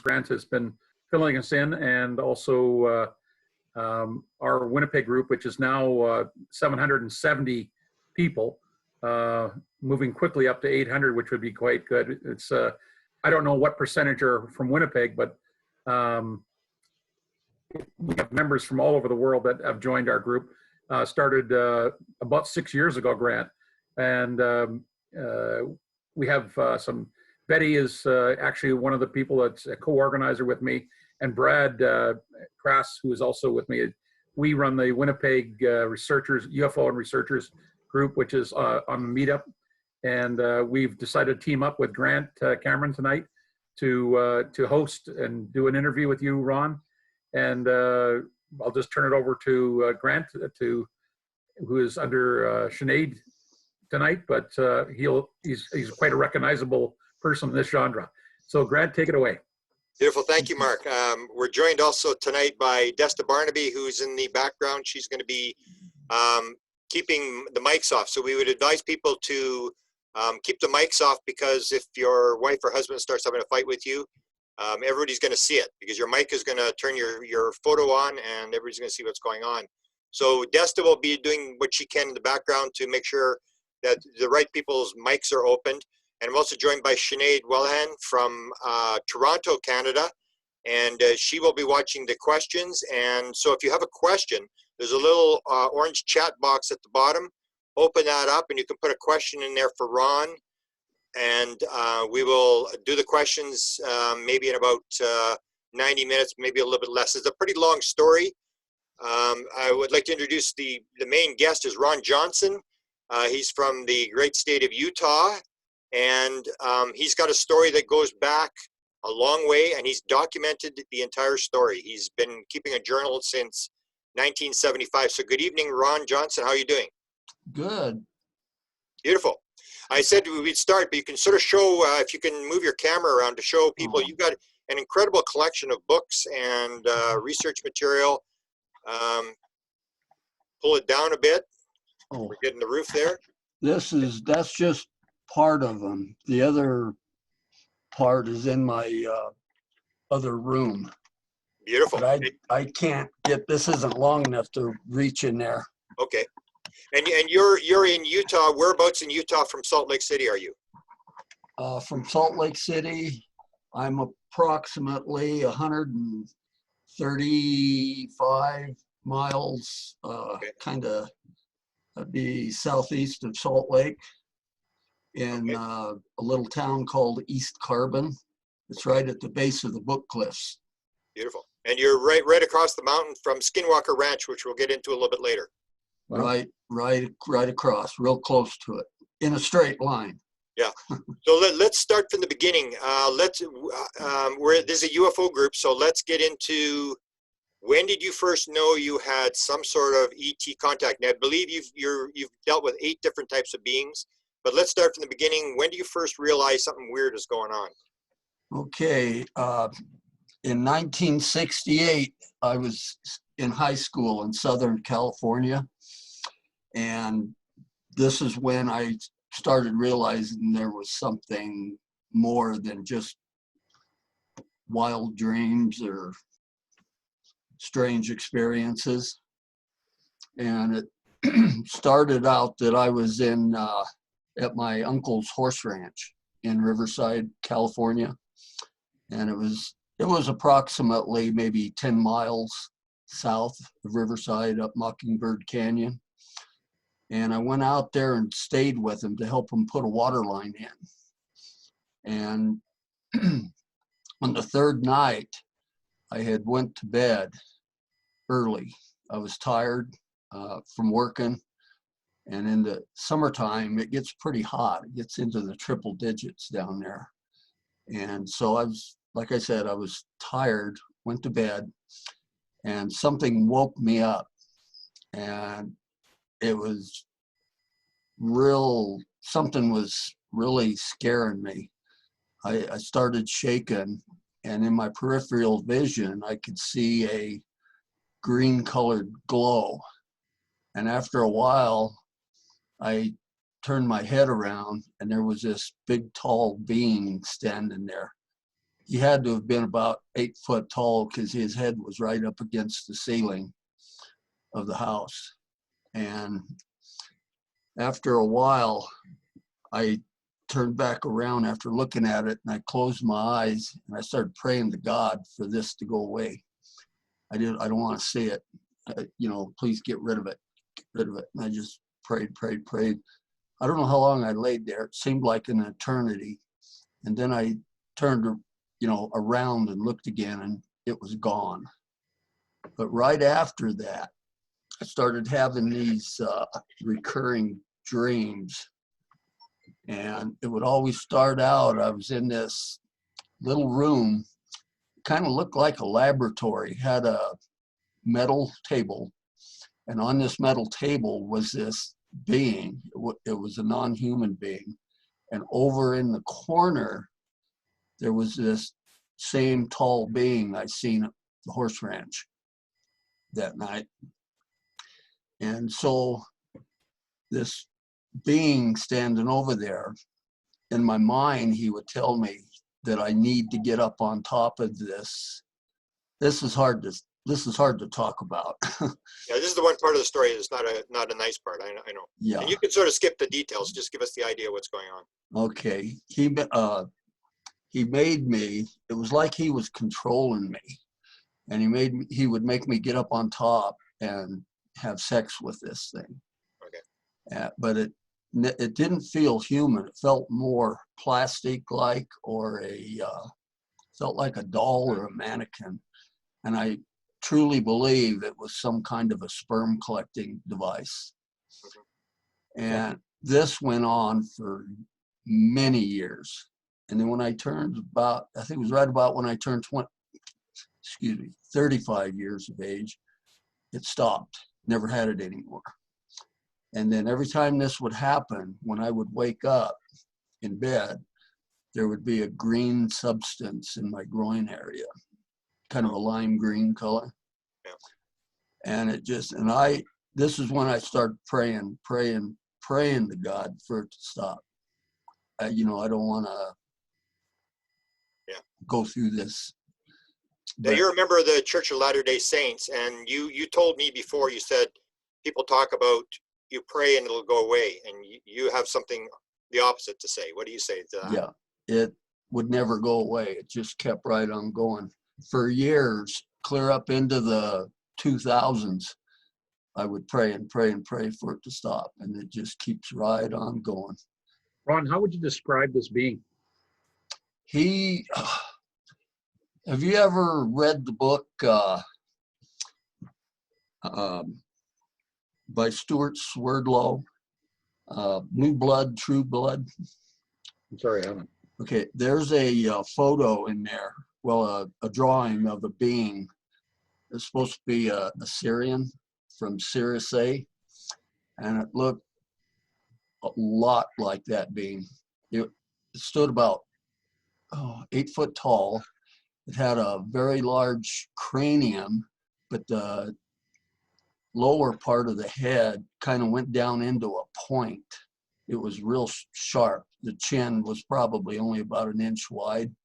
Grant has been filling us in, and also our Winnipeg group, which is now 770 people, moving quickly up to 800, which would be quite good. It's I don't know what percentage are from Winnipeg, but we have members from all over the world that have joined our group. Started about 6 years ago, Grant, and we have some. Betty is actually one of the people that's a co-organizer with me, and Brad Krass, who is also with me. We run the Winnipeg researchers, UFO and researchers group, which is on Meetup, and we've decided to team up with Grant Cameron tonight to host and do an interview with you, Ron. And I'll just turn it over to Grant, who is under Sinead tonight, but he's quite a recognizable person in this genre. So Grant, take it away. Beautiful. Thank you, Mark. We're joined also tonight by Desta Barnaby, who's in the background. She's going to be keeping the mics off. So we would advise people to keep the mics off, because if your wife or husband starts having a fight with you, everybody's going to see it, because your mic is going to turn your photo on and everybody's going to see what's going on. So Desta will be doing what she can in the background to make sure that the right people's mics are opened. And I'm also joined by Sinead Wellhan from Toronto, Canada, and she will be watching the questions. And so if you have a question, there's a little orange chat box at the bottom. Open that up and you can put a question in there for Ron, and we will do the questions maybe in about 90 minutes, maybe a little bit less. It's a pretty long story. I would like to introduce the main guest is Ron Johnson. He's from the great state of Utah, and he's got a story that goes back a long way, and he's documented the entire story. He's been keeping a journal since 1975. So good evening, Ron Johnson. How are you doing? Good. Beautiful. I said we'd start, but you can sort of show, if you can move your camera around to show people, you've got an incredible collection of books and research material. Pull it down a bit. We're getting the roof there. That's just part of them. The other part is in my other room. Beautiful. But I can't get, this isn't long enough to reach in there. Okay. And you're in Utah. Whereabouts in Utah from Salt Lake City are you? From Salt Lake City, I'm approximately 135 miles, kind of be southeast of Salt Lake, in a little town called East Carbon. It's right at the base of the Book Cliffs. Beautiful. And you're right across the mountain from Skinwalker Ranch, which we'll get into a little bit later. Wow. Right across, real close to it, in a straight line. Yeah. So let's start from the beginning. There's a UFO group, so let's get into, when did you first know you had some sort of ET contact? Now, I believe you've dealt with 8 different types of beings, but let's start from the beginning. When do you first realize something weird is going on? Okay. In 1968, I was in high school in Southern California, and this is when I started realizing there was something more than just wild dreams or strange experiences. And it started out that I was in at my uncle's horse ranch in Riverside, California, and it was approximately maybe 10 miles south of Riverside, up Mockingbird Canyon. And I went out there and stayed with him to help him put a water line in. And on the third night, I had went to bed early. I was tired from working. And in the summertime, it gets pretty hot. It gets into the triple digits down there. And so I was, like I said, I was tired, went to bed, and something woke me up. And it was something was really scaring me. I started shaking, and in my peripheral vision, I could see a green colored glow. And after a while, I turned my head around, and there was this big, tall being standing there. he had to have been about 8 foot tall because his head was right up against the ceiling of the house. And after a while, I turned back around after looking at it, and I closed my eyes and I started praying to God for this to go away. I don't want to see it. You know, please get rid of it. Get rid of it. And I just prayed. I don't know how long I laid there. It seemed like an eternity. And then I turned, you know, around and looked again, and it was gone. But right after that, I started having these recurring dreams. And it would always start out, I was in this little room, kind of looked like a laboratory, had a metal table. And on this metal table was this being. It was a non-human being. And over in the corner, there was this same tall being I seen at the horse ranch that night. And so this being standing over there, in my mind, he would tell me that I need to get up on top of this. This is hard to talk about. Yeah, this is the one part of the story that's not a nice part. I know. Yeah. And you can sort of skip the details. Just give us the idea of what's going on. Okay. He made me. It was like he was controlling me, and he would make me get up on top and have sex with this thing. Okay. But it didn't feel human. It felt more plastic-like, or felt like a doll or a mannequin. And I truly believe it was some kind of a sperm collecting device. And this went on for many years. And then when I turned I think it was right about when I turned 35 years of age, it stopped. Never had it anymore. And then every time this would happen, when I would wake up in bed, there would be a green substance in my groin area, kind of a lime green color. Yeah. And this is when I started praying to God for it to stop. I don't want to go through this. Now, you're a member of the Church of Latter-day Saints, and you told me before, you said people talk about you pray and it'll go away, and you have something the opposite to say. What do you say to that? Yeah, it would never go away. It just kept right on going. For years, clear up into the 2000s, I would pray and pray and pray for it to stop, and it just keeps right on going. Ron, how would you describe this being? Have you ever read the book by Stuart Swerdlow, New Blood, True Blood? I'm sorry, I haven't. Okay, there's a photo in there, well, a drawing of a being. It's supposed to be a Syrian from Sirius A, and it looked a lot like that being. It stood about 8 foot tall. It had a very large cranium, but the lower part of the head kind of went down into a point. It was real sharp. The chin was probably only about an inch wide.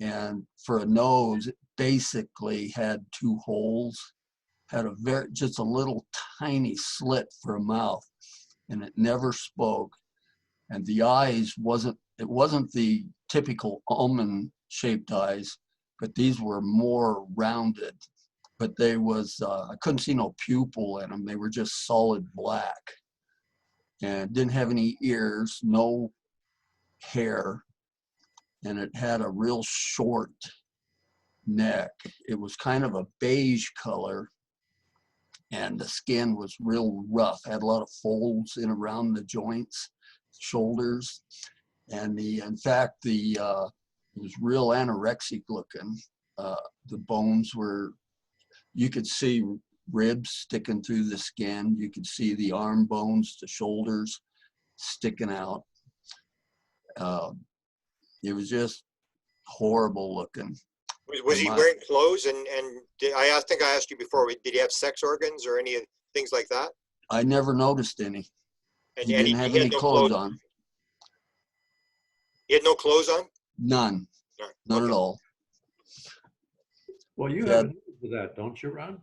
And for a nose, it basically had 2 holes, had just a little tiny slit for a mouth, and it never spoke. And the eyes it wasn't the typical almond-shaped eyes, but these were more rounded. But I couldn't see no pupil in them. They were just solid black. And didn't have any ears, no hair, and it had a real short neck. It was kind of a beige color, and the skin was real rough. Had a lot of folds in around the joints, shoulders, and in fact, it was real anorexic looking. The bones you could see ribs sticking through the skin. You could see the arm bones, the shoulders sticking out. It was just horrible looking. Was he wearing clothes? And I think I asked you before, did he have sex organs or any things like that? I never noticed any. And he didn't have any clothes on. He had no clothes on? None. No. Not Okay. at all. Well, you Yeah. have an image of that, don't you, Ron?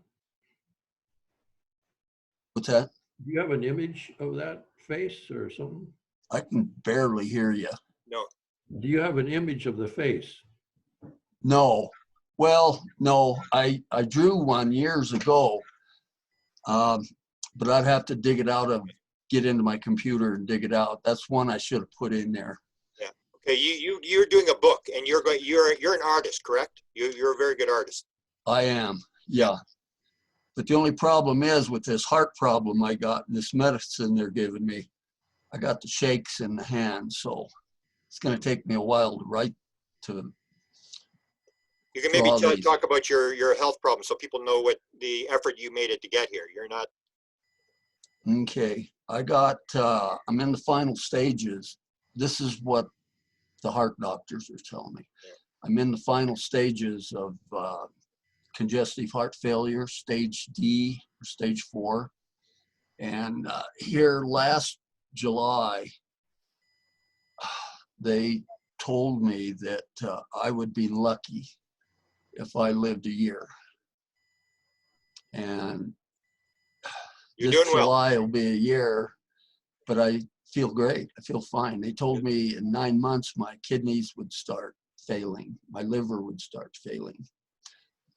What's that? Do you have an image of that face or something? I can barely hear you. No. Do you have an image of the face? No. Well, no, I drew one years ago, but I'd have to dig it out get into my computer and dig it out. That's one I should have put in there. Yeah. Okay. You're doing a book, and you're an artist, correct? You're a very good artist. I am, yeah. But the only problem is with this heart problem I got and this medicine they're giving me, I got the shakes in the hand, so it's going to take me a while to write to. You can maybe draw these. talk about your health problem so people know what the effort you made it to get here. You're not. Okay, I'm in the final stages. This is what the heart doctors are telling me. Yeah. I'm in the final stages of congestive heart failure, stage D or stage 4. And here last July, they told me that I would be lucky if I lived a year. And You're this doing well. July will be a year, but I feel great. I feel fine. They told me in 9 months my kidneys would start failing, my liver would start failing,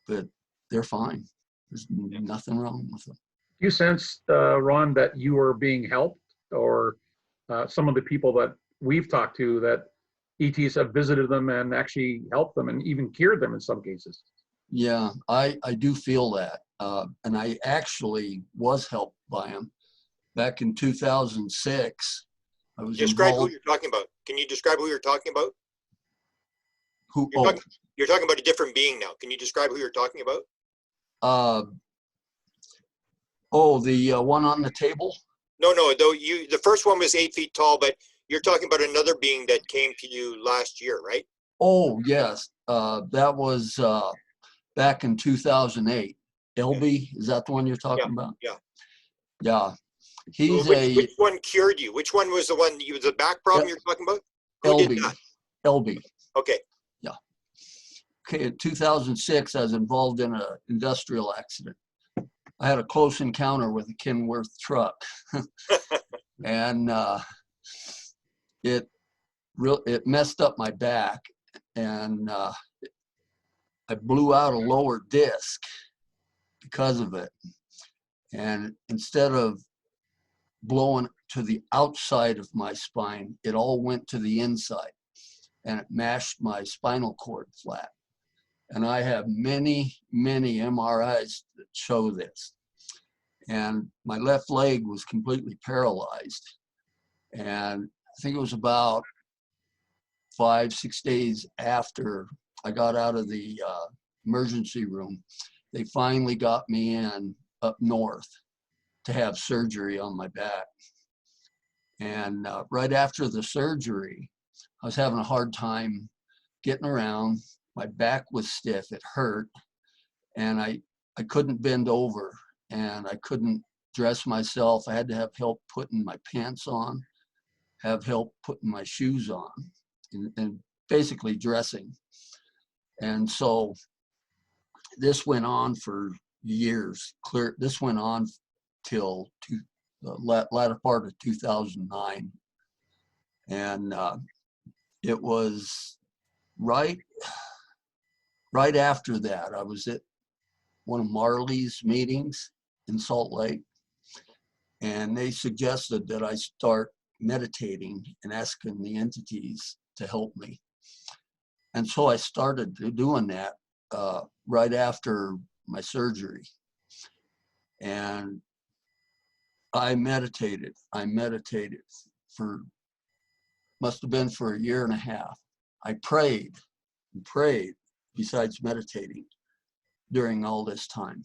but they're fine. There's nothing wrong with them. Do you sense, Ron, that you are being helped, or some of the people that we've talked to that ETs have visited them and actually helped them and even cured them in some cases? Yeah, I do feel that. And I actually was helped by them. Back in 2006, I was Describe who involved. you're talking about. Can you describe who you're talking about? Who? You're talking about a different being now. Can you describe who you're talking about? The one on the table? No. The first one was 8 feet tall, but you're talking about another being that came to you last year, right? Oh, yes. That was back in 2008. Elbi, is that the one you're talking about? Yeah. Yeah. He's Which one cured you? Which one was the back problem you're talking about? Who did Elbi. that? Elbi. Okay. Yeah. Okay, in 2006, I was involved in an industrial accident. I had a close encounter with a Kenworth truck. And it messed up my back, and I blew out a lower disc because of it. And instead of blowing to the outside of my spine, it all went to the inside, and it mashed my spinal cord flat. And I have many, many MRIs that show this. And my left leg was completely paralyzed. And I think it was about 5-6 days after I got out of the emergency room, they finally got me in up north to have surgery on my back. And right after the surgery, I was having a hard time getting around. My back was stiff, it hurt, and I couldn't bend over, and I couldn't dress myself. I had to have help putting my pants on, have help putting my shoes on, and basically dressing. And so this went on for years. This went on till the latter part of 2009. And it was right after that, I was at one of Marley's meetings in Salt Lake, and they suggested that I start meditating and asking the entities to help me. And so I started doing that right after my surgery. And I meditated for, must have been for 1.5 years. I prayed and prayed besides meditating during all this time.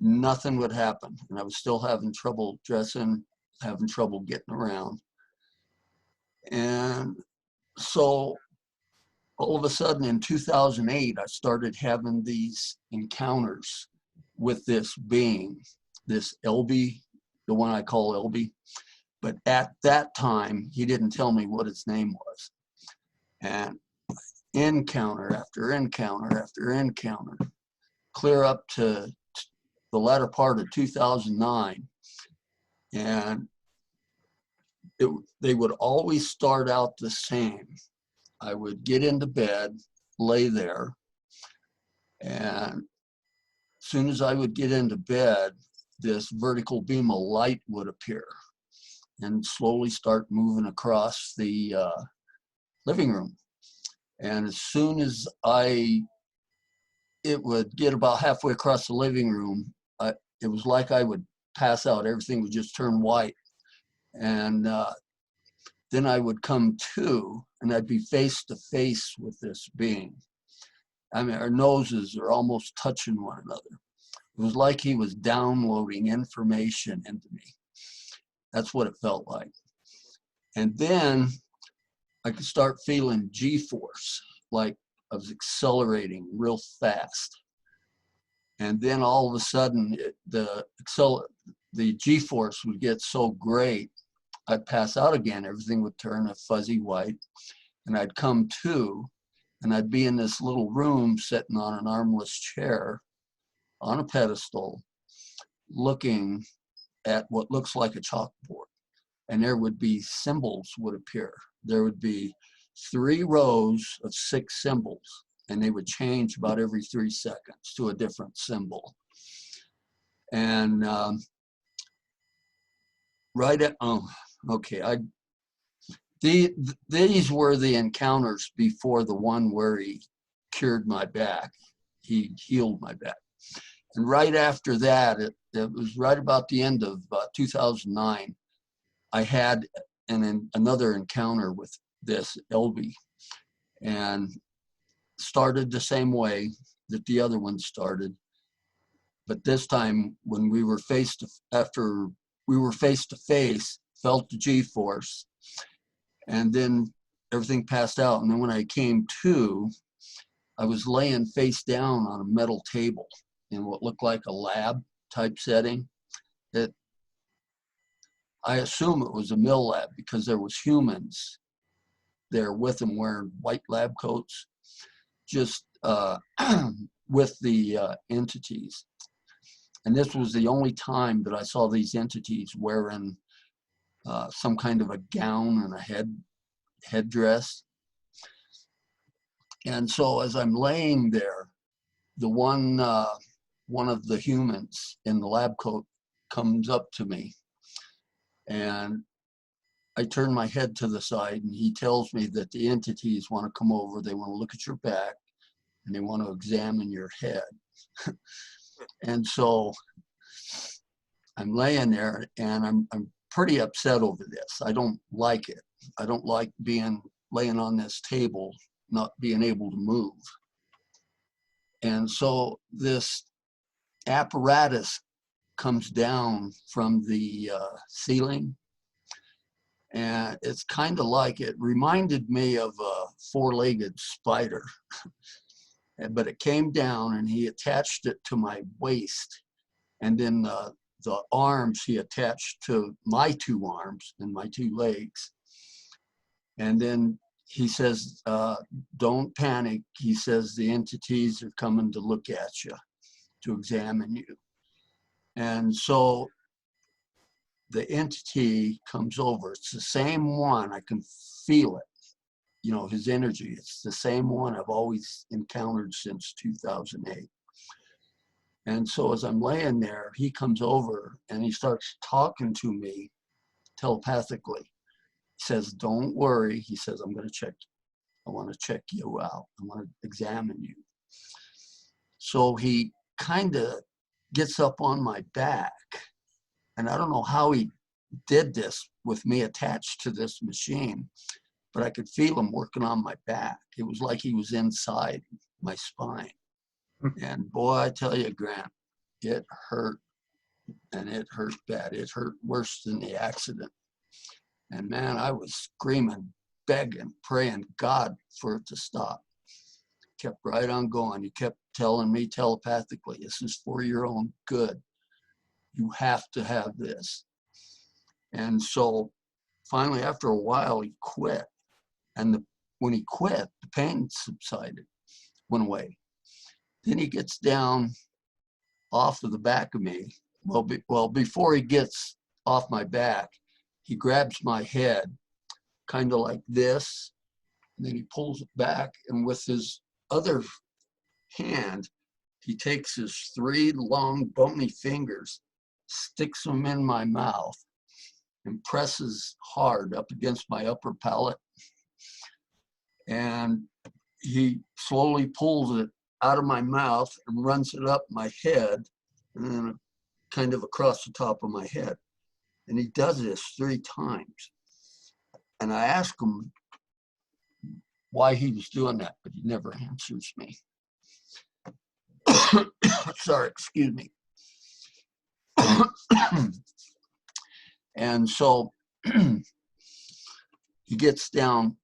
Nothing would happen. And I was still having trouble dressing, having trouble getting around. And so all of a sudden in 2008, I started having these encounters with this being, this Elbi, the one I call Elbi. But at that time, he didn't tell me what his name was. And encounter after encounter after encounter, clear up to the latter part of 2009. And they would always start out the same. I would get into bed, lay there, and as soon as I would get into bed, this vertical beam of light would appear and slowly start moving across the living room. And as soon as it would get about halfway across the living room, it was like I would pass out. Everything would just turn white. And then I would come to, and I'd be face to face with this being. I mean, our noses are almost touching one another. It was like he was downloading information into me. That's what it felt like. And then I could start feeling G-force, like I was accelerating real fast. And then all of a sudden, the G-force would get so great, I'd pass out again. Everything would turn a fuzzy white, and I'd come to, and I'd be in this little room sitting on an armless chair on a pedestal, looking at what looks like a chalkboard. And there would be symbols would appear. There would be 3 rows of 6 symbols, and they would change about every 3 seconds to a different symbol. And these were the encounters before the one where he cured my back. He healed my back. And right after that, it was right about the end of 2009, I had another encounter with this Elbi, and started the same way that the other one started. But this time, when we were face to face, felt the G-force, and then everything passed out. And then when I came to, I was laying face down on a metal table in what looked like a lab type setting. I assume it was a mill lab because there was humans there with them wearing white lab coats, just with the entities. And this was the only time that I saw these entities wearing some kind of a gown and a headdress. And so as I'm laying there, the one of the humans in the lab coat comes up to me, and I turn my head to the side, and he tells me that the entities want to come over. They want to look at your back, and they want to examine your head. And so I'm laying there, and I'm pretty upset over this. I don't like it. I don't like laying on this table, not being able to move. And so this apparatus comes down from the ceiling, and it's kind of like, it reminded me of a 4-legged spider. But it came down, and he attached it to my waist, and then the arms he attached to my 2 arms and my 2 legs. And then he says, don't panic. He says, the entities are coming to look at you, to examine you. And so the entity comes over. It's the same one. I can feel it, you know, his energy. It's the same one I've always encountered since 2008. And so as I'm laying there, he comes over and he starts talking to me telepathically. He says, don't worry. He says, I'm going to check. I want to check you out. I want to examine you. So he kind of gets up on my back. And I don't know how he did this with me attached to this machine, but I could feel him working on my back. It was like he was inside my spine. And boy, I tell you, Grant, it hurt, and it hurt bad. It hurt worse than the accident. And man, I was screaming, begging, praying God for it to stop. Kept right on going. He kept telling me telepathically, this is for your own good. You have to have this. And so finally, after a while, he quit. And when he quit, the pain subsided, went away. Then he gets down off of the back of me. Well, before he gets off my back, he grabs my head, kind of like this, and then he pulls it back, and with his other hand, he takes his 3 long bony fingers, sticks them in my mouth, and presses hard up against my upper palate. And he slowly pulls it out of my mouth and runs it up my head and then kind of across the top of my head. And he does this 3 times. And I ask him why he was doing that, but he never answers me. Sorry, excuse me. And so he gets down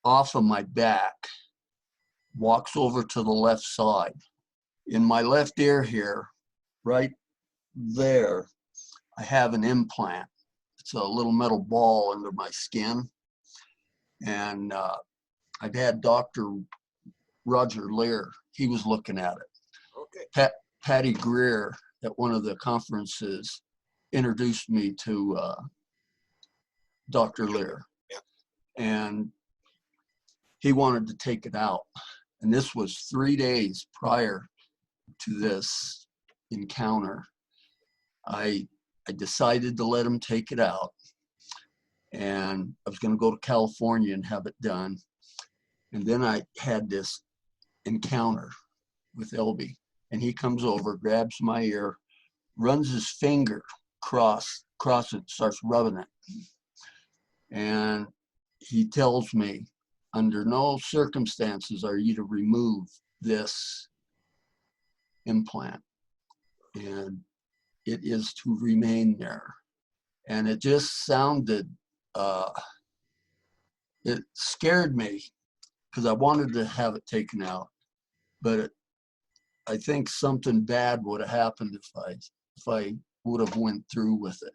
off of my back, walks over to the left side. In my left ear here, right there, I have an implant. It's a little metal ball under my skin. And I've had Dr. Roger Lear, he was looking at it. Okay. Patty Greer at one of the conferences introduced me to Dr. Lear. Yeah. And he wanted to take it out. And this was 3 days prior to this encounter. I decided to let him take it out. And I was going to go to California and have it done. And then I had this encounter with Elbi. And he comes over, grabs my ear, runs his finger across it, starts rubbing it. And he tells me, under no circumstances are you to remove this implant. And it is to remain there. And it just sounded, it scared me because I wanted to have it taken out. But I think something bad would have happened if I would have went through with it.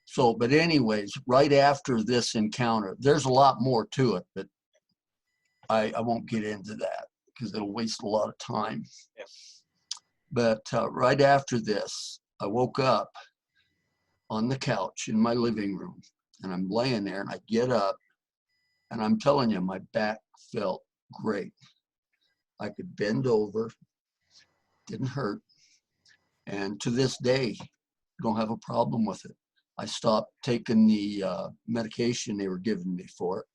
So, but anyways, right after this encounter, there's a lot more to it, but I won't get into that because it'll waste a lot of time. Yeah. But right after this, I woke up on the couch in my living room, and I'm laying there, and I get up, and I'm telling you, my back felt great. I could bend over, didn't hurt, and to this day, I don't have a problem with it. I stopped taking the medication they were giving me for it,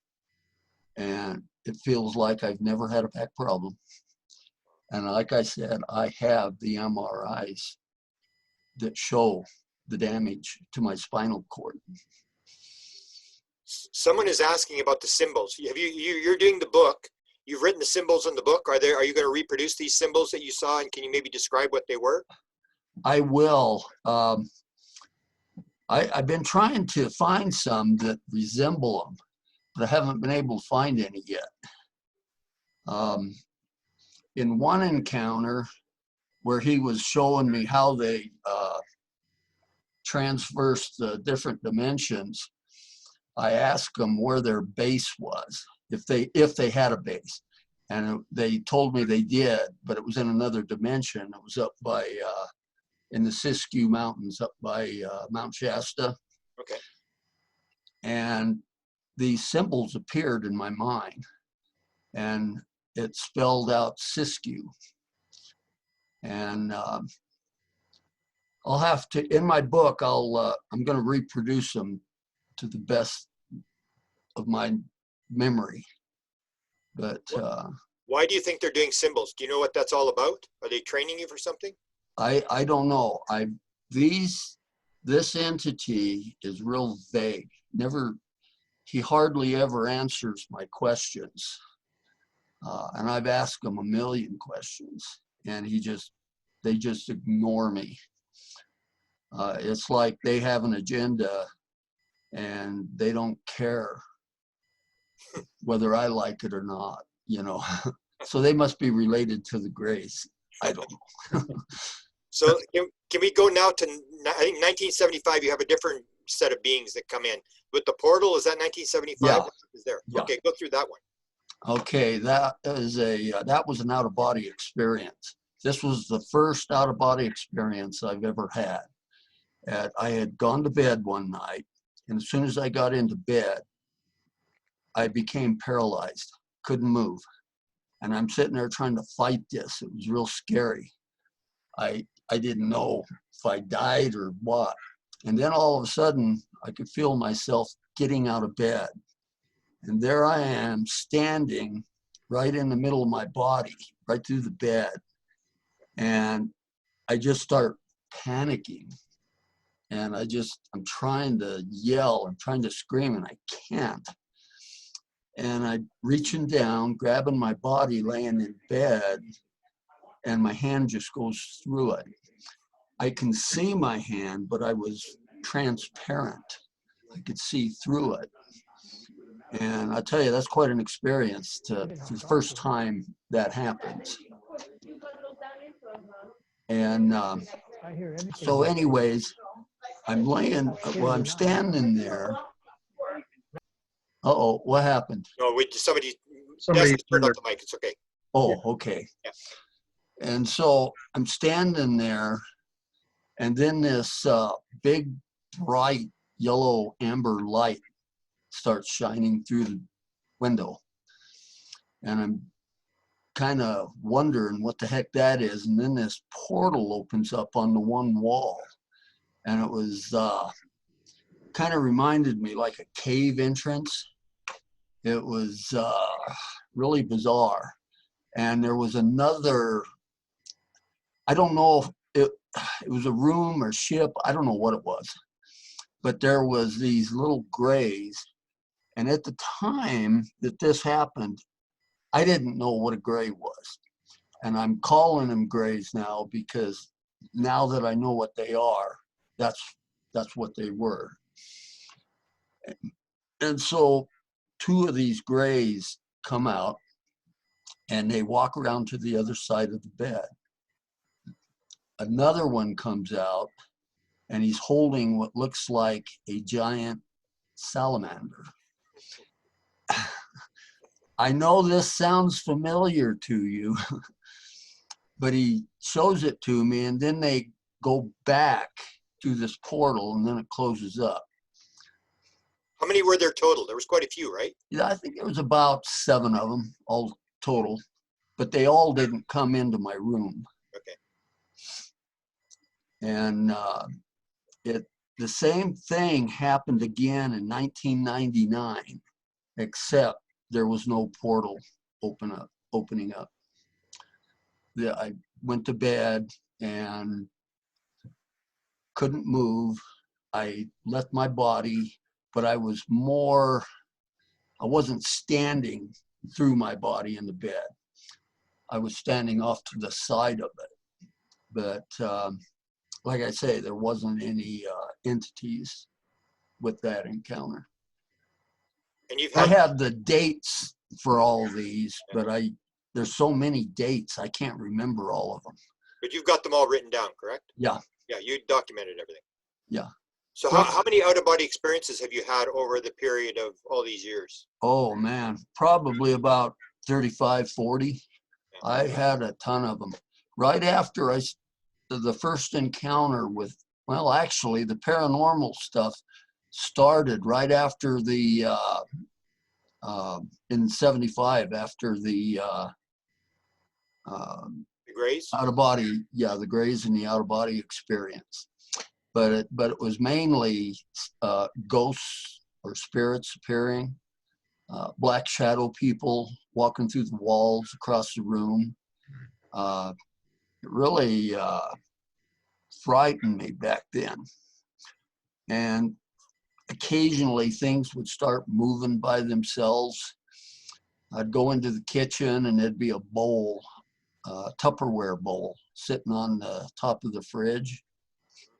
and it feels like I've never had a back problem. And like I said, I have the MRIs that show the damage to my spinal cord. Someone is asking about the symbols. You're doing the book. You've written the symbols in the book. Are you going to reproduce these symbols that you saw? And can you maybe describe what they were? I will. I've been trying to find some that resemble them, but I haven't been able to find any yet. In one encounter where he was showing me how they transverse the different dimensions, I asked them where their base was, if they had a base. And they told me they did, but it was in another dimension. It was up by, in the Siskiyou Mountains, up by Mount Shasta. Okay. And these symbols appeared in my mind, and it spelled out Siskiyou. And I'll have to, in my book, I'm going to reproduce them to the best of my memory. But why do you think they're doing symbols? Do you know what that's all about? Are they training you for something? I don't know. This entity is real vague. He hardly ever answers my questions. And I've asked him a million questions, and they just ignore me. It's like they have an agenda and they don't care whether I like it or not, So they must be related to the Grays. I don't know. So can we go now to, I think 1975, you have a different set of beings that come in. With the portal, is that 1975? Yeah. Is there? Yeah. Okay, go through that one. Okay, that was an out-of-body experience. This was the first out-of-body experience I've ever had. I had gone to bed one night, and as soon as I got into bed, I became paralyzed, couldn't move. And I'm sitting there trying to fight this. It was real scary. I didn't know if I died or what. And then all of a sudden, I could feel myself getting out of bed. And there I am standing right in the middle of my body, right through the bed. And I just start panicking. And I'm trying to yell, I'm trying to scream, and I can't. And I'm reaching down, grabbing my body, laying in bed, and my hand just goes through it. I can see my hand, but I was transparent. I could see through it. And I tell you, that's quite an experience. It's the first time that happens. And so anyways, I'm standing there. Uh-oh, what happened? No, somebody Somebody turned off the mic. It's okay. Oh, okay. Yeah. And so I'm standing there, and then this big, bright, yellow amber light starts shining through the window. And I'm kind of wondering what the heck that is. And then this portal opens up on the one wall. And it was kind of reminded me like a cave entrance. It was really bizarre. And there was another, I don't know if it was a room or ship, I don't know what it was. But there was these little grays. And at the time that this happened, I didn't know what a gray was. And I'm calling them grays now because now that I know what they are, that's what they were. And so two of these grays come out and they walk around to the other side of the bed. Another one comes out and he's holding what looks like a giant salamander. I know this sounds familiar to you, but he shows it to me and then they go back through this portal and then it closes up. How many were there total? There was quite a few, right? Yeah, I think it was about 7 of them all total, but they all didn't come into my room. Okay. And the same thing happened again in 1999, except there was no portal opening up. I went to bed and couldn't move. I left my body, but I wasn't standing through my body in the bed. I was standing off to the side of it. But like I say, there wasn't any entities with that encounter. And I have the dates for all these, but there's so many dates, I can't remember all of them. But you've got them all written down, correct? Yeah. Yeah, you documented everything. Yeah. So how many out-of-body experiences have you had over the period of all these years? Oh, man, probably about 35, 40. I had a ton of them. Right after the first encounter with, well, actually, the paranormal stuff started right after in 75, after the Grays? out-of-body, yeah, the Grays and the out-of-body experience. But it was mainly ghosts or spirits appearing, black shadow people walking through the walls across the room. It really frightened me back then. And occasionally things would start moving by themselves. I'd go into the kitchen and there'd be a bowl, a Tupperware bowl, sitting on the top of the fridge.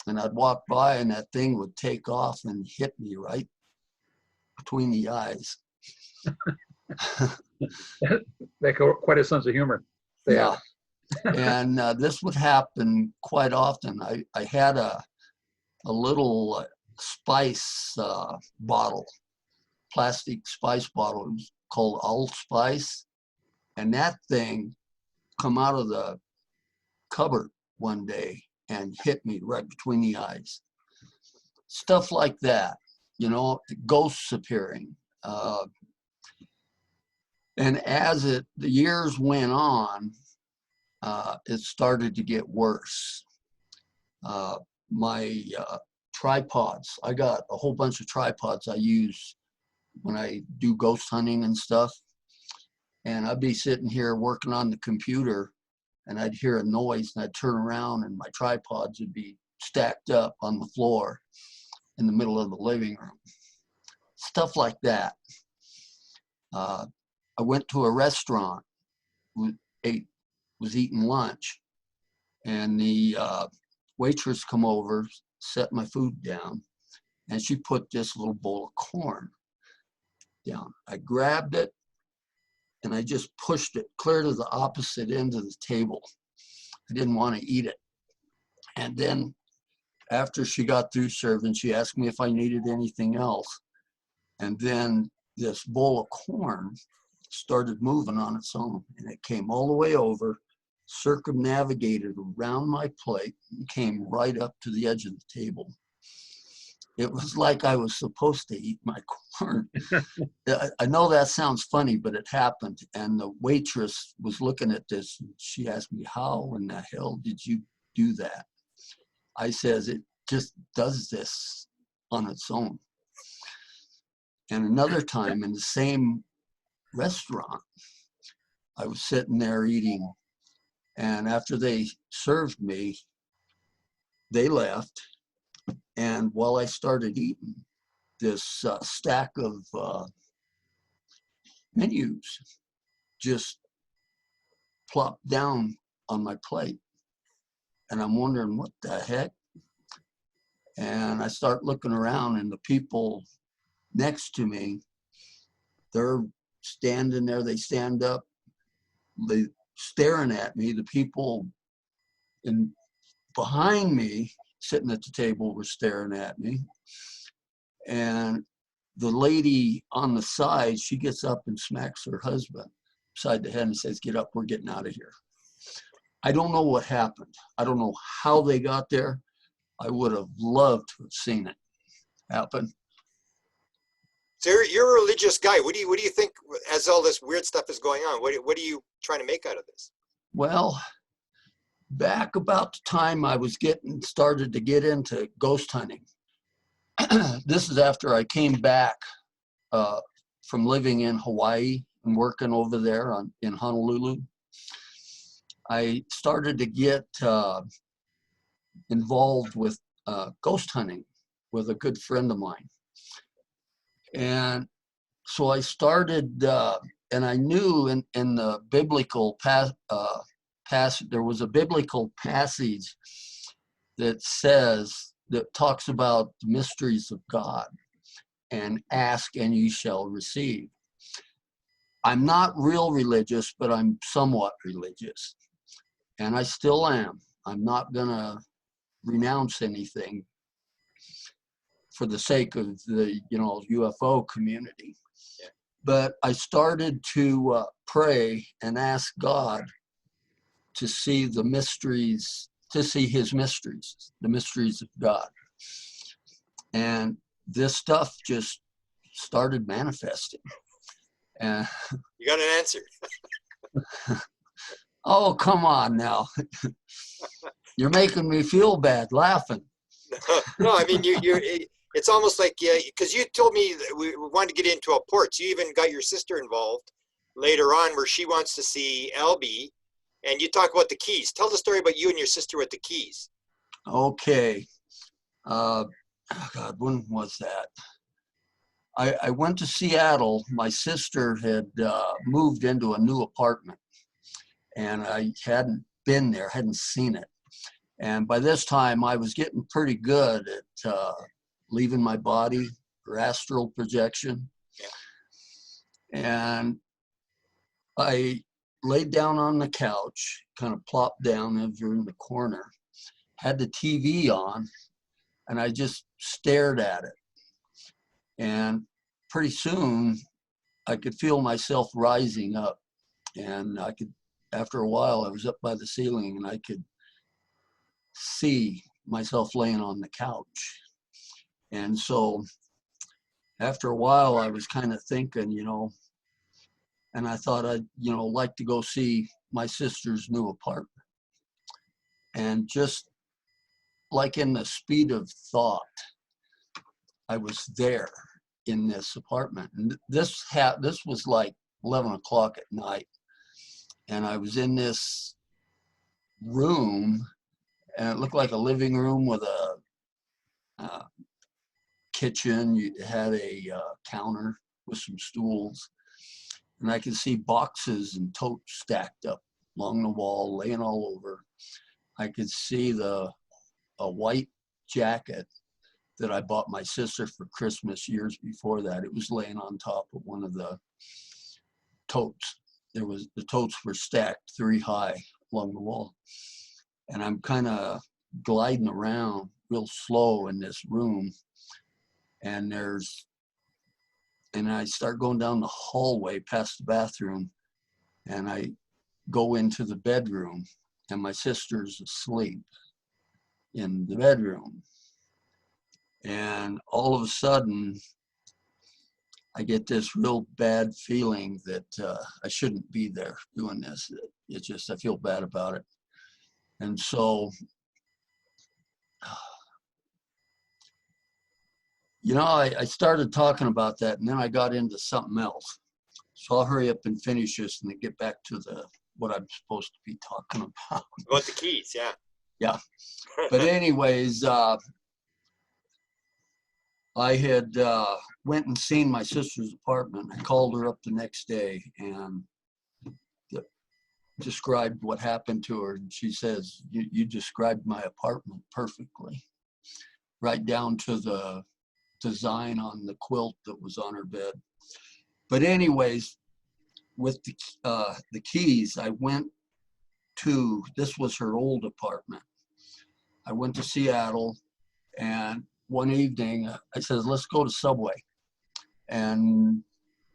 And I'd walk by and that thing would take off and hit me right between the eyes. They got quite a sense of humor. Yeah. And this would happen quite often. I had a little spice bottle, plastic spice bottle. It was called allspice, and that thing come out of the cupboard one day and hit me right between the eyes. Stuff like that, you know, ghosts appearing. And as the years went on, it started to get worse. My tripods, I got a whole bunch of tripods I use when I do ghost hunting and stuff. And I'd be sitting here working on the computer, and I'd hear a noise, and I'd turn around and my tripods would be stacked up on the floor in the middle of the living room. Stuff like that. I went to a restaurant, was eating lunch, and the waitress come over, set my food down, and she put this little bowl of corn down. I grabbed it, and I just pushed it clear to the opposite end of the table. I didn't want to eat it. And then after she got through serving, she asked me if I needed anything else. And then this bowl of corn started moving on its own, and it came all the way over, circumnavigated around my plate, and came right up to the edge of the table. It was like I was supposed to eat my corn. I know that sounds funny, but it happened. And the waitress was looking at this, and she asked me, how in the hell did you do that? I says, it just does this on its own. And another time in the same restaurant, I was sitting there eating, and after they served me, they left. And while I started eating, this stack of menus just plopped down on my plate. And I'm wondering, what the heck? And I start looking around, and the people next to me, they're standing there, they stand up, they staring at me. The people behind me, sitting at the table, were staring at me. And the lady on the side, she gets up and smacks her husband upside the head and says, get up, we're getting out of here. I don't know what happened. I don't know how they got there. I would have loved to have seen it happen. So you're a religious guy. What do you think as all this weird stuff is going on? What are you trying to make out of this? Well, back about the time I was started to get into ghost hunting, this is after I came back from living in Hawaii and working over there in Honolulu. I started to get involved with ghost hunting with a good friend of mine. And so I started, and I knew in the biblical passage, there was a biblical passage that talks about the mysteries of God, and ask and ye shall receive. I'm not real religious, but I'm somewhat religious, and I still am. I'm not gonna renounce anything for the sake of the UFO community. Yeah. But I started to pray and ask God to see the mysteries, to see his mysteries, the mysteries of God. And this stuff just started manifesting. And You got an answer. oh, come on now. You're making me feel bad laughing. No, I mean, it's almost like, because you told me that we wanted to get into a port. So you even got your sister involved later on, where she wants to see Elbi, and you talk about the Keys. Tell the story about you and your sister with the Keys. Okay. Oh God, when was that? I went to Seattle. My sister had moved into a new apartment, and I hadn't been there, hadn't seen it. And by this time, I was getting pretty good at leaving my body, or astral projection. Yeah. And I laid down on the couch, kind of plopped down over in the corner, had the TV on, and I just stared at it. And pretty soon, I could feel myself rising up, and I could, after a while, I was up by the ceiling and I could see myself laying on the couch. And so after a while, I was kind of thinking, you know, and I thought I'd, you know, like to go see my sister's new apartment. And just like in the speed of thought, I was there in this apartment. And this was like 11 o'clock at night. And I was in this room, and it looked like a living room with a kitchen. You had a counter with some stools, and I could see boxes and totes stacked up along the wall, laying all over. I could see a white jacket that I bought my sister for Christmas years before that. It was laying on top of one of the totes. The totes were stacked 3 high along the wall. And I'm kind of gliding around real slow in this room. And I start going down the hallway past the bathroom, and I go into the bedroom, and my sister's asleep in the bedroom. And all of a sudden, I get this real bad feeling that I shouldn't be there doing this. It's just, I feel bad about it. And so, you know, I started talking about that, and then I got into something else. So I'll hurry up and finish this and then get back to what I'm supposed to be talking about. About the keys, yeah. Yeah. But anyways, I had went and seen my sister's apartment. I called her up the next day and described what happened to her. And she says, you described my apartment perfectly, right down to the design on the quilt that was on her bed. But anyways, with the keys, I went to, this was her old apartment. I went to Seattle, and one evening I said, let's go to Subway and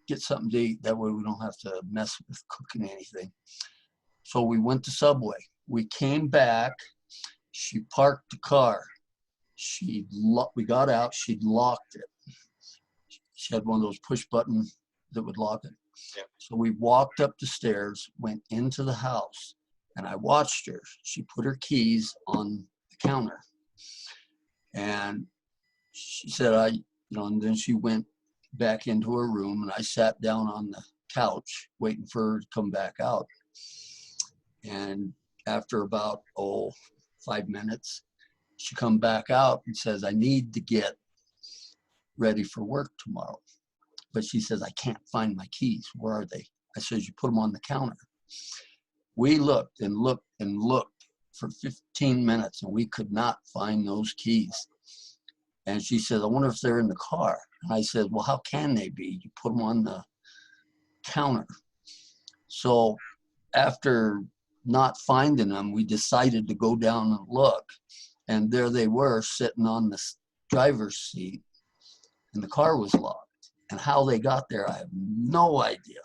get something to eat. That way we don't have to mess with cooking anything. So we went to Subway. We came back. She parked the car. We got out. She'd locked it. She had one of those push buttons that would lock it. Yeah. So we walked up the stairs, went into the house, and I watched her. She put her keys on the counter. And she said, and then she went back into her room, and I sat down on the couch waiting for her to come back out. And after about 5 minutes, she come back out and says, I need to get ready for work tomorrow. But she says, I can't find my keys. Where are they? I said, you put them on the counter. We looked and looked and looked for 15 minutes, and we could not find those keys. And she said, I wonder if they're in the car. And I said, well, how can they be? You put them on the counter. So after not finding them, we decided to go down and look. And there they were, sitting on the driver's seat, and the car was locked. And how they got there, I have no idea.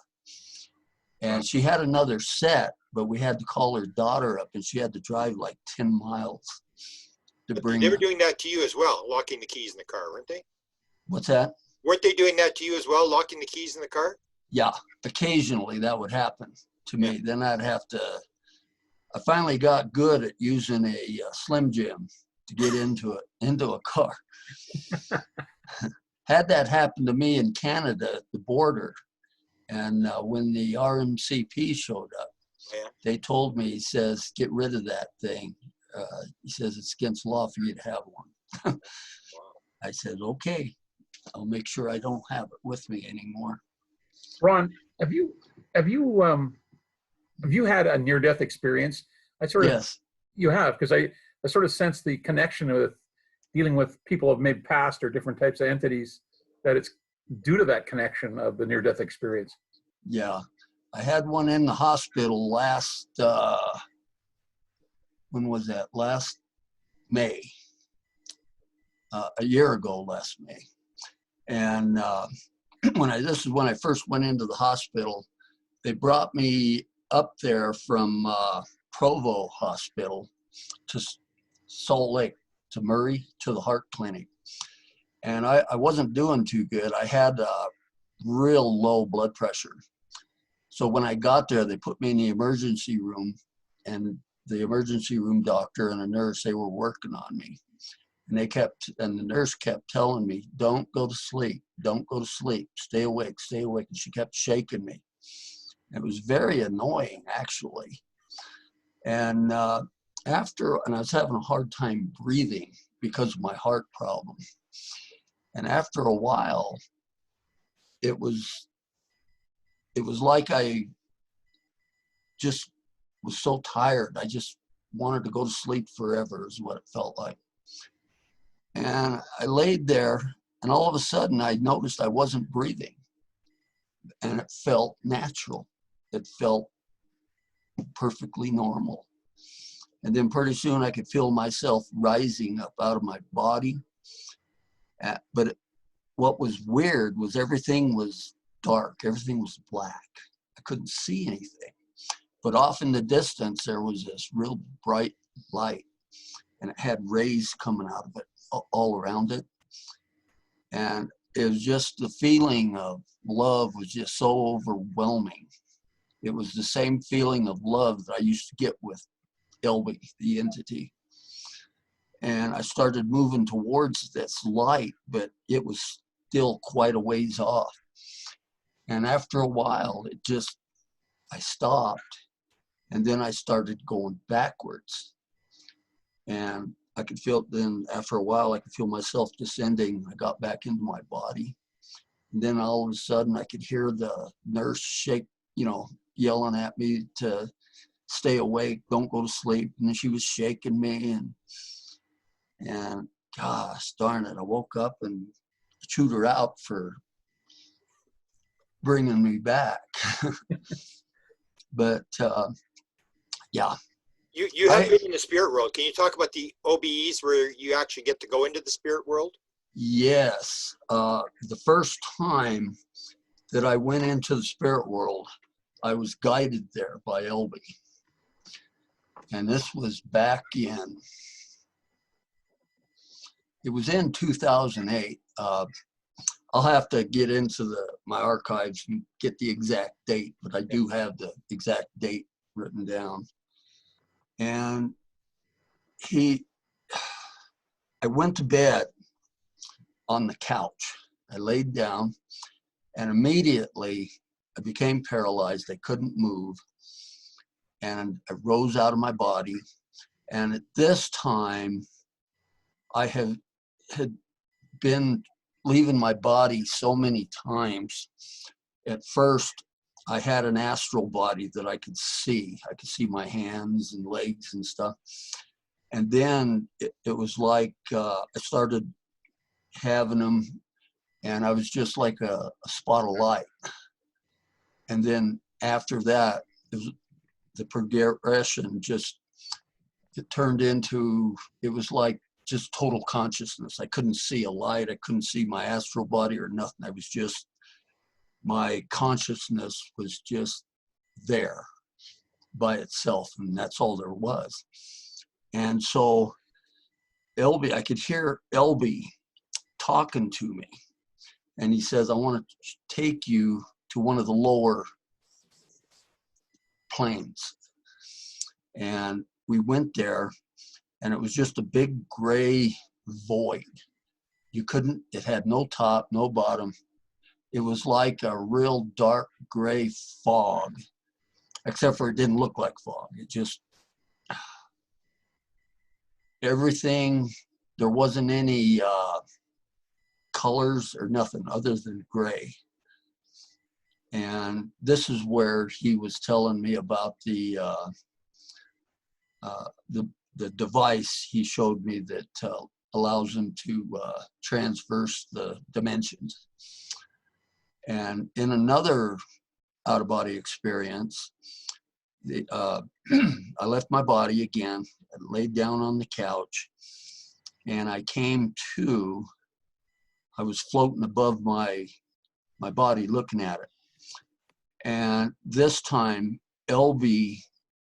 And she had another set, but we had to call her daughter up, and she had to drive like 10 miles to bring They were them. doing that to you as well, locking the keys in the car, weren't they? What's that? Weren't they doing that to you as well, locking the keys in the car? Yeah, occasionally that would happen to me. Then I'd have to, I finally got good at using a Slim Jim to get into a car. Had that happen to me in Canada at the border. And when the RMCP showed up, they told me, he says, get rid of that thing. He says, it's against law for you to have one. I said, okay, I'll make sure I don't have it with me anymore. Ron, have you had a near-death experience? Yes. You have, because I sort of sense the connection with dealing with people who have maybe passed or different types of entities, that it's due to that connection of the near-death experience. Yeah, I had one in the hospital last, when was that? Last May, a year ago last May. And this is when I first went into the hospital. They brought me up there from Provo Hospital to Salt Lake, to Murray, to the heart clinic. And I wasn't doing too good. I had real low blood pressure. So when I got there, they put me in the emergency room, and the emergency room doctor and a nurse, they were working on me. And the nurse kept telling me, don't go to sleep, don't go to sleep, stay awake, stay awake. And she kept shaking me. It was very annoying, actually. And I was having a hard time breathing because of my heart problem. And after a while, it was like I just was so tired. I just wanted to go to sleep forever is what it felt like. And I laid there, and all of a sudden I noticed I wasn't breathing. And it felt natural. It felt perfectly normal. And then pretty soon I could feel myself rising up out of my body. But what was weird was everything was dark. Everything was black. I couldn't see anything. But off in the distance, there was this real bright light, and it had rays coming out of it all around it. And it was just the feeling of love was just so overwhelming. It was the same feeling of love that I used to get with Elbi, the entity. And I started moving towards this light, but it was still quite a ways off. And after a while, I stopped, and then I started going backwards. And I could feel, then after a while, I could feel myself descending. I got back into my body. And then all of a sudden, I could hear the nurse shake, yelling at me to stay awake, don't go to sleep. And then she was shaking me, and gosh darn it, I woke up and chewed her out for bringing me back. But yeah. You have been in the spirit world. Can you talk about the OBEs where you actually get to go into the spirit world? Yes. The first time that I went into the spirit world, I was guided there by Elbi. And this was back in, it was in 2008. I'll have to get into my archives and get the exact date, but I do have the exact date written down. And I went to bed on the couch. I laid down, and immediately I became paralyzed. I couldn't move. And I rose out of my body. And at this time, I had been leaving my body so many times. At first, I had an astral body that I could see. I could see my hands and legs and stuff. And then it was like I started having them, and I was just like a spot of light. And then after that, the progression it turned into, it was like just total consciousness. I couldn't see a light. I couldn't see my astral body or nothing. I was just, my consciousness was just there by itself, and that's all there was. And so I could hear Elbi talking to me, and he says, I want to take you to one of the lower planes. And we went there, and it was just a big gray void. It had no top, no bottom. It was like a real dark gray fog, except for it didn't look like fog. It just, everything, there wasn't any colors or nothing other than gray. And this is where he was telling me about the device he showed me that allows him to transverse the dimensions. And in another out-of-body experience, I left my body again, I laid down on the couch, and I came to, I was floating above my my body looking at it. And this time, Elbi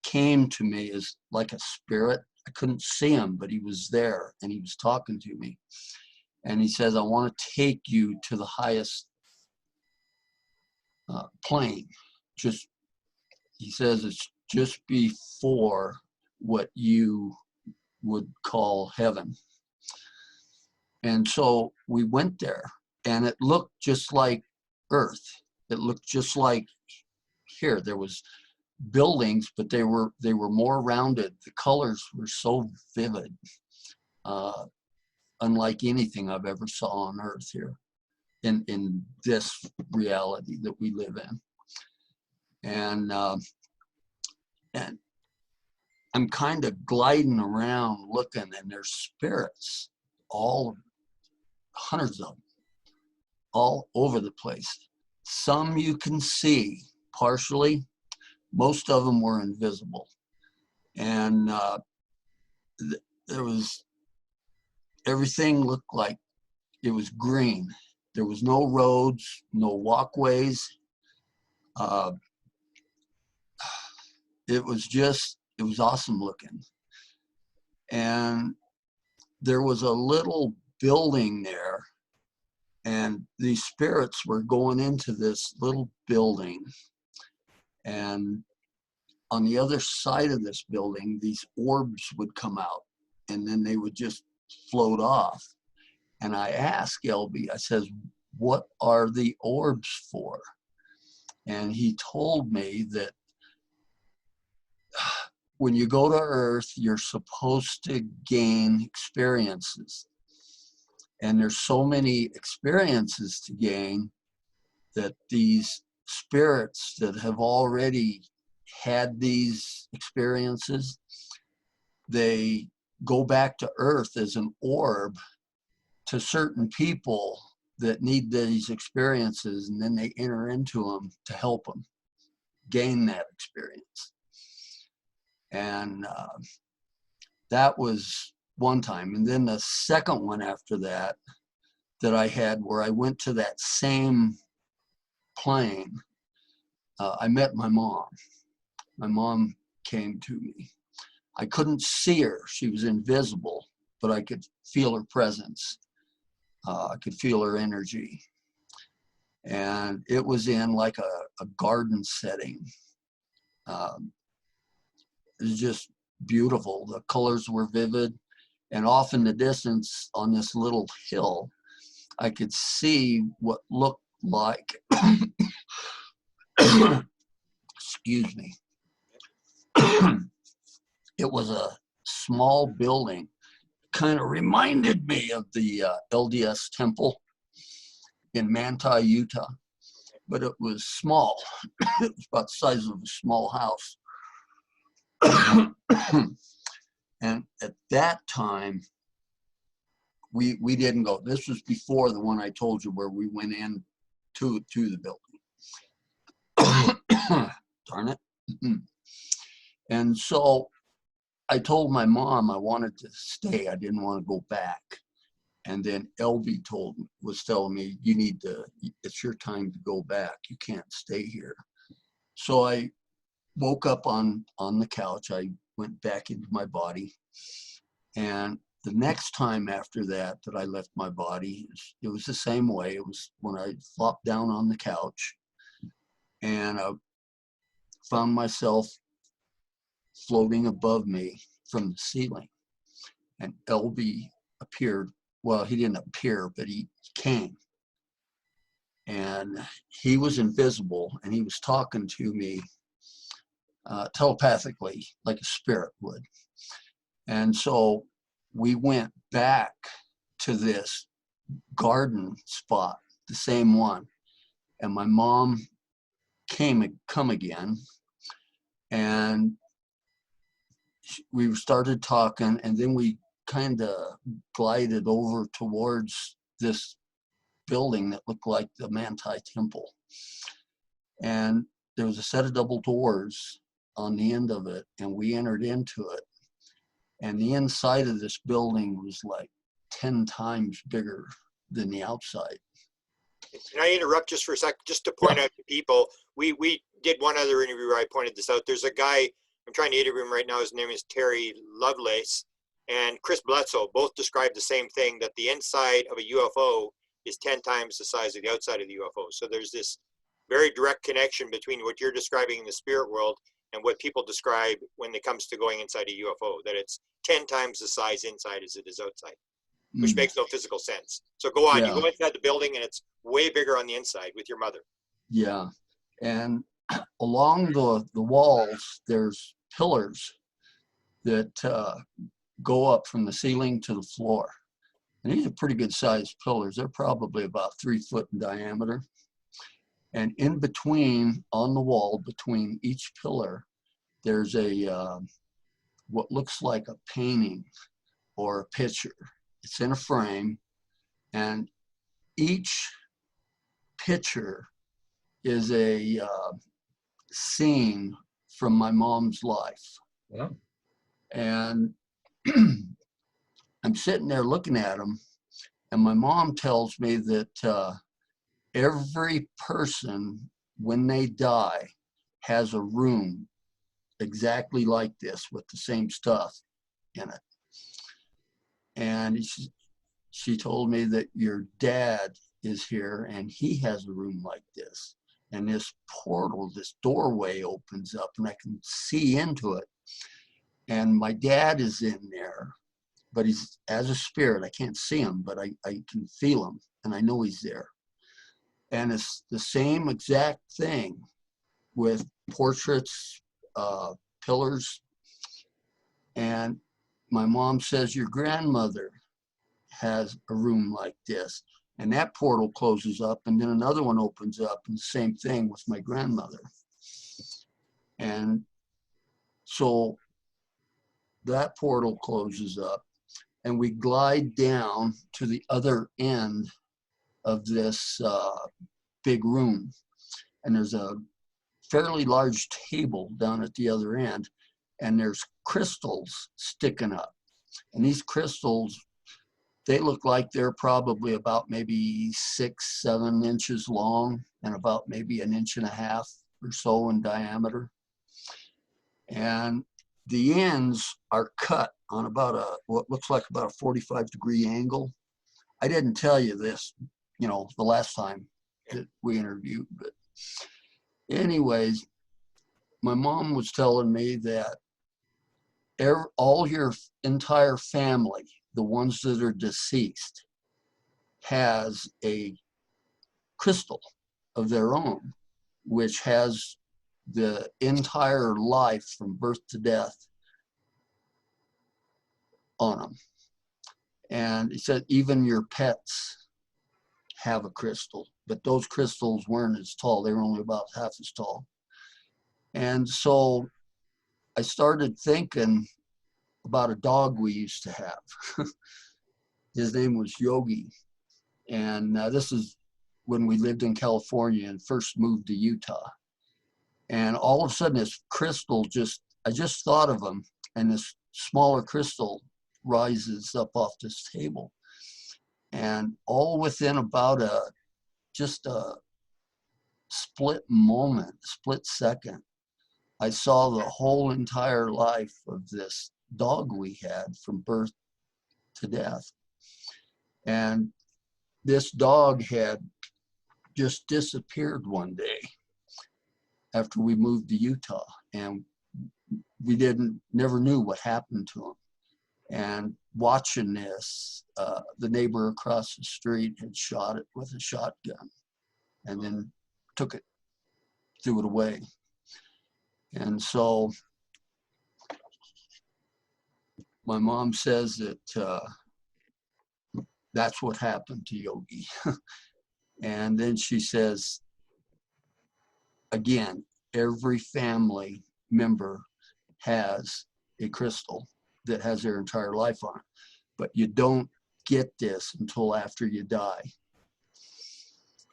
came to me as like a spirit. I couldn't see him, but he was there and he was talking to me. And he says, I want to take you to the highest plane. He says it's just before what you would call heaven. And so we went there, and it looked just like Earth. It looked just like here. There was buildings, but they were more rounded. The colors were so vivid, unlike anything I've ever saw on Earth here in this reality that we live in. And I'm kind of gliding around looking, and there's spirits, all hundreds of them, all over the place. Some you can see partially. Most of them were invisible. And there was, everything looked like it was green. There was no roads, no walkways. It was awesome looking. And there was a little building there, and these spirits were going into this little building. And on the other side of this building, these orbs would come out, and then they would just float off. And I asked Elbi, I says, what are the orbs for? And he told me that when you go to Earth, you're supposed to gain experiences. And there's so many experiences to gain that these spirits that have already had these experiences, they go back to Earth as an orb to certain people that need these experiences, and then they enter into them to help them gain that experience. And that was one time. And then the second one after that, that I had, where I went to that same plane, I met my mom. My mom came to me. I couldn't see her. She was invisible, but I could feel her presence. I could feel her energy. And it was in like a garden setting. It was just beautiful. The colors were vivid. And off in the distance on this little hill, I could see what looked like, excuse me, it was a small building. Kind of reminded me of the LDS temple in Manti, Utah, but it was small. It was about the size of a small house. And at that time, we didn't go. This was before the one I told you where we went in to the building. Darn it. And so I told my mom I wanted to stay. I didn't want to go back. And then Elbi was telling me, you need to, it's your time to go back. You can't stay here. So I woke up on the couch. I went back into my body. And the next time after that I left my body, it was the same way. It was when I flopped down on the couch, and I found myself floating above me from the ceiling. And Elbi appeared. Well, he didn't appear, but he came. And he was invisible, and he was talking to me telepathically, like a spirit would. And so we went back to this garden spot, the same one. And my mom come again, and we started talking, and then we kind of glided over towards this building that looked like the Manti Temple. And there was a set of double doors on the end of it, and we entered into it. And the inside of this building was like 10 times bigger than the outside. Can I interrupt just for a sec, just to point out to people, we did one other interview where I pointed this out. There's a guy, I'm trying to interview him right now, his name is Terry Lovelace, and Chris Bledsoe both described the same thing, that the inside of a UFO is 10 times the size of the outside of the UFO. So there's this very direct connection between what you're describing in the spirit world and what people describe when it comes to going inside a UFO, that it's 10 times the size inside as it is outside, which makes no physical sense. So go on, Yeah. you go inside the building and it's way bigger on the inside with your mother. Yeah. And along the walls, there's pillars that go up from the ceiling to the floor. And these are pretty good sized pillars. They're probably about 3 foot in diameter. And in between, on the wall, between each pillar, there's a what looks like a painting or a picture. It's in a frame, and each picture is a scene from my mom's life. Yeah. And I'm sitting there looking at them, and my mom tells me that every person, when they die, has a room exactly like this with the same stuff in it. And she told me that your dad is here and he has a room like this. And this portal, this doorway opens up and I can see into it. And my dad is in there, but he's as a spirit. I can't see him, but I can feel him and I know he's there. And it's the same exact thing with portraits, pillars. And my mom says, your grandmother has a room like this. And that portal closes up and then another one opens up, and the same thing with my grandmother. And so that portal closes up and we glide down to the other end of this big room. And there's a fairly large table down at the other end, and there's crystals sticking up. And these crystals, they look like they're probably about maybe 6-7 inches long and about maybe 1.5 inches or so in diameter. And the ends are cut on about what looks like about a 45-degree angle. I didn't tell you this, the last time that we interviewed, but anyways, my mom was telling me that all your entire family, the ones that are deceased, has a crystal of their own, which has the entire life from birth to death on them. And he said even your pets have a crystal, but those crystals weren't as tall. They were only about half as tall. And so I started thinking about a dog we used to have. His name was Yogi. And this is when we lived in California and first moved to Utah. And all of a sudden this crystal I just thought of him, and this smaller crystal rises up off this table. And all within about just a split moment, split second, I saw the whole entire life of this dog we had from birth to death. And this dog had just disappeared one day after we moved to Utah, and we never knew what happened to him. And watching this, the neighbor across the street had shot it with a shotgun and then threw it away. And so my mom says that that's what happened to Yogi. And then she says, again, every family member has a crystal that has their entire life on it, but you don't get this until after you die.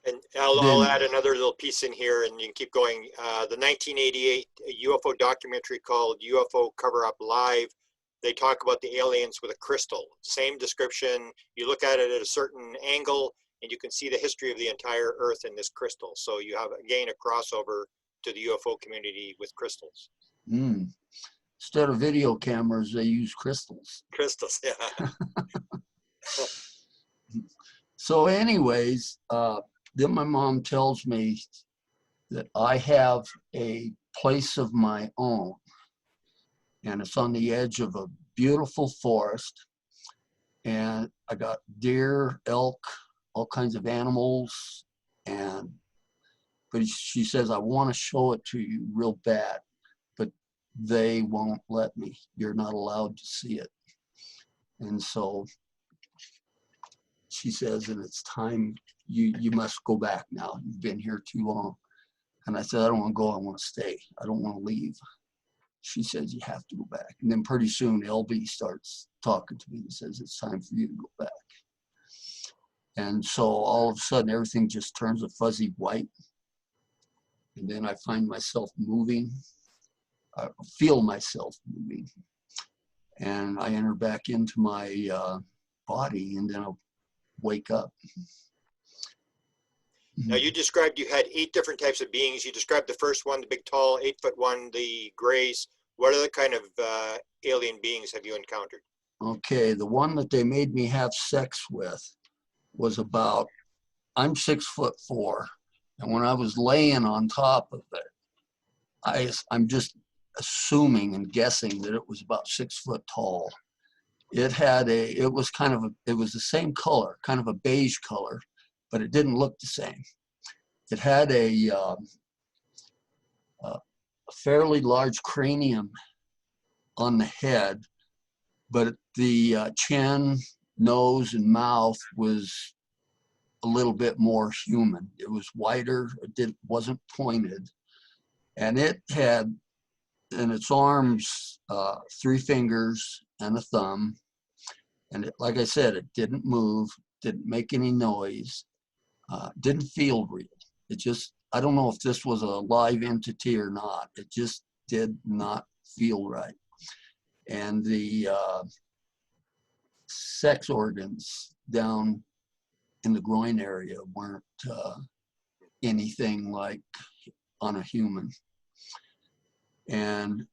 And I'll add another little piece in here, and you can keep going. The 1988 UFO documentary called UFO Cover-Up Live, they talk about the aliens with a crystal. Same description. You look at it at a certain angle, and you can see the history of the entire Earth in this crystal. So you have, again, a crossover to the UFO community with crystals. Mm. Instead of video cameras, they use crystals. Crystals, yeah. So anyways, then my mom tells me that I have a place of my own, and it's on the edge of a beautiful forest, and I got deer, elk, all kinds of animals, but she says, I want to show it to you real bad, but they won't let me. You're not allowed to see it. And so she says, and it's time, you must go back now. You've been here too long. And I said, I don't want to go, I want to stay. I don't want to leave. She says, you have to go back. And then pretty soon, Elbi starts talking to me and says, it's time for you to go back. And so all of a sudden, everything just turns a fuzzy white. And then I find myself moving. I feel myself moving. And I enter back into my body, and then I'll wake up. Now, you described you had 8 different types of beings. You described the first one, the big, tall, 8-foot one, the grays. What other kind of alien beings have you encountered? Okay, the one that they made me have sex with was about, I'm 6'4", and when I was laying on top of it, I'm just assuming and guessing that it was about 6 foot tall. It was the same color, kind of a beige color, but it didn't look the same. It had a fairly large cranium on the head, but the chin, nose, and mouth was a little bit more human. It was wider, it wasn't pointed, and it had in its arms 3 fingers and a thumb, and like I said, it didn't move, didn't make any noise, didn't feel real. It just, I don't know if this was a live entity or not, it just did not feel right. And the sex organs down in the groin area weren't anything like on a human. And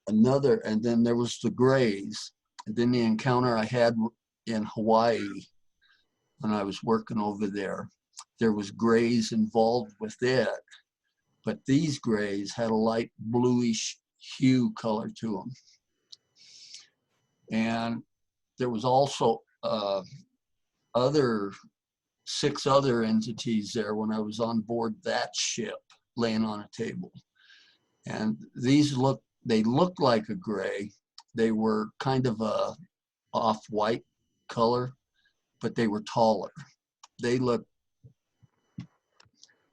then there was the grays. And then the encounter I had in Hawaii when I was working over there, there was grays involved with it, but these grays had a light bluish hue color to them. And there was also 6 other entities there when I was on board that ship, laying on a table. And they looked like a gray. They were kind of a off-white color, but they were taller. They looked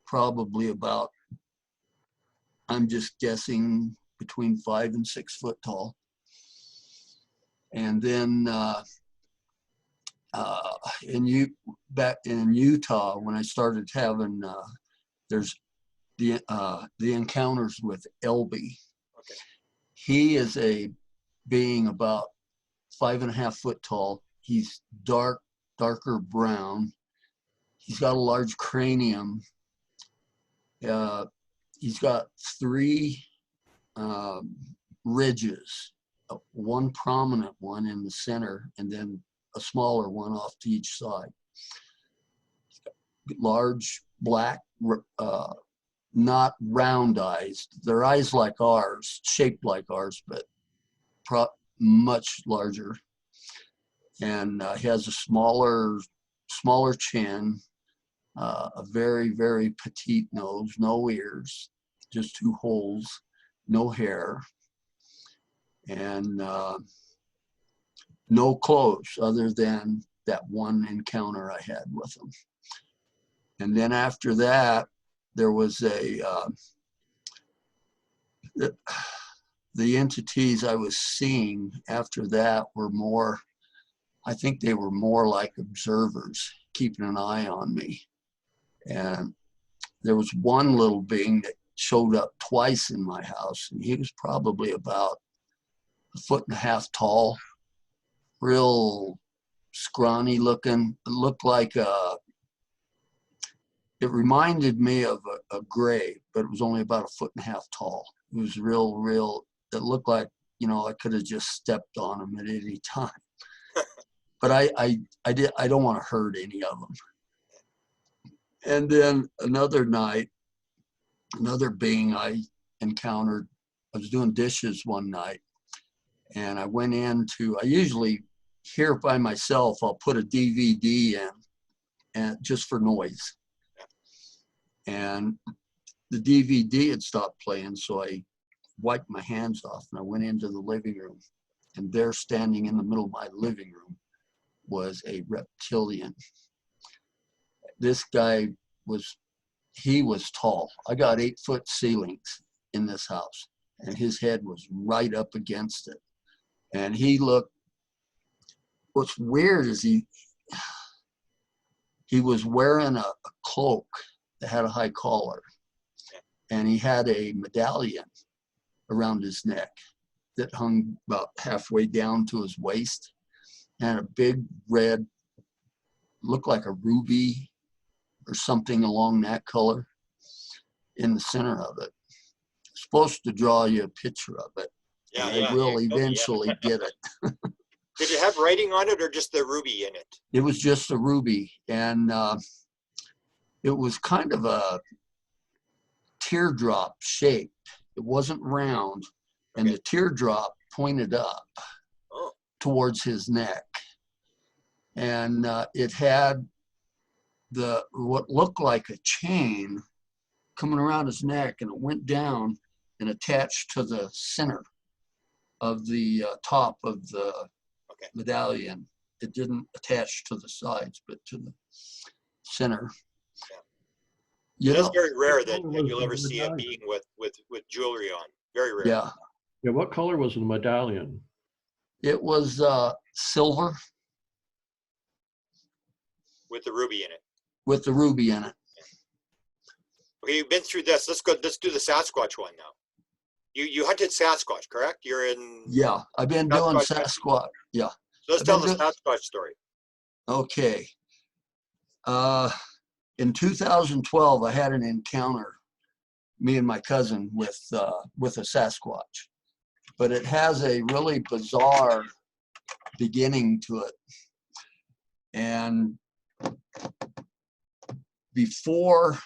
probably about, I'm just guessing, between 5 and 6 foot tall. And then back in Utah, when I started having, there's the encounters with Elbi. Okay. He is a being about 5.5 foot tall. He's darker brown. He's got a large cranium. He's got 3 ridges, one prominent one in the center, and then a smaller one off to each side. He's got large black, not round eyes. They're eyes like ours, shaped like ours, but much larger. And he has a smaller chin, a very, very petite nose, no ears, just 2 holes, no hair, and no clothes other than that one encounter I had with him. And then after that, there was the entities I was seeing after that were more, I think they were more like observers, keeping an eye on me. And there was one little being that showed up twice in my house, and he was probably about 1.5 feet tall, real scrawny looking. It looked like it reminded me of a gray, but it was only about 1.5 feet tall. It was real, it looked like, you know, I could have just stepped on him at any time. But I don't want to hurt any of them. And then another night, another being I encountered, I was doing dishes one night, and I went into, I usually here by myself, I'll put a DVD in, and just for noise. And the DVD had stopped playing, so I wiped my hands off and I went into the living room. And there, standing in the middle of my living room, was a reptilian. This guy was, he was tall. I got 8-foot ceilings in this house, and his head was right up against it. And he looked, what's weird is he was wearing a cloak that had a high collar, and he had a medallion around his neck that hung about halfway down to his waist, and a big red, looked like a ruby or something along that color in the center of it. Supposed to draw you a picture of it. Yeah, and I will eventually get it. Did it have writing on it or just the ruby in it? It was just a ruby, and it was kind of a teardrop shape. It wasn't round, and the teardrop pointed up towards his neck. And it had what looked like a chain coming around his neck, and it went down and attached to the center of the top of the medallion. It didn't attach to the sides, but to the center. Yeah. That's very rare that you'll ever see a being with jewelry on. Very rare. Yeah. Yeah. What color was the medallion? It was silver. With the ruby in it. With the ruby in it. Okay, you've been through this. Let's do the Sasquatch one now. You hunted Sasquatch, correct? You're in. Yeah, I've been doing Sasquatch. Yeah. So let's tell the Sasquatch story. Okay. In 2012, I had an encounter, me and my cousin, with a Sasquatch, but it has a really bizarre beginning to it. And before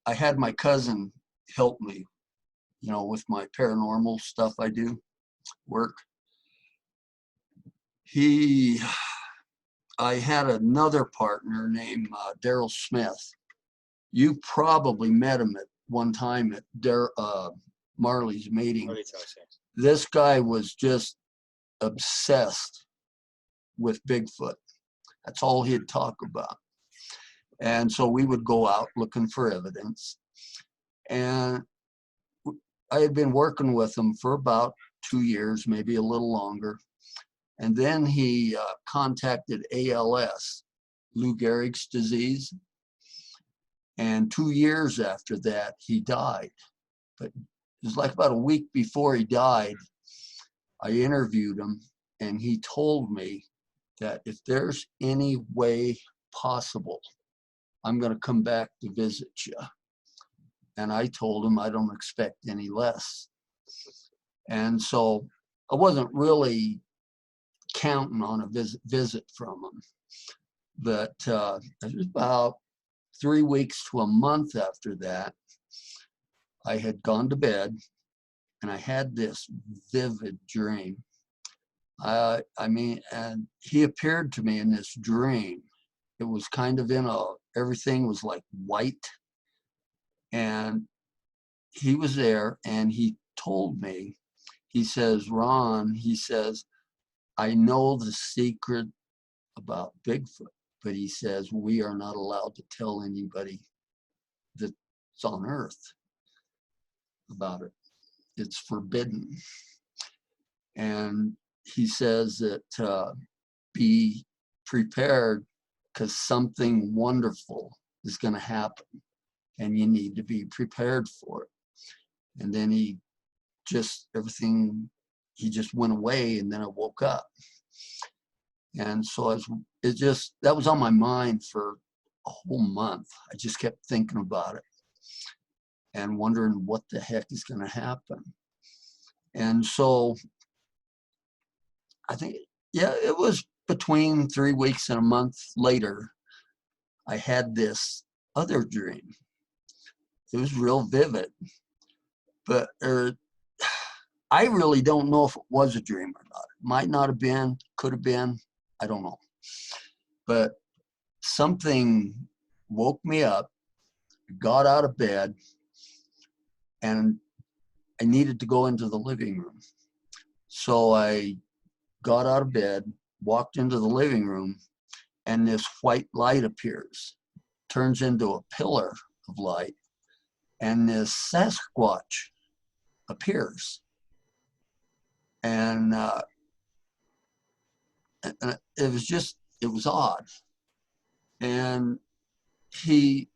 I had my cousin help me, you know, with my paranormal stuff I do, work, I had another partner named Daryl Smith. You probably met him at one time at Marley's meeting. This guy was just obsessed with Bigfoot. That's all he'd talk about. And so we would go out looking for evidence. And I had been working with him for about 2 years, maybe a little longer. And then he contacted ALS, Lou Gehrig's disease. And 2 years after that, he died. But it was like about a week before he died, I interviewed him, and he told me that if there's any way possible, I'm going to come back to visit you. And I told him I don't expect any less. And so I wasn't really counting on a visit from him. But it was about 3 weeks to a month after that, I had gone to bed, and I had this vivid dream. I mean, and he appeared to me in this dream. It was kind of everything was like white. And he was there, and he told me, he says, Ron, he says, I know the secret about Bigfoot, but he says, we are not allowed to tell anybody that's on Earth about it. It's forbidden. And he says that be prepared, because something wonderful is going to happen, and you need to be prepared for it. And then he just went away, and then I woke up. And so that was on my mind for a whole month. I just kept thinking about it and wondering what the heck is going to happen. And so I think, yeah, it was between 3 weeks and a month later, I had this other dream. It was real vivid, but I really don't know if it was a dream or not. It might not have been, could have been, I don't know. But something woke me up, got out of bed, and I needed to go into the living room. So I got out of bed, walked into the living room, and this white light appears, turns into a pillar of light, and this Sasquatch appears. And it was odd. And he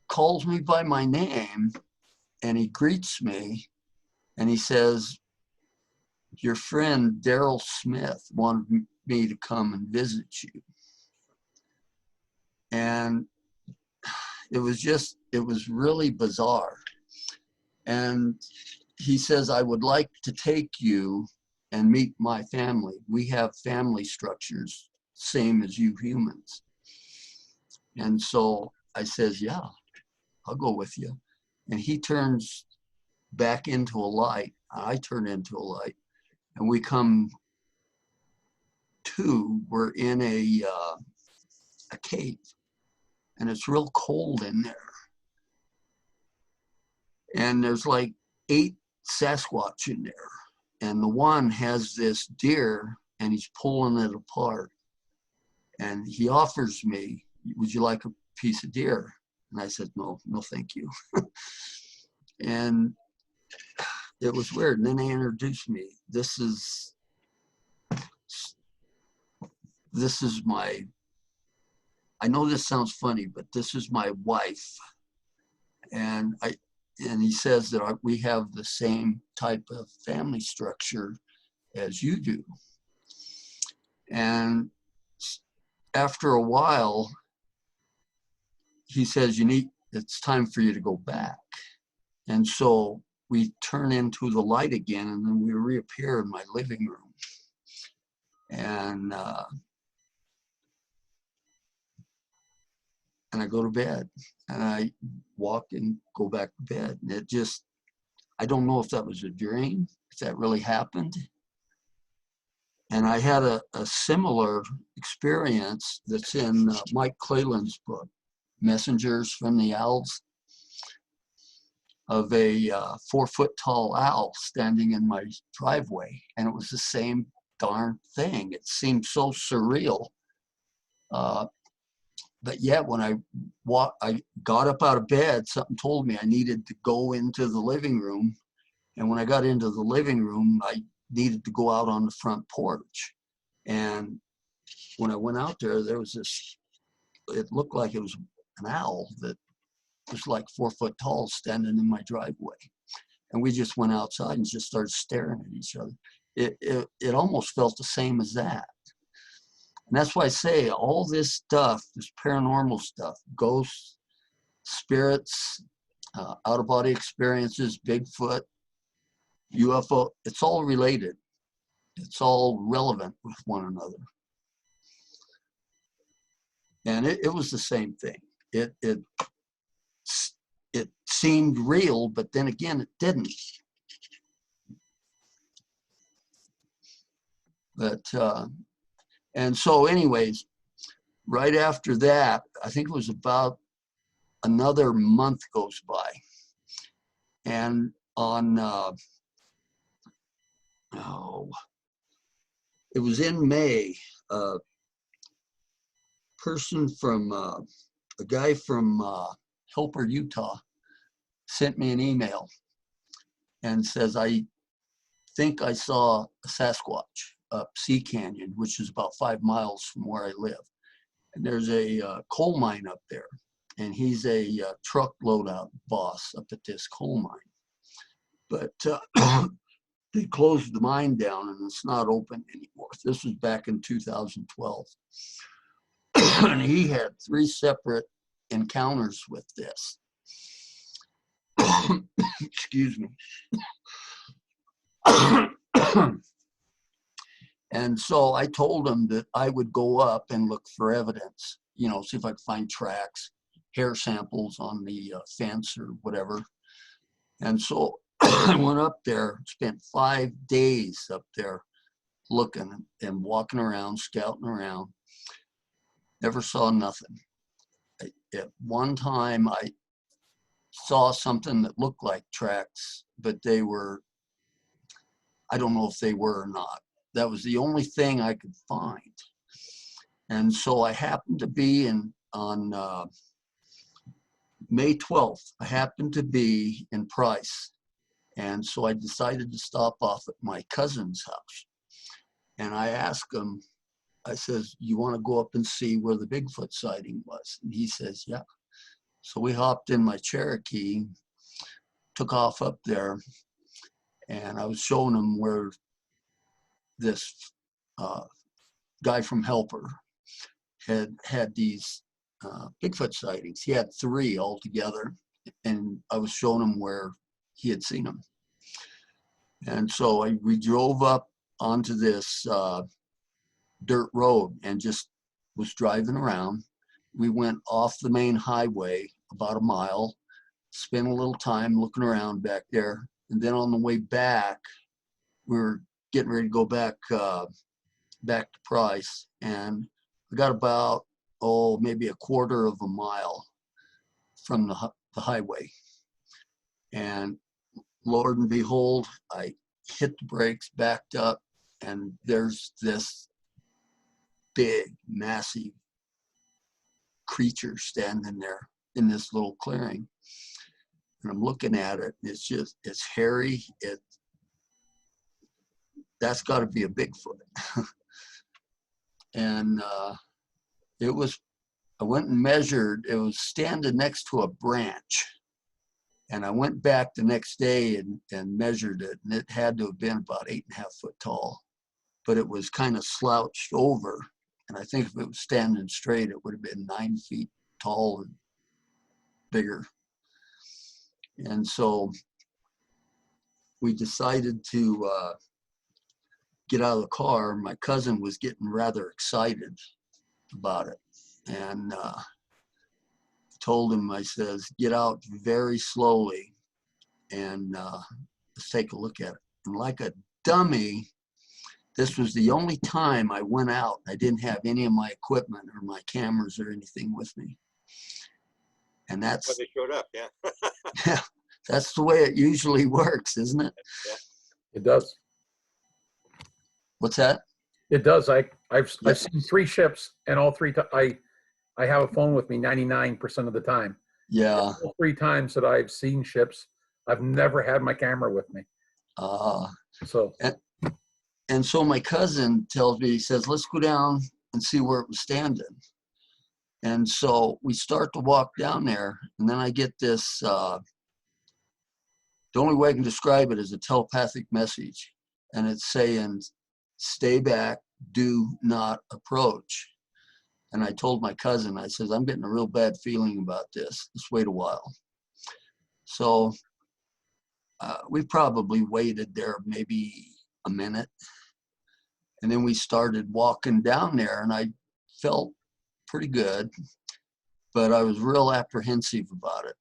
calls me by my name, and he greets me, and he says, your friend Daryl Smith wanted me to come and visit you. And it was really bizarre. And he says, I would like to take you and meet my family. We have family structures, same as you humans. And so I says, yeah, I'll go with you. And he turns back into a light. I turn into a light. And we come to, we're in a cave. And it's real cold in there. And there's like 8 Sasquatch in there. And the one has this deer, and he's pulling it apart. And he offers me, would you like a piece of deer? And I said, no, thank you. And it was weird. And then they introduced me. This is my, I know this sounds funny, but this is my wife. And he says that we have the same type of family structure as you do. And after a while, he says, it's time for you to go back. And so we turn into the light again, and then we reappear in my living room. And I go to bed, and I walk and go back to bed. And I don't know if that was a dream, if that really happened. And I had a similar experience that's in Mike Cleland's book, Messengers from the Owls, of a 4-foot tall owl standing in my driveway. And it was the same darn thing. It seemed so surreal. But yet when I got up out of bed, something told me I needed to go into the living room. And when I got into the living room, I needed to go out on the front porch. And when I went out there, there was this, it looked like it was an owl that was like 4 foot tall standing in my driveway. And we just went outside and just started staring at each other. It almost felt the same as that. And that's why I say all this stuff, this paranormal stuff, ghosts, spirits, out-of-body experiences, Bigfoot, UFO, it's all related. It's all relevant with one another. And it was the same thing. It seemed real, but then again, it didn't. But, and so anyways, right after that, I think it was about another month goes by. And on, it was in May, a guy from Helper, Utah, sent me an email and says, I think I saw a Sasquatch up Sea Canyon, which is about 5 miles from where I live. And there's a coal mine up there. And he's a truck loadout boss up at this coal mine. But they closed the mine down and it's not open anymore. This was back in 2012. And he had 3 separate encounters with this. Excuse me. And so I told him that I would go up and look for evidence, you know, see if I could find tracks, hair samples on the fence or whatever. And so I went up there, spent 5 days up there looking and walking around, scouting around. Never saw nothing. At one time, I saw something that looked like tracks, but they were, I don't know if they were or not. That was the only thing I could find. And so I happened to be on May 12th, I happened to be in Price. And so I decided to stop off at my cousin's house. And I asked him, I says, you want to go up and see where the Bigfoot sighting was? And he says, yeah. So we hopped in my Cherokee, took off up there, and I was showing him where this guy from Helper had these Bigfoot sightings. He had 3 altogether, and I was showing him where he had seen them. And so we drove up onto this dirt road and just was driving around. We went off the main highway about a mile, spent a little time looking around back there, and then on the way back, we were getting ready to go back back to Price, and we got about maybe a quarter of a mile from the highway, and Lord and behold, I hit the brakes, backed up, and there's this big, massive creature standing there in this little clearing. And I'm looking at it, and it's hairy. That's got to be a Bigfoot. And I went and measured, it was standing next to a branch. And I went back the next day and measured it, and it had to have been about 8.5 foot tall, but it was kind of slouched over. And I think if it was standing straight, it would have been 9 feet tall and bigger. And so we decided to get out of the car. My cousin was getting rather excited about it. And told him, I says, get out very slowly and let's take a look at it. And like a dummy, this was the only time I went out. I didn't have any of my equipment or my cameras or anything with me. And that's But they showed up, yeah. yeah, that's the way it usually works, isn't it? Yeah. It does. What's that? It does. I've seen 3 ships, and all 3 I have a phone with me 99% of the time. Yeah. All 3 times that I've seen ships, I've never had my camera with me. So and so my cousin tells me, he says, let's go down and see where it was standing. And so we start to walk down there, and then I get this, the only way I can describe it is a telepathic message. And it's saying, stay back, do not approach. And I told my cousin, I says, I'm getting a real bad feeling about this. Let's wait a while. So we probably waited there maybe a minute. And then we started walking down there, and I felt pretty good, but I was real apprehensive about it.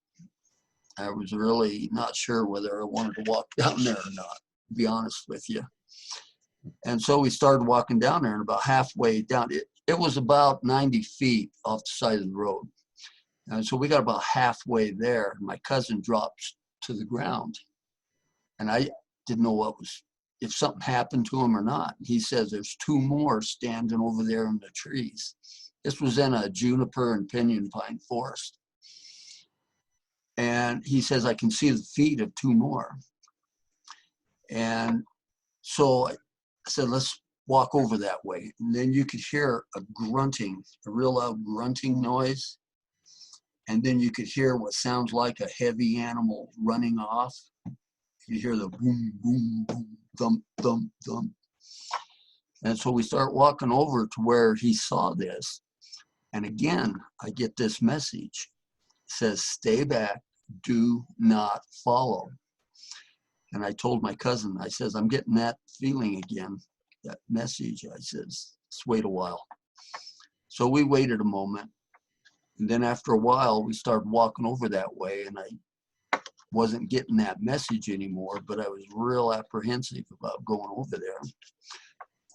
I was really not sure whether I wanted to walk down there or not, to be honest with you. And so we started walking down there, and about halfway down, it was about 90 feet off the side of the road. And so we got about halfway there, and my cousin drops to the ground. And I didn't know if something happened to him or not. He says there's 2 more standing over there in the trees. This was in a juniper and pinyon pine forest. And he says, I can see the feet of 2 more. And so I said, let's walk over that way. And then you could hear a grunting, a real loud grunting noise. And then you could hear what sounds like a heavy animal running off. You hear the boom, boom, boom, thump, thump, thump. And so we start walking over to where he saw this. And again, I get this message. says, stay back, do not follow. And I told my cousin, I says, I'm getting that feeling again, that message. I says, let's wait a while. So we waited a moment. And then after a while, we started walking over that way, and I wasn't getting that message anymore, but I was real apprehensive about going over there.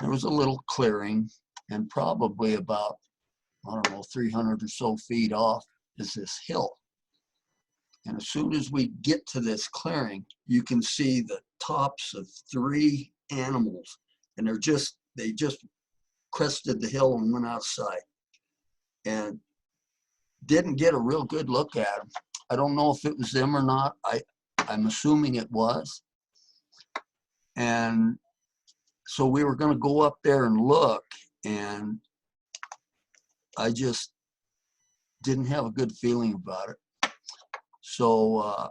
There was a little clearing, and probably about, I don't know, 300 or so feet off is this hill. And as soon as we get to this clearing, you can see the tops of 3 animals, and they just crested the hill and went outside. And didn't get a real good look at them. I don't know if it was them or not. I'm assuming it was. And so we were going to go up there and look, and I just didn't have a good feeling about it. So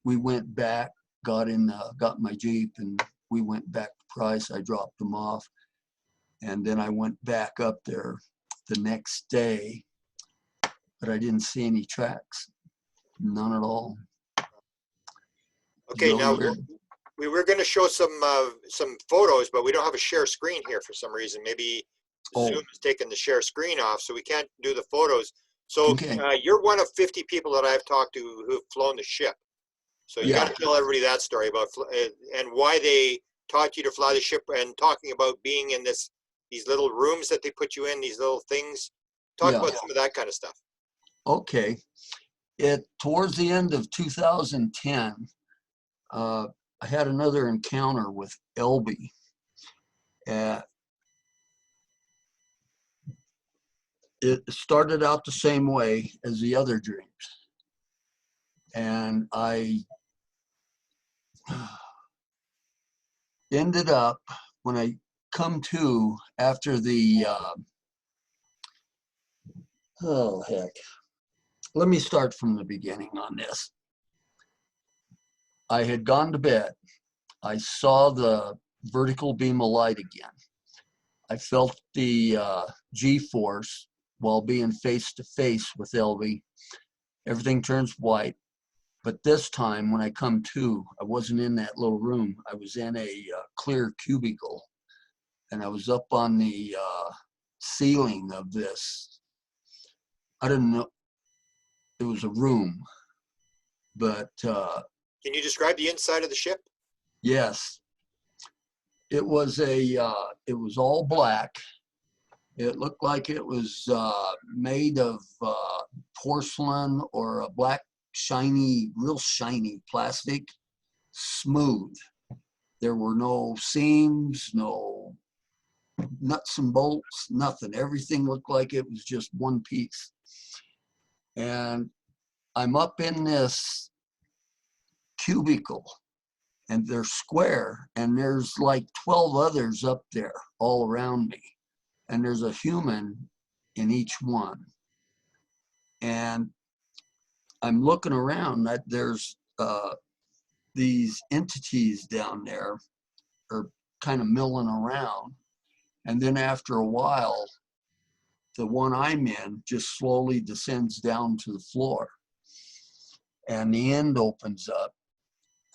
we went back, got my Jeep, and we went back to Price. I dropped them off, and then I went back up there the next day, but I didn't see any tracks, none at all. Okay, Really now weird. we were going to show some photos, but we don't have a share screen here for some reason. Maybe Zoom has taken the share screen off, so we can't do the photos. So Okay. you're one of 50 people that I've talked to who've flown the ship. So you got to tell everybody that story about and why they taught you to fly the ship, and talking about being in these little rooms that they put you in, these little things. Talk about some of that kind of stuff. Okay. Towards the end of 2010, I had another encounter with Elbi. It started out the same way as the other dreams. And I ended up, when I come to after the, oh heck, let me start from the beginning on this. I had gone to bed. I saw the vertical beam of light again. I felt the G-force while being face to face with Elbi. Everything turns white. But this time when I come to, I wasn't in that little room. I was in a clear cubicle, and I was up on the ceiling of this. I didn't know, it was a room, but Can you describe the inside of the ship? yes, it was it was all black. It looked like it was made of porcelain or a black, shiny, real shiny plastic, smooth. There were no seams, no nuts and bolts, nothing. Everything looked like it was just one piece. And I'm up in this cubicle, and they're square, and there's like 12 others up there all around me. And there's a human in each one. And I'm looking around, there's these entities down there are kind of milling around. And then after a while, the one I'm in just slowly descends down to the floor. And the end opens up,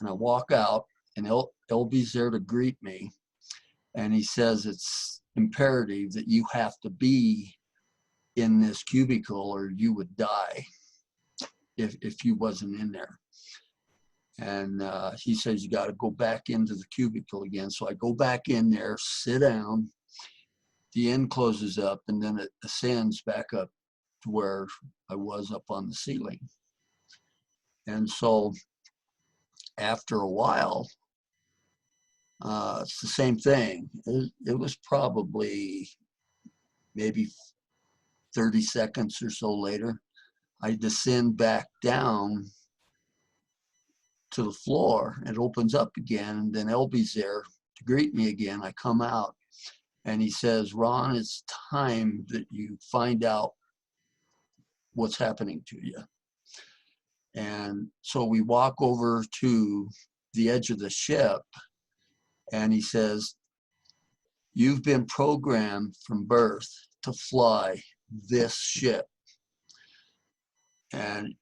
and I walk out, and Elbi's there to greet me. And he says it's imperative that you have to be in this cubicle or you would die if you wasn't in there. And he says you got to go back into the cubicle again. So I go back in there, sit down, the end closes up, and then it ascends back up to where I was up on the ceiling. And so after a while, it's the same thing. It was probably maybe 30 seconds or so later, I descend back down to the floor. It opens up again, and then Elbi's there to greet me again. I come out, and he says, Ron, it's time that you find out what's happening to you. And so we walk over to the edge of the ship, and he says, you've been programmed from birth to fly this ship. And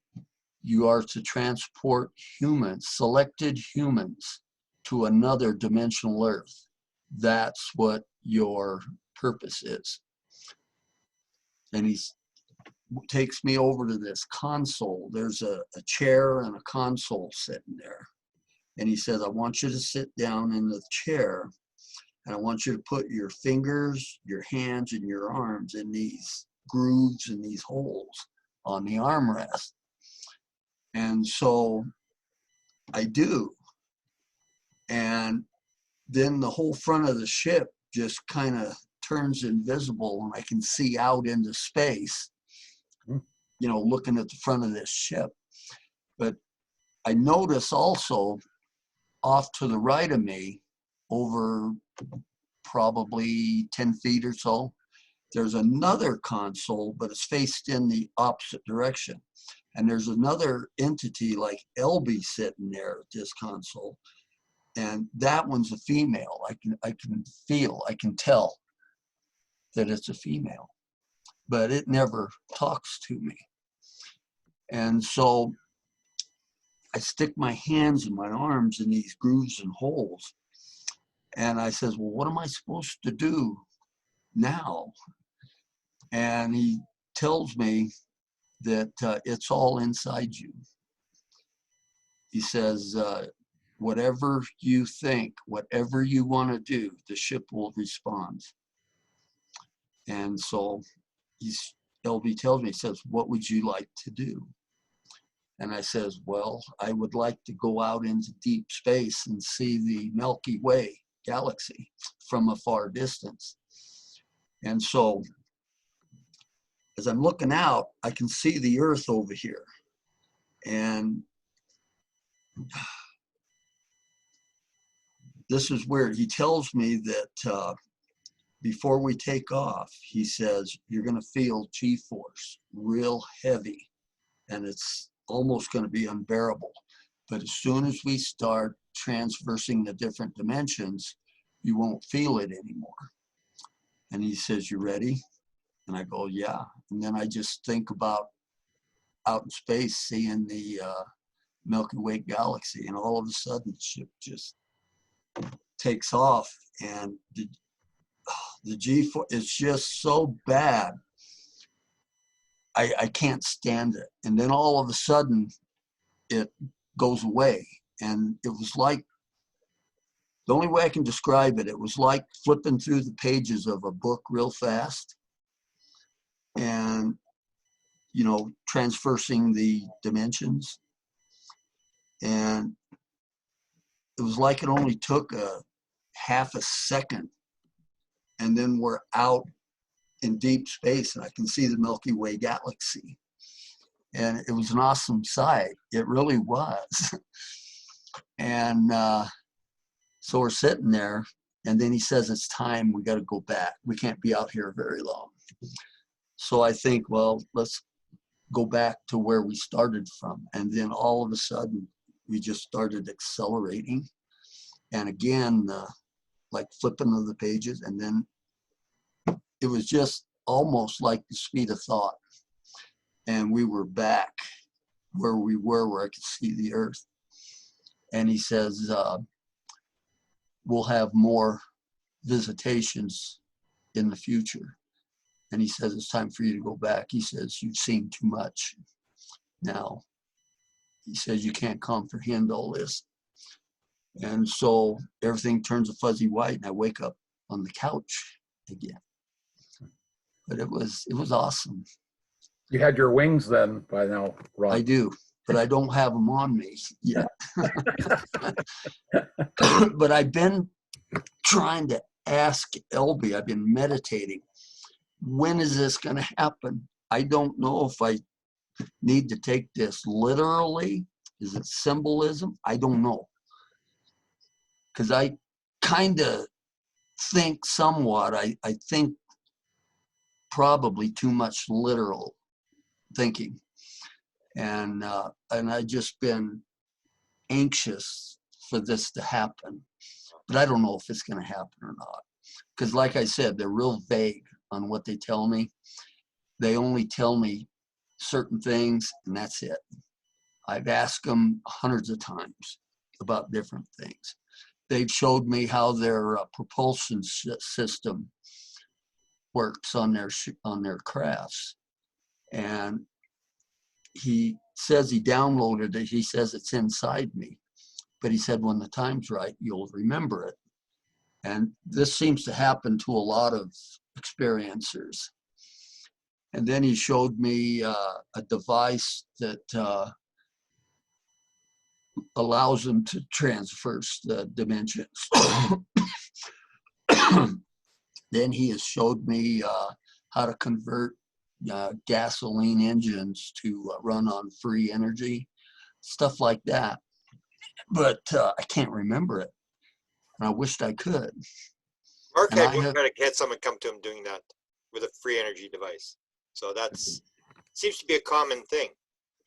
you are to transport humans, selected humans, to another dimensional Earth. That's what your purpose is. And he takes me over to this console. There's a chair and a console sitting there. And he says, I want you to sit down in the chair, and I want you to put your fingers, your hands, and your arms in these grooves and these holes on the armrest. And so I do. And then the whole front of the ship just kind of turns invisible, and I can see out into space, you know, looking at the front of this ship. But I notice also off to the right of me, over probably 10 feet or so, there's another console, but it's faced in the opposite direction. And there's another entity like Elbi sitting there at this console. And that one's a female. I can tell that it's a female, but it never talks to me. And so I stick my hands and my arms in these grooves and holes. And I says, well, what am I supposed to do now? And he tells me that it's all inside you. He says, whatever you think, whatever you want to do, the ship will respond. And so Elbi tells me, he says, what would you like to do? And I says, well, I would like to go out into deep space and see the Milky Way galaxy from a far distance. And so as I'm looking out, I can see the Earth over here. And this is weird. He tells me that before we take off, he says, you're going to feel G-force real heavy, and it's almost going to be unbearable. But as soon as we start transversing the different dimensions, you won't feel it anymore. And he says, you ready? And I go, yeah. And then I just think about out in space, seeing the Milky Way galaxy, and all of a sudden the ship just takes off, and the G-force is just so bad. I can't stand it. And then all of a sudden it goes away. And it was like, the only way I can describe it, it was like flipping through the pages of a book real fast and, you know, transversing the dimensions. And it was like it only took a half a second, and then we're out in deep space, and I can see the Milky Way galaxy. And it was an awesome sight. It really was. And so we're sitting there, and then he says, it's time, we got to go back. We can't be out here very long. So I think, well, let's go back to where we started from. And then all of a sudden, we just started accelerating. And again, like flipping of the pages, and then it was just almost like the speed of thought. And we were back where we were, where I could see the Earth. And he says, we'll have more visitations in the future. And he says, it's time for you to go back. He says, you've seen too much now. He says, you can't comprehend all this. And so everything turns a fuzzy white, and I wake up on the couch again. But it was awesome. You had your wings then by now, Ron. I do, but I don't have them on me yet. But I've been trying to ask Elbi, I've been meditating, when is this going to happen? I don't know if I need to take this literally. Is it symbolism? I don't know. Because I kind of think somewhat, I think probably too much literal thinking. And I just been anxious for this to happen. But I don't know if it's going to happen or not. Because like I said, they're real vague on what they tell me. They only tell me certain things, and that's it. I've asked them hundreds of times about different things. They've showed me how their propulsion system works on their crafts, and he says he downloaded it. He says it's inside me, but he said when the time's right, you'll remember it. And this seems to happen to a lot of experiencers. And then he showed me a device that allows them to traverse the dimensions. Then he has showed me how to convert gasoline engines to run on free energy, stuff like that. But I can't remember it, and I wished I could. Mark And had someone come to him doing that with a free energy device. So that's seems to be a common thing.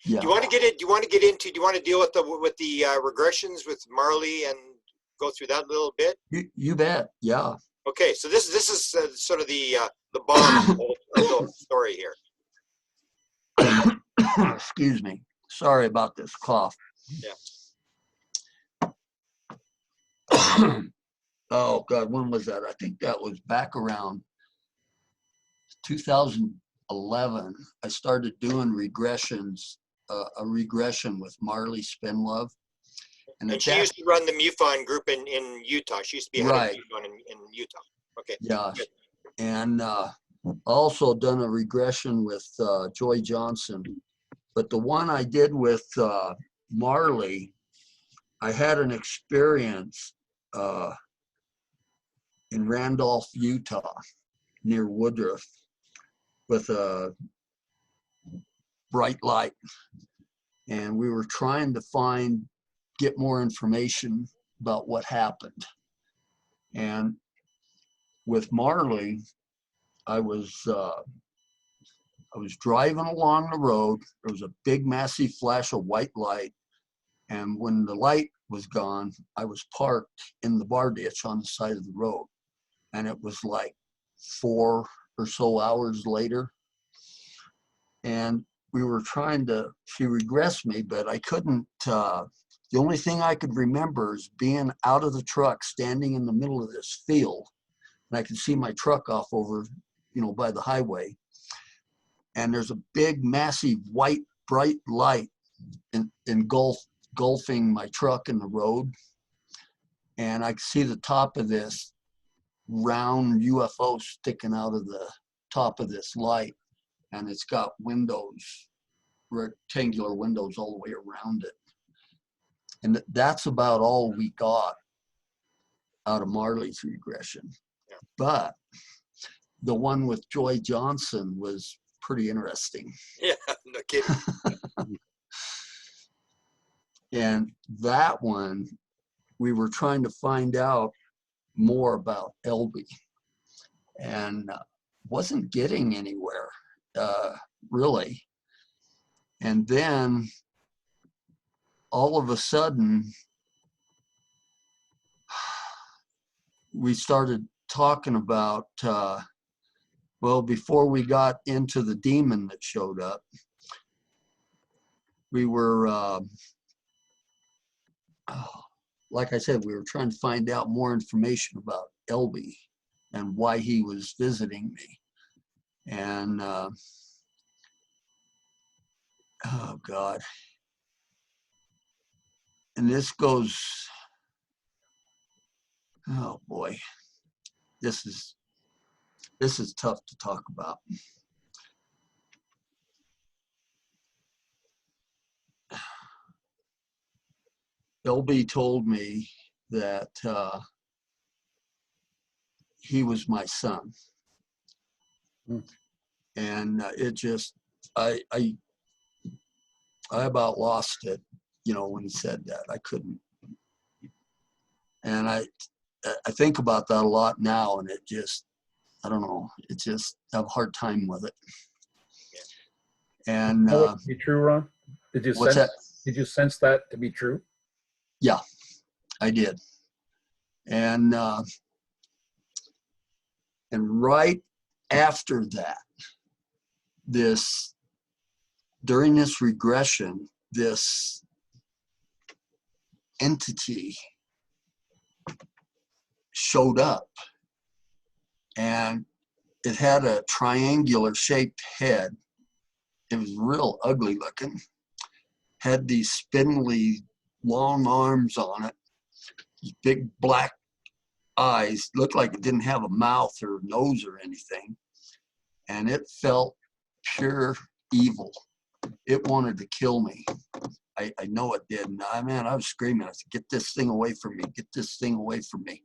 Yeah. Do you want to get it? Do you want to get into? Do you want to deal with the regressions with Marley and go through that a little bit? You bet. Yeah. Okay, so this is sort of the bomb of the whole story here. Excuse me. Sorry about this cough. Yeah. Oh God, when was that? I think that was back around 2011. I started doing regressions, a regression with Marley Spinlove. And she used to run the MUFON group in Utah. She used to be head of MUFON in Utah. Okay. Yeah. Good. And also done a regression with Joy Johnson. But the one I did with Marley, I had an experience in Randolph, Utah, near Woodruff, with a bright light. And we were trying to get more information about what happened. And with Marley, I was driving along the road. There was a big, massive flash of white light. And when the light was gone, I was parked in the bar ditch on the side of the road. And it was like 4 or so hours later. And we were she regressed me, but I couldn't, the only thing I could remember is being out of the truck, standing in the middle of this field. And I could see my truck off over, by the highway. And there's a big, massive, white, bright light engulfing my truck in the road. And I could see the top of this round UFO sticking out of the top of this light. And it's got windows, rectangular windows all the way around it. And that's about all we got out of Marley's regression. Yeah. But the one with Joy Johnson was pretty interesting. Yeah, no kidding. And that one, we were trying to find out more about Elbi, and wasn't getting anywhere, really. And then all of a sudden, we started talking about, before we got into the demon that showed up, we were, like I said, we were trying to find out more information about Elbi and why he was visiting me. And, oh God. And this goes, oh boy, this is tough to talk about. Elbi told me that he was my son. And it just, I about lost it, when he said that. I couldn't. And I think about that a lot now, and it just, I don't know, it just, I have a hard time with it. And that to be true, Ron? Did you sense that to be true? Yeah, I did. And right after that, this during this regression, this entity showed up, and it had a triangular shaped head. It was real ugly looking. Had these spindly long arms on it, these big black eyes, looked like it didn't have a mouth or nose or anything. And it felt pure evil. It wanted to kill me. I know it did. And I was screaming. I said, get this thing away from me. Get this thing away from me.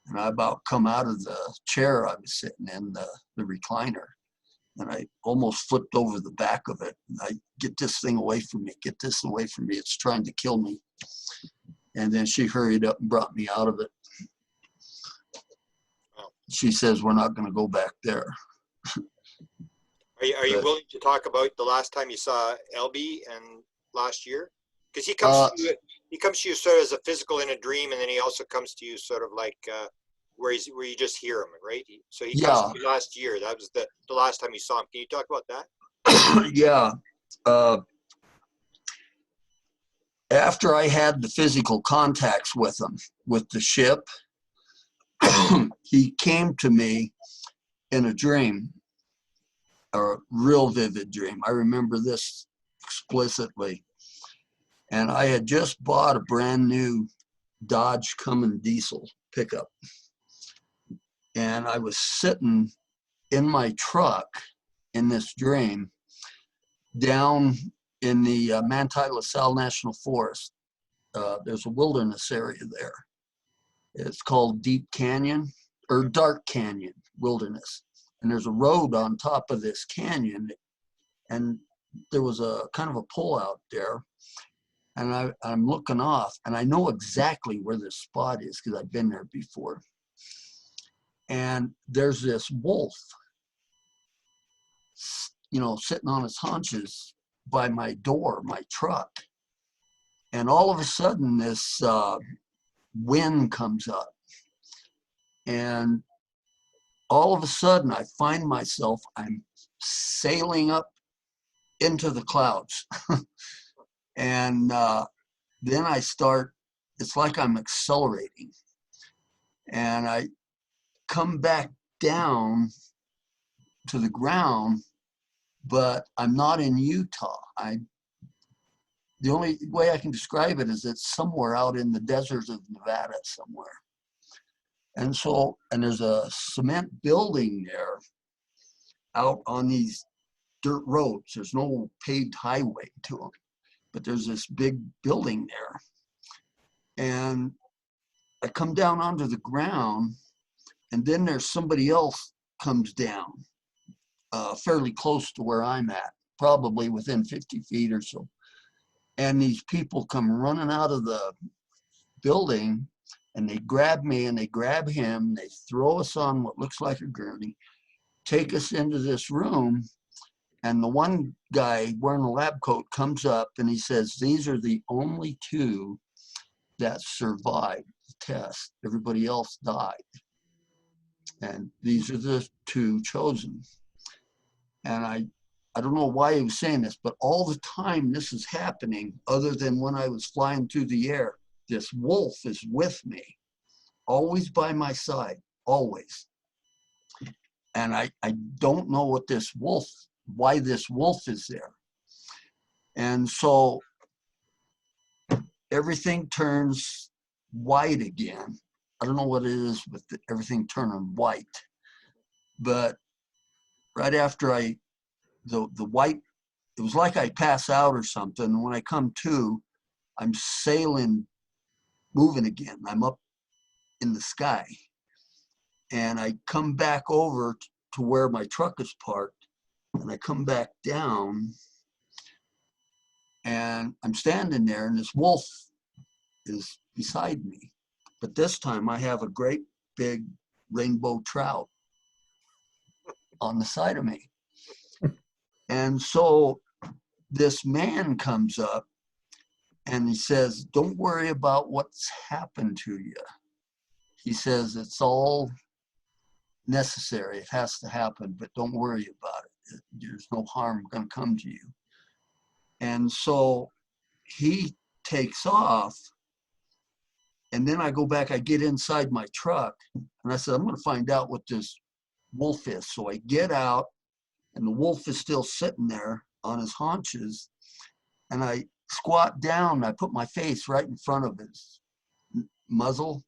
And I about come out of the chair I was sitting in, the recliner. And I almost flipped over the back of it. And I, get this thing away from me. Get this away from me. It's trying to kill me. And then she hurried up and brought me out of it. She says, we're not going to go back there. Are you willing to talk about the last time you saw Elbi and last year? Because he comes to you sort of as a physical in a dream, and then he also comes to you sort of like where you just hear him, right? So he comes to you last year. That was the last time you saw him. Can you talk about that? Yeah. After I had the physical contacts with him, with the ship, he came to me in a dream, a real vivid dream. I remember this explicitly. And I had just bought a brand new Dodge Cummins diesel pickup. And I was sitting in my truck in this dream down in the Manti La Salle National Forest. There's a wilderness area there. It's called Deep Canyon or Dark Canyon Wilderness. And there's a road on top of this canyon. And there was a kind of a pull out there. And I'm looking off, and I know exactly where this spot is because I've been there before. And there's this wolf, you know, sitting on his haunches by my door, my truck. And all of a sudden, this wind comes up. And all of a sudden, I find myself, I'm sailing up into the clouds. And then I start, it's like I'm accelerating. And I come back down to the ground, but I'm not in Utah. The only way I can describe it is it's somewhere out in the deserts of Nevada somewhere. And so, and there's a cement building there out on these dirt roads. There's no paved highway to them. But there's this big building there. And I come down onto the ground, and then there's somebody else comes down fairly close to where I'm at, probably within 50 feet or so. And these people come running out of the building, and they grab me and they grab him. They throw us on what looks like a gurney, take us into this room. And the one guy wearing a lab coat comes up and he says, these are the only two that survived the test. Everybody else died. And these are the two chosen. And I don't know why he was saying this, but all the time this is happening, other than when I was flying through the air, this wolf is with me, always by my side, always. And I don't know what this wolf, why this wolf is there. And so everything turns white again. I don't know what it is with everything turning white, but right after the white, it was like I pass out or something. And when I come to, I'm sailing, moving again. I'm up in the sky. And I come back over to where my truck is parked. And I come back down, and I'm standing there, and this wolf is beside me. But this time I have a great big rainbow trout on the side of me. And so this man comes up and he says, don't worry about what's happened to you. He says, it's all necessary. It has to happen, but don't worry about it. There's no harm going to come to you. And so he takes off. And then I go back, I get inside my truck, and I said, I'm going to find out what this wolf is. So I get out, and the wolf is still sitting there on his haunches. And I squat down, and I put my face right in front of his muzzle.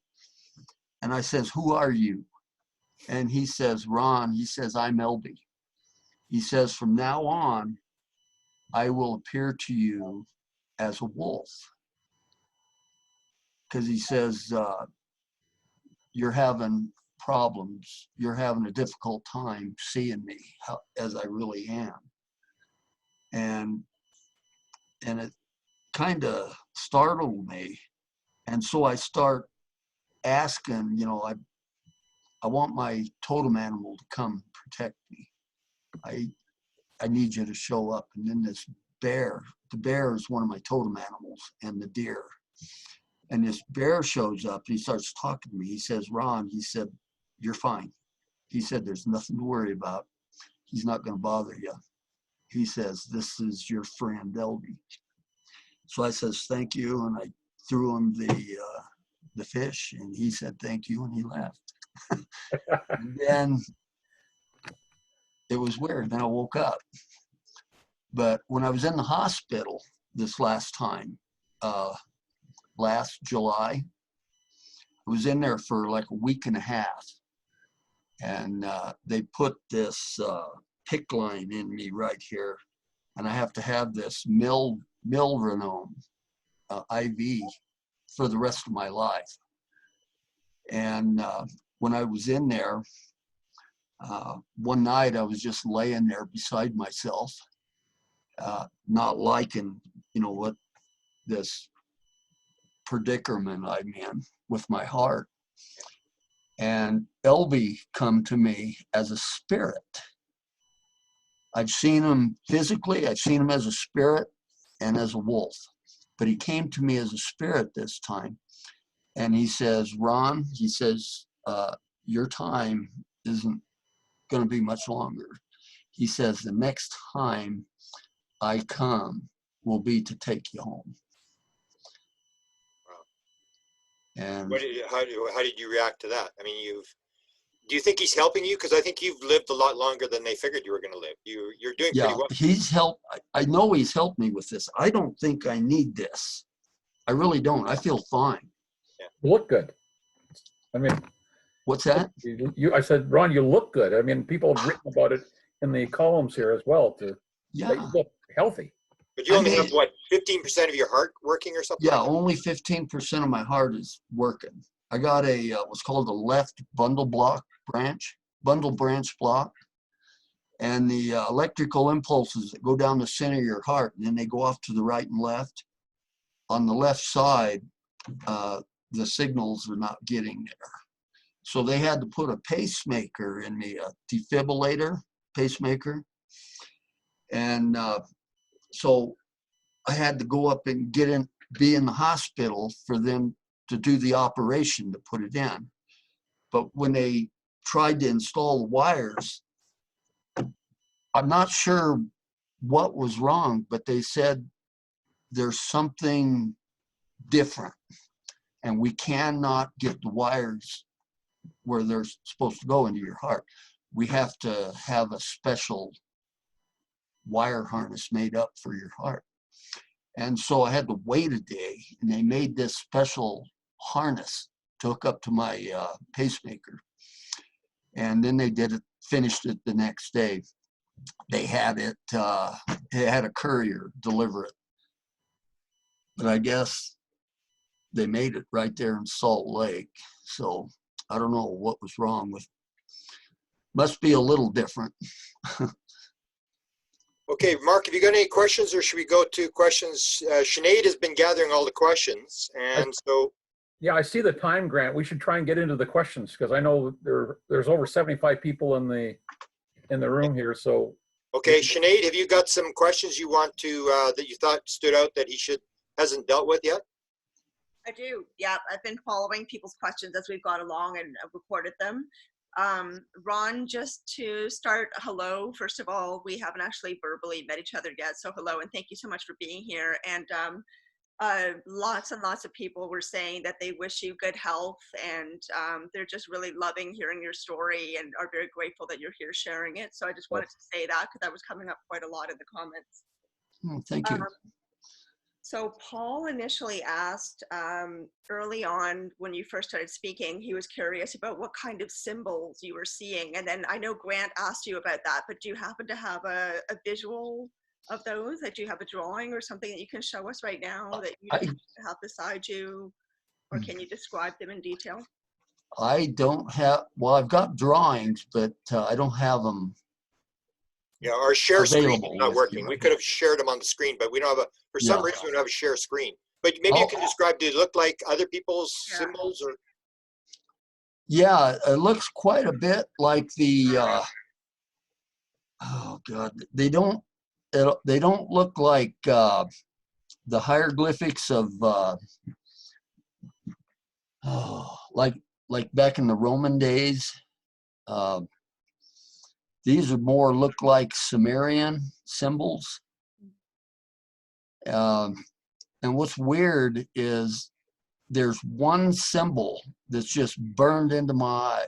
And I says, who are you? And he says, Ron. He says, I'm Elbi. He says, from now on, I will appear to you as a wolf. Because he says, you're having problems. You're having a difficult time seeing me as I really am. And it kind of startled me. And so I start asking, you know, I want my totem animal to come protect me. I need you to show up. And then this bear, the bear is one of my totem animals, and the deer. And this bear shows up and he starts talking to me. He says, Ron, he said, you're fine. He said, there's nothing to worry about. He's not going to bother you. He says, this is your friend, Elbi. So I says, thank you. And I threw him the fish, and he said, thank you. And he left. And then it was weird. Then I woke up. But when I was in the hospital this last time, last July, I was in there for like a week and a half. And they put this PICC line in me right here. And I have to have this milrinone IV for the rest of my life. And when I was in there, one night I was just laying there beside myself, not liking, you know, what this predicament I'm in with my heart. And Elbi come to me as a spirit. I've seen him physically, I've seen him as a spirit and as a wolf, but he came to me as a spirit this time. And he says, Ron, he says, your time isn't going to be much longer. He says, the next time I come will be to take you home. Wow. And How did you react to that? I mean, do you think he's helping you? Because I think you've lived a lot longer than they figured you were going to live. You're doing pretty well. He's helped. I know he's helped me with this. I don't think I need this. I really don't. I feel fine. Yeah. You look good. I mean, what's that? I said, Ron, you look good. I mean, people have written about it in the columns here as well. That you look healthy. But you only have what, 15% of your heart working or something? Yeah, like that? only 15% of my heart is working. I got a what's called a left bundle branch block, and the electrical impulses that go down the center of your heart, and then they go off to the right and left. On the left side, the signals are not getting there. So they had to put a pacemaker in me, a defibrillator pacemaker. And so I had to go up and be in the hospital for them to do the operation to put it in. But when they tried to install the wires, I'm not sure what was wrong, but they said there's something different and we cannot get the wires where they're supposed to go into your heart. We have to have a special wire harness made up for your heart. And so I had to wait a day, and they made this special harness to hook up to my pacemaker. And then they finished it the next day. They had a courier deliver it. But I guess they made it right there in Salt Lake. So I don't know what was wrong with it. Must be a little different. Okay, Mark, have you got any questions, or should we go to questions? Sinead has been gathering all the questions, and so. Yeah, I see the time, Grant. We should try and get into the questions, because I know there's over 75 people in the room here. So. Okay, Sinead, have you got some questions you want to that you thought stood out that he hasn't dealt with yet? I do. Yeah, I've been following people's questions as we've gone along and recorded them. Ron, just to start, hello. First of all, we haven't actually verbally met each other yet, so hello, and thank you so much for being here. And lots and lots of people were saying that they wish you good health, and they're just really loving hearing your story and are very grateful that you're here sharing it. So I just wanted to say that because that was coming up quite a lot in the comments. Oh, thank you. So Paul initially asked early on when you first started speaking, he was curious about what kind of symbols you were seeing. And then I know Grant asked you about that, but do you happen to have a visual of those? Like, do you have a drawing or something that you can show us right now that you have beside you? Or can you describe them in detail? I don't have, well, I've got drawings, but I don't have them. Yeah, our share screen is Available not with working. you. We could have shared them on the screen, but we don't have a, for some Yeah. reason, we don't have a share screen. But maybe you can describe, do it look like other people's symbols or? Yeah, it looks quite a bit like the, oh God, they don't look like the hieroglyphics of, like back in the Roman days. These are more look like Sumerian symbols. And what's weird is there's one symbol that's just burned into my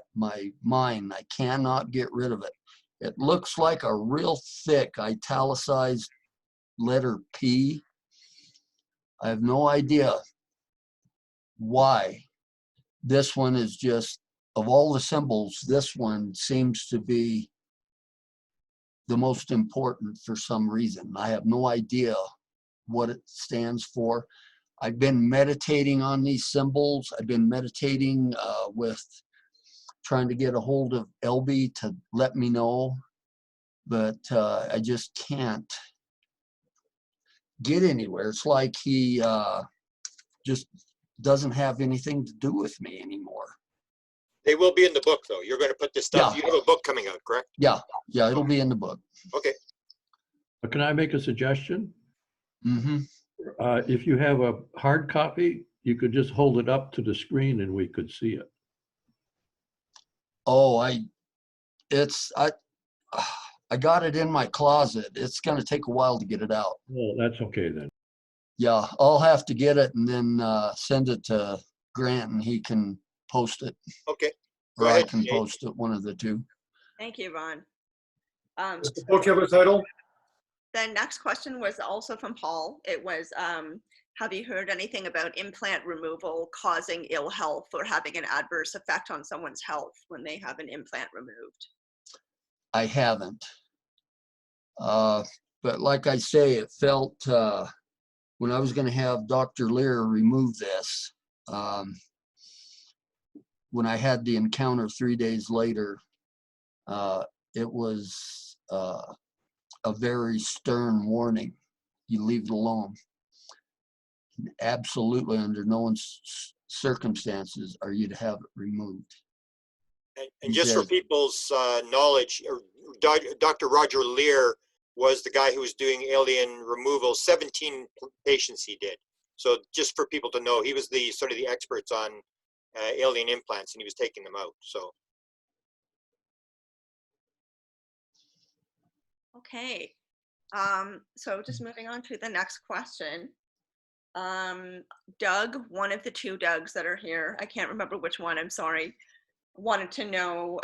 mind. I cannot get rid of it. It looks like a real thick italicized letter P. I have no idea why. This one is just, of all the symbols, this one seems to be the most important for some reason. I have no idea what it stands for. I've been meditating on these symbols. I've been meditating with trying to get a hold of Elbi to let me know, but I just can't get anywhere. It's like he just doesn't have anything to do with me anymore. They will be in the book though. You're going to put this stuff, Yeah. you have a book coming out, correct? Yeah, it'll be in the book. Okay. Can I make a suggestion? Mm-hmm. If you have a hard copy, you could just hold it up to the screen and we could see it. Oh, I got it in my closet. It's going to take a while to get it out. Well, that's okay then. Yeah, I'll have to get it and then send it to Grant and he can post it. Okay. Or I can post it, one of the two. Thank you, Ron. Does the book have a title? The next question was also from Paul. It was, have you heard anything about implant removal causing ill health or having an adverse effect on someone's health when they have an implant removed? I haven't. But like I say, it felt when I was going to have Dr. Lear remove this, when I had the encounter 3 days later, it was a very stern warning. You leave it alone. Absolutely under no circumstances are you to have it removed. And just for people's knowledge, Dr. Roger Lear was the guy who was doing alien removal, 17 patients he did. So just for people to know, he was the sort of the experts on alien implants and he was taking them out. So. Okay. So just moving on to the next question. Doug, one of the two Dougs that are here, I can't remember which one, I'm sorry, wanted to know,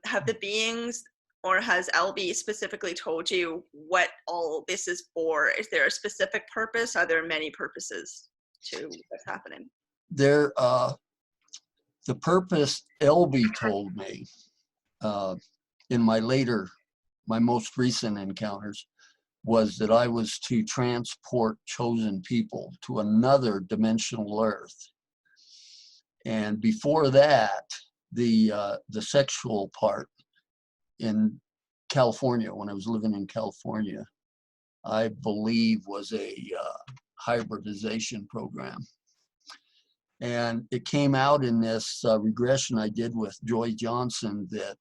have the beings or has Elbi specifically told you what all this is for? Is there a specific purpose? Are there many purposes to what's happening? There, the purpose Elbi told me in my most recent encounters was that I was to transport chosen people to another dimensional Earth. And before that, the sexual part in California, when I was living in California, I believe was a hybridization program. And it came out in this regression I did with Joy Johnson that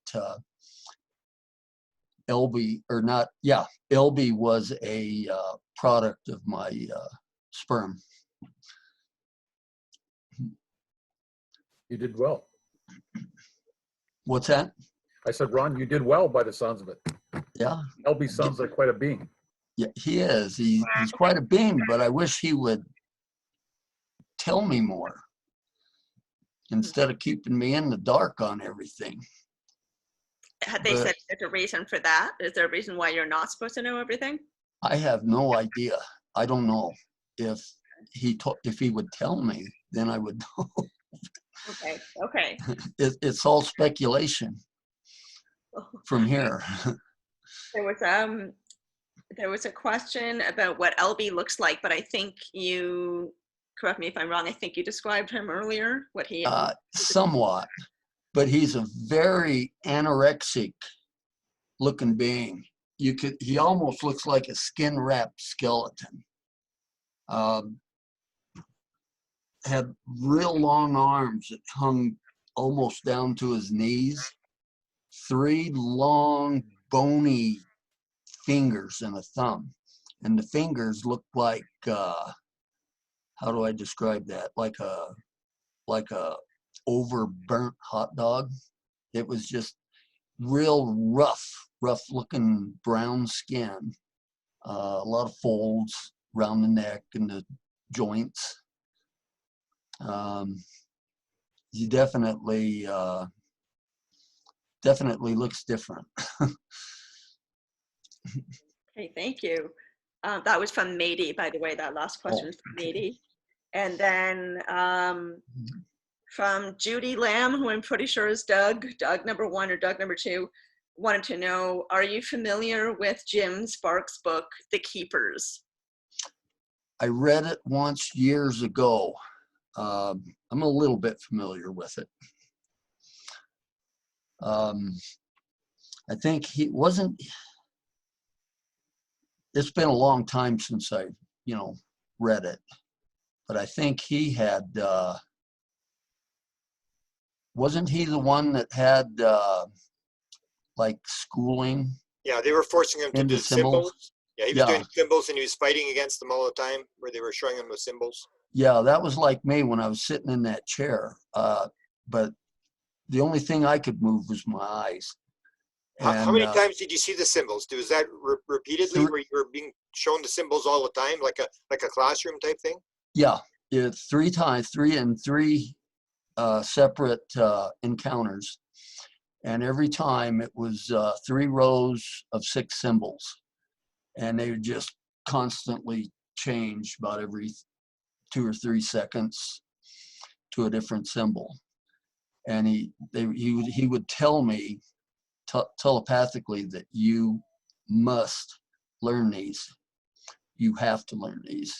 Elbi was a product of my sperm. You did well. What's that? I said, Ron, you did well by the sounds of it. Yeah. Elbi sounds like quite a being. Yeah, he is. He's quite a being, but I wish he would tell me more instead of keeping me in the dark on everything. Had they said there's a reason for that? Is there a reason why you're not supposed to know everything? I have no idea. I don't know. If he would tell me, then I would know. Okay. Okay. It's all speculation from here. There was a question about what Elbi looks like, but I think you, correct me if I'm wrong, I think you described him earlier, what he Somewhat, but he's a very anorexic looking being. He almost looks like a skin wrapped skeleton. Had real long arms that hung almost down to his knees, 3 long bony fingers and a thumb, and the fingers looked like how do I describe that? Like a overburnt hot dog. It was just real rough looking brown skin, a lot of folds around the neck and the joints. He definitely looks different. Okay, thank you. That was from Mady, by the way. That last question was from Mady. And then from Judy Lamb, who I'm pretty sure is Doug number 1 or Doug number 2, wanted to know, are you familiar with Jim Sparks' book, The Keepers? I read it once years ago. I'm a little bit familiar with it. I think it's been a long time since I, read it, but I think he had, wasn't he the one that had like schooling? Yeah, they were forcing him to do symbols. Yeah, he was doing symbols and he was fighting against them all the time where they were showing him the symbols. Yeah, that was like me when I was sitting in that chair. But the only thing I could move was my eyes. How many times did you see the symbols? Was that repeatedly where you were being shown the symbols all the time, like a classroom type thing? Yeah, 3 times, 3 separate encounters. And every time it was 3 rows of 6 symbols. And they would just constantly change about every 2 or 3 seconds to a different symbol. And he would tell me telepathically that you must learn these. You have to learn these.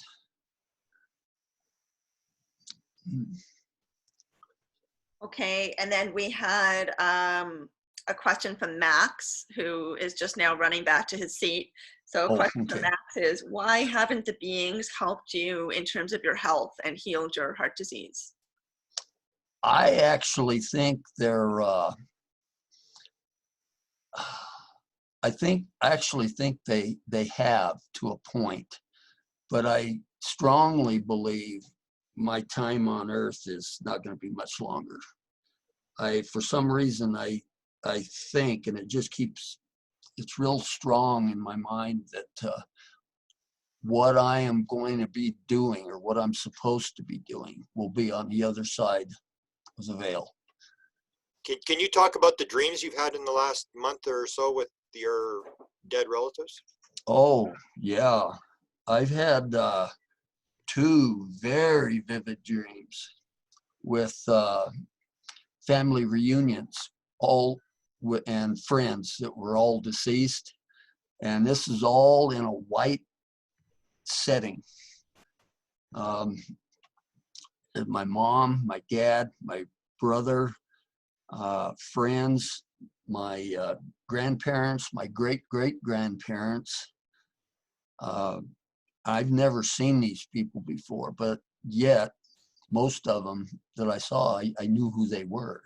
Okay, and then we had a question from Max, who is just now running back to his seat. So a question from Max is, why haven't the beings helped you in terms of your health and healed your heart disease? I actually think they're, they have to a point, but I strongly believe my time on Earth is not going to be much longer. For some reason, I think, and it's real strong in my mind that what I am going to be doing or what I'm supposed to be doing will be on the other side of the veil. Can you talk about the dreams you've had in the last month or so with your dead relatives? Oh, yeah. I've had 2 very vivid dreams with family reunions, and friends that were all deceased. And this is all in a white setting. My mom, my dad, my brother, friends, my grandparents, my great-great-grandparents. I've never seen these people before, but yet most of them that I saw, I knew who they were.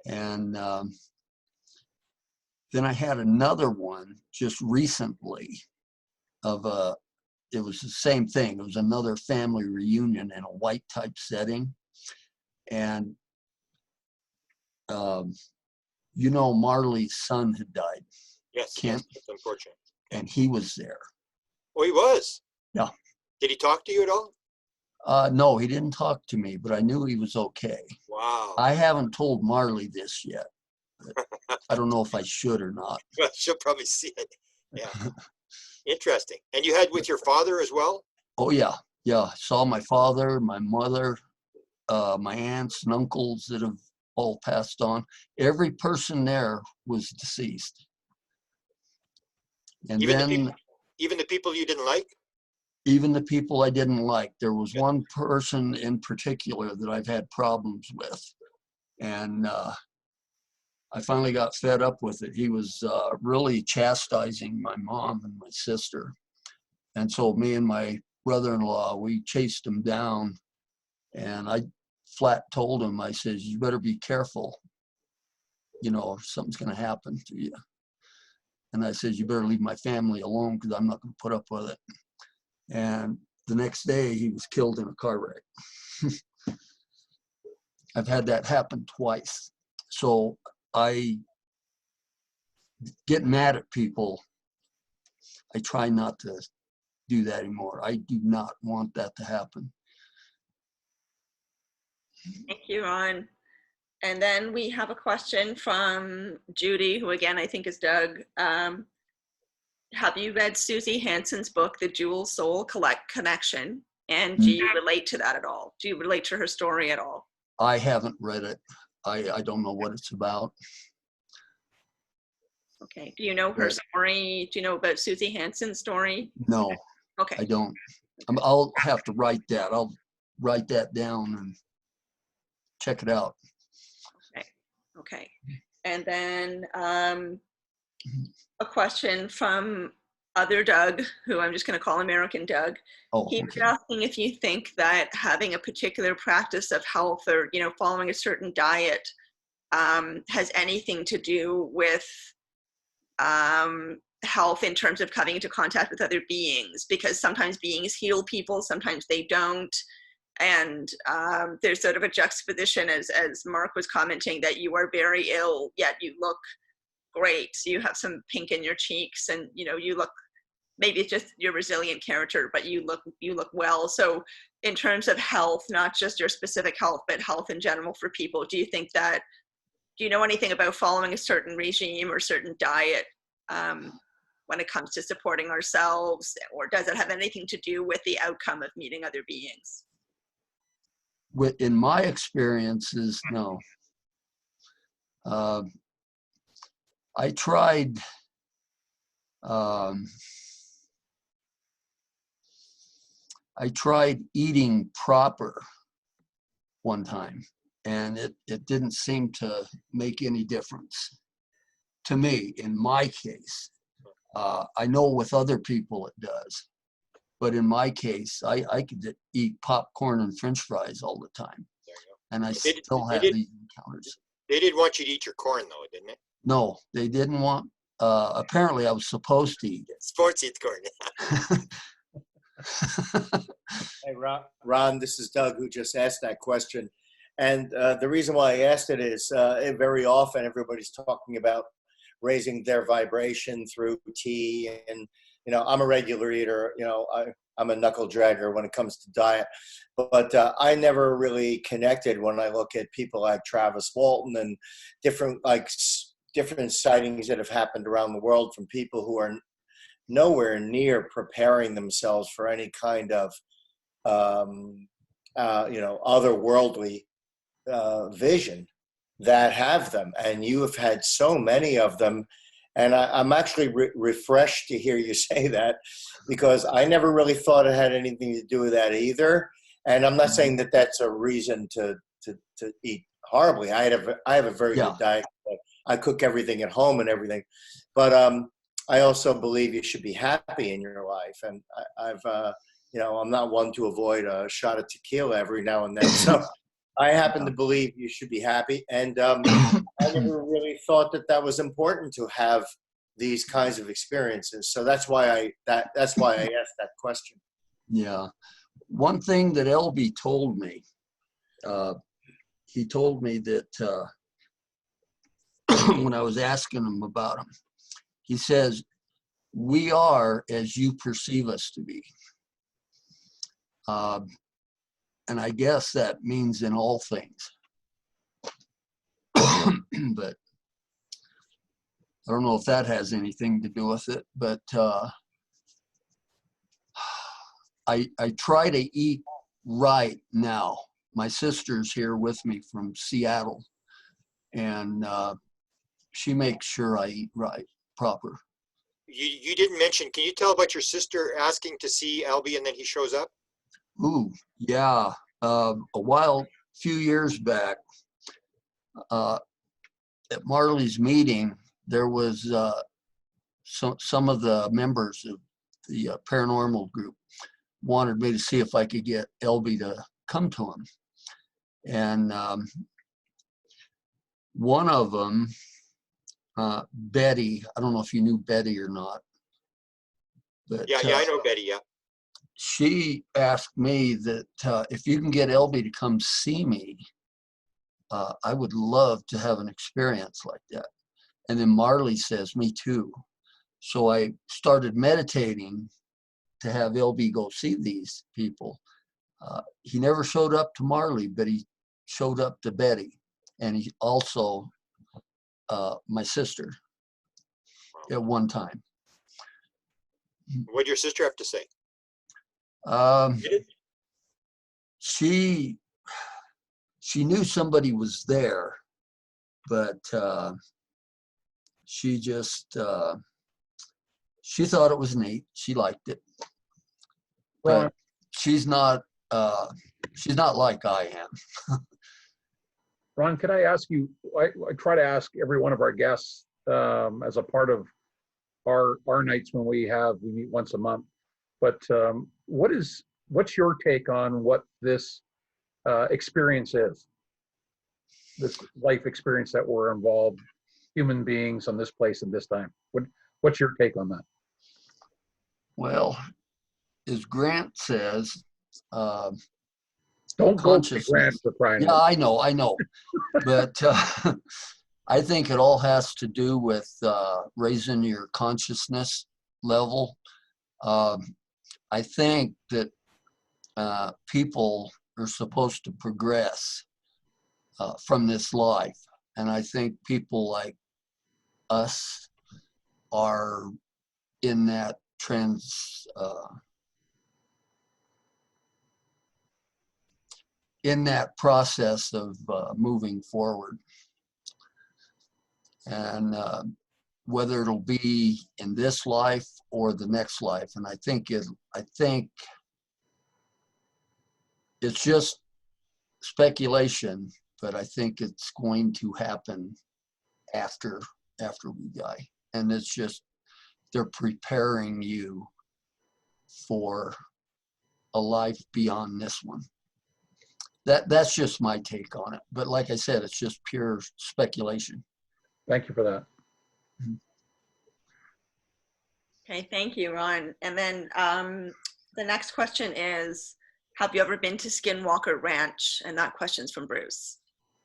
And then I had another one just recently it was the same thing. It was another family reunion in a white type setting. And you know, Marley's son had died. Yes, Kent, yes, it's unfortunate. and he was there. Oh, he was? Yeah. Did he talk to you at all? No, he didn't talk to me, but I knew he was okay. Wow. I haven't told Marley this yet. I don't know if I should or not. Well, she'll probably see it. Yeah. Interesting. And you had with your father as well? Oh, yeah. Yeah. Saw my father, my mother, my aunts and uncles that have all passed on. Every person there was deceased. And Even the people you didn't like? Even the people I didn't like. There was one person in particular that I've had problems with. And I finally got fed up with it. He was really chastising my mom and my sister. And so me and my brother-in-law, we chased him down. And I flat told him, I says, you better be careful. You know, if something's going to happen to you. And I says, you better leave my family alone because I'm not going to put up with it. And the next day he was killed in a car wreck. I've had that happen twice. So I get mad at people. I try not to do that anymore. I do not want that to happen. Thank you, Ron. And then we have a question from Judy, who again, I think is Doug. Have you read Susie Hansen's book, The Jewel Soul Connection? And do you relate to that at all? Do you relate to her story at all? I haven't read it. I don't know what it's about. Okay. Do you know her story? Do you know about Susie Hansen's story? No, okay. I don't. I'll have to write that. I'll write that down and check it out. Okay. Okay. And then a question from other Doug, who I'm just going to call American Doug. Oh, He was asking if you think that having a particular practice of health or, you know, following a certain diet has anything to do with health in terms of coming into contact with other beings, because sometimes beings heal people, sometimes they don't. And there's sort of a juxtaposition, as Mark was commenting, that you are very ill, yet you look great. So you have some pink in your cheeks, and you know, you look, maybe it's just your resilient character, but you look well. So in terms of health, not just your specific health, but health in general for people, do you think that, do you know anything about following a certain regime or certain diet when it comes to supporting ourselves, or does it have anything to do with the outcome of meeting other beings? In my experiences, no. I tried eating proper one time, and it didn't seem to make any difference to me in my case. I know with other people it does, but in my case, I could eat popcorn and French fries all the time, and I still have these encounters. They did want you to eat your corn, though, didn't they? No, they didn't want. Apparently, I was supposed to eat it. Sports eat corn. Hey, Ron, this is Doug, who just asked that question. And the reason why I asked it is very often everybody's talking about raising their vibration through tea. And, you know, I'm a regular eater. You know, I'm a knuckle dragger when it comes to diet. But I never really connected when I look at people like Travis Walton and different sightings that have happened around the world from people who are nowhere near preparing themselves for any kind of, you know, otherworldly vision that have them. And you have had so many of them. And I'm actually refreshed to hear you say that, because I never really thought it had anything to do with that either. And I'm not saying that that's a reason to eat horribly. I have a very good diet. I cook everything at home and everything. But I also believe you should be happy in your life. And I've, you know, I'm not one to avoid a shot of tequila every now and then. So I happen to believe you should be happy. And I never really thought that was important to have these kinds of experiences. So that's why that's why I asked that question. Yeah. One thing that Elbi told me, he told me that when I was asking him about him. He says, we are as you perceive us to be. And I guess that means in all things. But I don't know if that has anything to do with it, but I try to eat right now. My sister's here with me from Seattle, and she makes sure I eat right, proper. You didn't mention, can you tell about your sister asking to see Elbi and then he shows up? Ooh, yeah. Few years back, at Marley's meeting, there was some of the members of the paranormal group wanted me to see if I could get Elbi to come to him. And one of them, Betty, I don't know if you knew Betty or not. But, Yeah, I know Betty, yeah. She asked me that if you can get Elbi to come see me, I would love to have an experience like that. And then Marley says, me too. So I started meditating to have Elbi go see these people. He never showed up to Marley, but he showed up to Betty. And he also, my sister, at one time. What did your sister have to say? She knew somebody was there, but she just she thought it was neat. She liked it, but she's not like I am. Ron, could I ask you? I try to ask every one of our guests as a part of our nights when we meet once a month. But what's your take on what this experience is? This life experience that we're involved, human beings on this place at this time. What's your take on that? Well, as Grant says, don't go to Grant for crying out. Yeah, I know, but I think it all has to do with raising your consciousness level. I think that people are supposed to progress from this life. And I think people like us are in that in that process of moving forward. And whether it'll be in this life or the next life. And I think it's just speculation, but I think it's going to happen after we die. And it's just, they're preparing you for a life beyond this one. That's just my take on it. But like I said, it's just pure speculation. Thank you for that. Okay, thank you, Ron. And then the next question is, have you ever been to Skinwalker Ranch? And that question's from Bruce.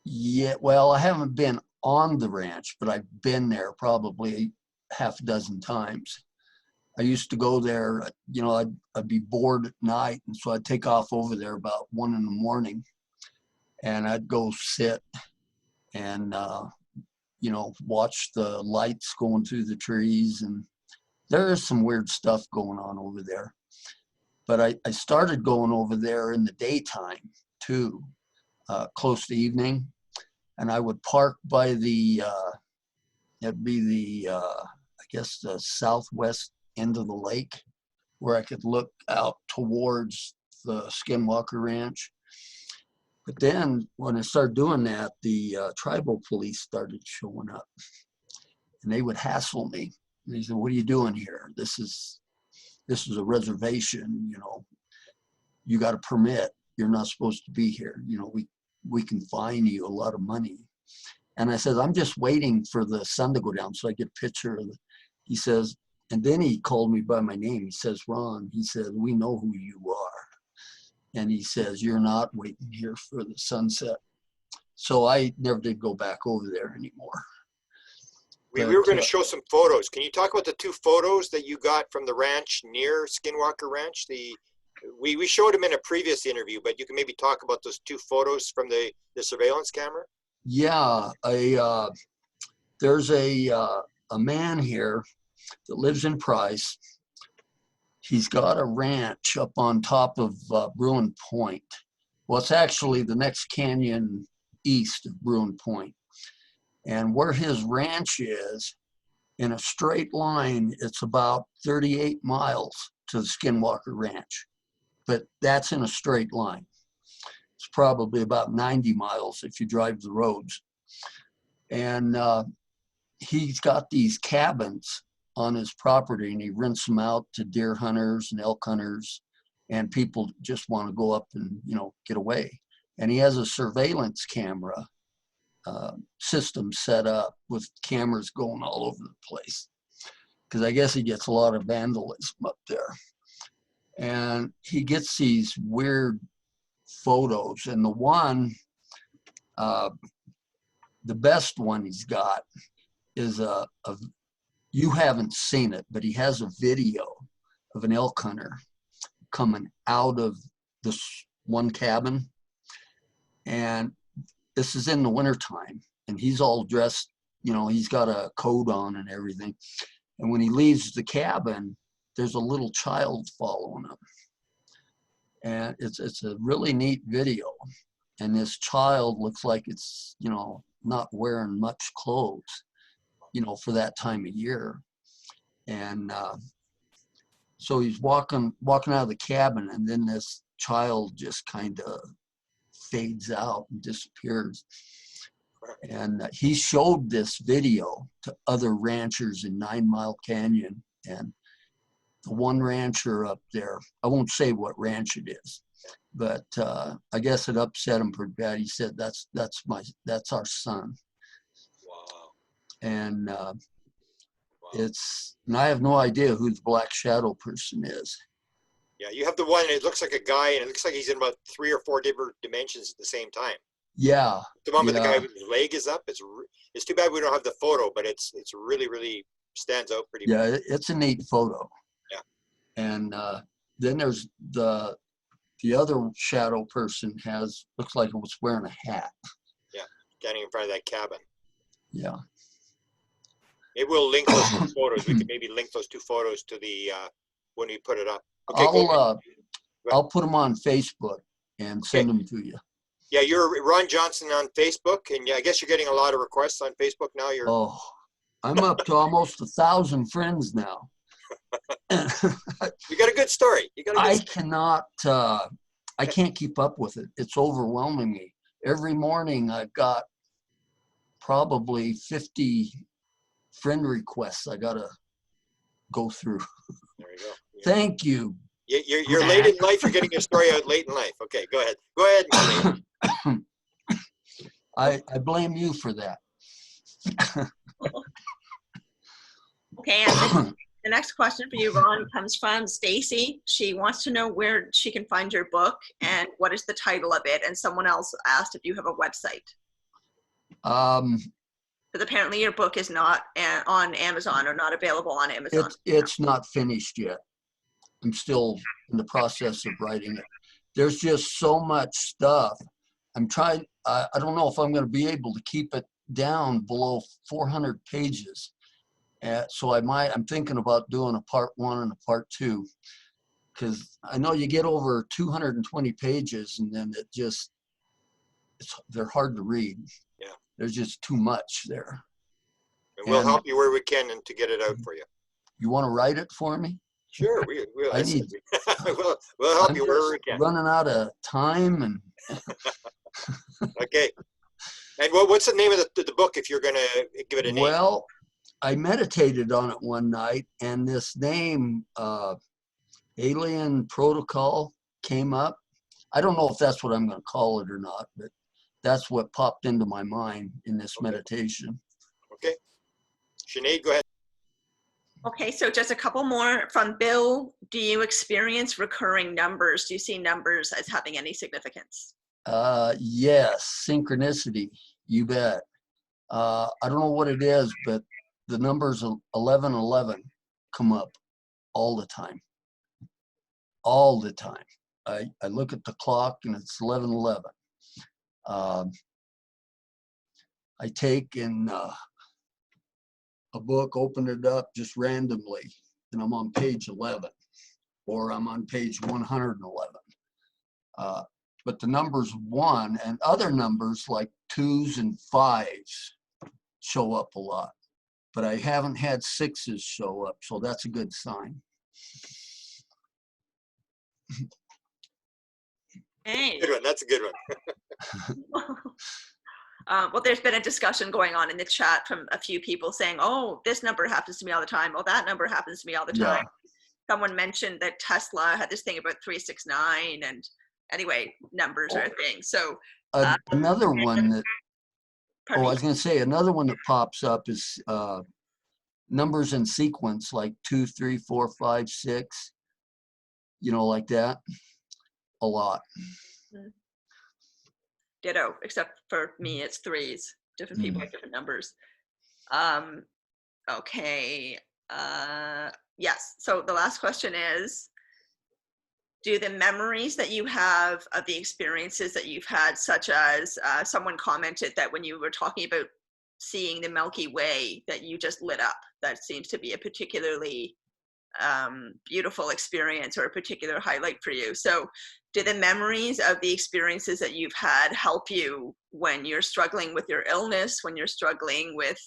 Yeah, well, I haven't been on the ranch, but I've been there probably half a dozen times. I used to go there, you know, I'd be bored at night, and so I'd take off over there about 1 a.m, and I'd go sit and, you know, watch the lights going through the trees, and there is some weird stuff going on over there. But I started going over there in the daytime too, close to evening, and I would park by the, it'd be the, I guess the southwest end of the lake, where I could look out towards the Skinwalker Ranch. But then when I started doing that, the tribal police started showing up, and they would hassle me. And they said, "What are you doing here? This is a reservation, you know, you got a permit, you're not supposed to be here, you know, we can fine you a lot of money." And I said, "I'm just waiting for the sun to go down so I get a picture of it." He says, and then he called me by my name. He says, "Ron," he said, "we know who you are." And he says, "You're not waiting here for the sunset." So I never did go back over there anymore. We were going to show some photos. Can you talk about the 2 photos that you got from the ranch near Skinwalker Ranch? We showed them in a previous interview, but you can maybe talk about those 2 photos from the surveillance camera. Yeah, there's a man here that lives in Price. He's got a ranch up on top of Bruin Point. Well, it's actually the next canyon east of Bruin Point. And where his ranch is, in a straight line, it's about 38 miles to the Skinwalker Ranch. But that's in a straight line. It's probably about 90 miles if you drive the roads. And he's got these cabins on his property, and he rents them out to deer hunters and elk hunters, and people just want to go up and, you know, get away. And he has a surveillance camera system set up with cameras going all over the place, because I guess he gets a lot of vandalism up there. And he gets these weird photos, and the one, the best one he's got is you haven't seen it, but he has a video of an elk hunter coming out of this one cabin. And this is in the wintertime, and he's all dressed, you know, he's got a coat on and everything. And when he leaves the cabin, there's a little child following him. And it's a really neat video. And this child looks like it's, you know, not wearing much clothes, you know, for that time of year. And so he's walking out of the cabin, and then this child just kind of fades out and disappears. And he showed this video to other ranchers in 9 Mile Canyon. And the one rancher up there, I won't say what ranch it is, but I guess it upset him pretty bad. He said, that's our son. Wow. And and I have no idea who the Black Shadow person is. Yeah, you have the one, it looks like a guy, and it looks like he's in about 3 or 4 different dimensions at the same time. Yeah. The one with the guy with his leg is up. It's too bad we don't have the photo, but it's really, really stands out pretty much. Yeah, it's a neat photo. Yeah. And then there's the other shadow person looks like it was wearing a hat. Yeah, standing in front of that cabin. Yeah. Maybe we'll link those 2 photos. We could maybe link those 2 photos to the when we put it up. Okay, I'll put them on Facebook and send them to you. Yeah, you're Ron Johnson on Facebook, and yeah, I guess you're getting a lot of requests on Facebook now. Oh, I'm up to almost 1,000 friends now. You got a good story. I can't keep up with it. It's overwhelming me. Every morning I've got probably 50 friend requests I gotta go through. There you go. Yeah. Thank you. You're late in life. You're getting your story out late in life. Okay, go ahead. Go ahead. I blame you for that. Okay, and the next question for you, Ron, comes from Stacy. She wants to know where she can find your book and what is the title of it. And someone else asked if you have a website. Because apparently your book is not on Amazon or not available on Amazon. It's not finished yet. I'm still in the process of writing it. There's just so much stuff. I'm trying, I don't know if I'm going to be able to keep it down below 400 pages. So I'm thinking about doing a part 1 and a part 2, because I know you get over 220 pages and then they're hard to read. Yeah. There's just too much there. And we'll help you where we can and to get it out for you. You want to write it for me? Sure, we'll help you wherever we can. Running out of time and. Okay. And what's the name of the book if you're going to give it a name? Well, I meditated on it one night, and this name, Alien Protocol, came up. I don't know if that's what I'm going to call it or not, but that's what popped into my mind in this meditation. Okay. Sinead, go ahead. Okay, so just a couple more from Bill. Do you experience recurring numbers? Do you see numbers as having any significance? Yes, synchronicity, you bet. I don't know what it is, but the numbers 1111 come up all the time. All the time. I look at the clock and it's 1111. I take in a book, open it up just randomly, and I'm on page 11, or I'm on page 111. But the numbers 1 and other numbers like 2s and 5s show up a lot. But I haven't had 6s show up, so that's a good sign. Hey. Good one. That's a good one. Well, there's been a discussion going on in the chat from a few people saying, oh, this number happens to me all the time. Oh, that number happens to me all the time. Someone mentioned that Tesla had this thing about 369, and anyway, numbers are a thing. So another one that, I me? was going to say, another one that pops up is numbers in sequence, like 2, 3, 4, 5, 6, you know, like that, a lot. Ditto, except for me, it's 3s. Different people have different numbers. Okay. Yes. So the last question is, do the memories that you have of the experiences that you've had, such as someone commented that when you were talking about seeing the Milky Way, that you just lit up? That seems to be a particularly beautiful experience or a particular highlight for you. So do the memories of the experiences that you've had help you when you're struggling with your illness, when you're struggling with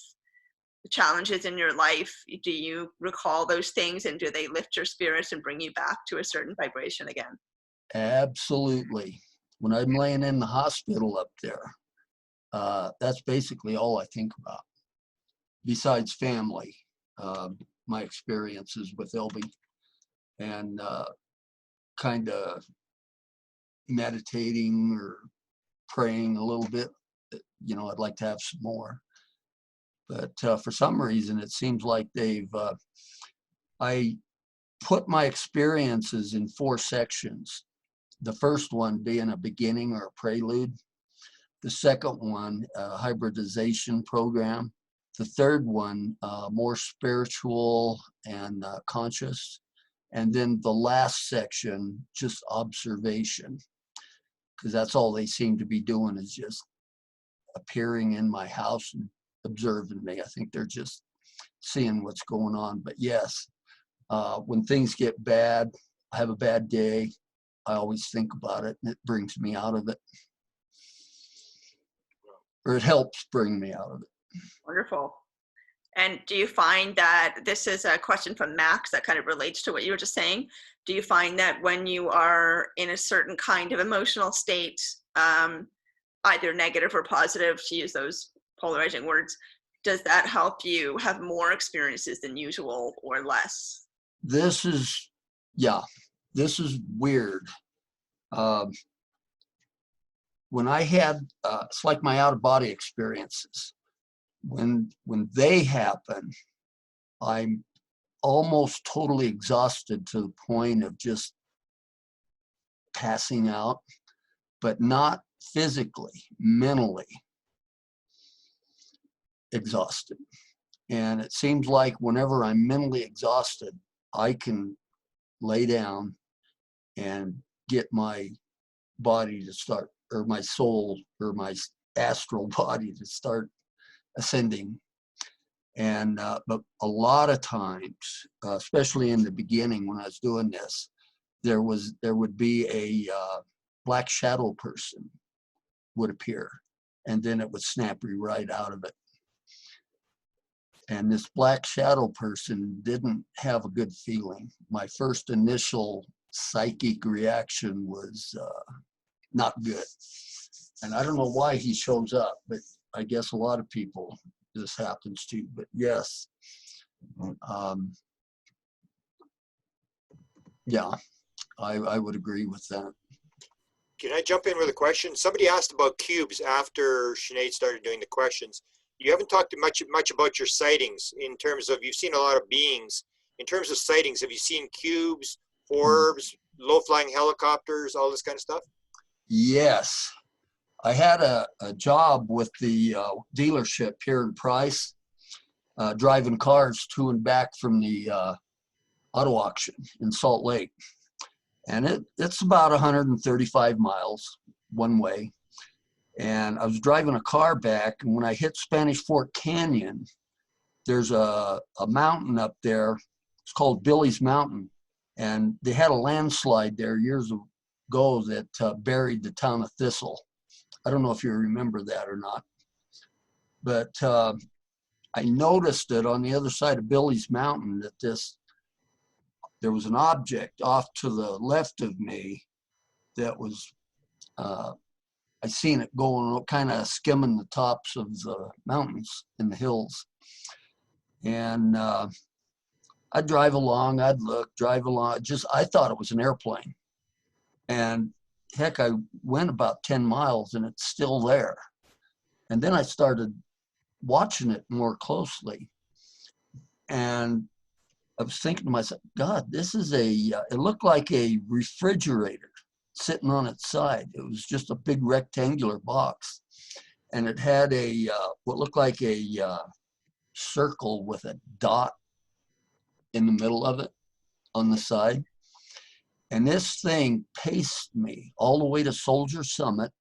challenges in your life? Do you recall those things, and do they lift your spirits and bring you back to a certain vibration again? Absolutely. When I'm laying in the hospital up there, that's basically all I think about, besides family. My experiences with Elbi, and kind of meditating or praying a little bit. You know, I'd like to have some more. But for some reason, it seems like I put my experiences in 4 sections. The first one being a beginning or a prelude. The second one, a hybridization program. The third one, more spiritual and conscious. And then the last section, just observation. Because that's all they seem to be doing, is just appearing in my house and observing me. I think they're just seeing what's going on. But yes, when things get bad, I have a bad day, I always think about it, and it brings me out of it. Or it helps bring me out of it. Wonderful. And do you find that, this is a question from Max that kind of relates to what you were just saying, do you find that when you are in a certain kind of emotional state, either negative or positive, to use those polarizing words, does that help you have more experiences than usual or less? This is weird. When I had, it's like my out-of-body experiences. When they happen, I'm almost totally exhausted to the point of just passing out, but not physically, mentally exhausted. And it seems like whenever I'm mentally exhausted, I can lay down and get my body to start, or my soul, or my astral body to start ascending. And but a lot of times, especially in the beginning when I was doing this, there would be a black shadow person would appear, and then it would snap you right out of it. And this black shadow person didn't have a good feeling. My first initial psychic reaction was not good. And I don't know why he shows up, but I guess a lot of people this happens to. But yes, yeah, I would agree with that. Can I jump in with a question? Somebody asked about cubes after Sinead started doing the questions. You haven't talked much about your sightings in terms of, you've seen a lot of beings. In terms of sightings, have you seen cubes, orbs, low-flying helicopters, all this kind of stuff? Yes. I had a job with the dealership here in Price, driving cars to and back from the auto auction in Salt Lake. And it's about 135 miles one way. And I was driving a car back, and when I hit Spanish Fork Canyon, there's a mountain up there. It's called Billy's Mountain. And they had a landslide there years ago that buried the town of Thistle. I don't know if you remember that or not. But I noticed it on the other side of Billy's Mountain that there was an object off to the left of me that was, I seen it going, kind of skimming the tops of the mountains in the hills. And I'd drive along, I'd look, drive along, I thought it was an airplane. And heck, I went about 10 miles and it's still there. And then I started watching it more closely. And I was thinking to myself, God, this is it looked like a refrigerator sitting on its side. It was just a big rectangular box. And it had what looked like a circle with a dot in the middle of it on the side. And this thing paced me all the way to Soldier Summit.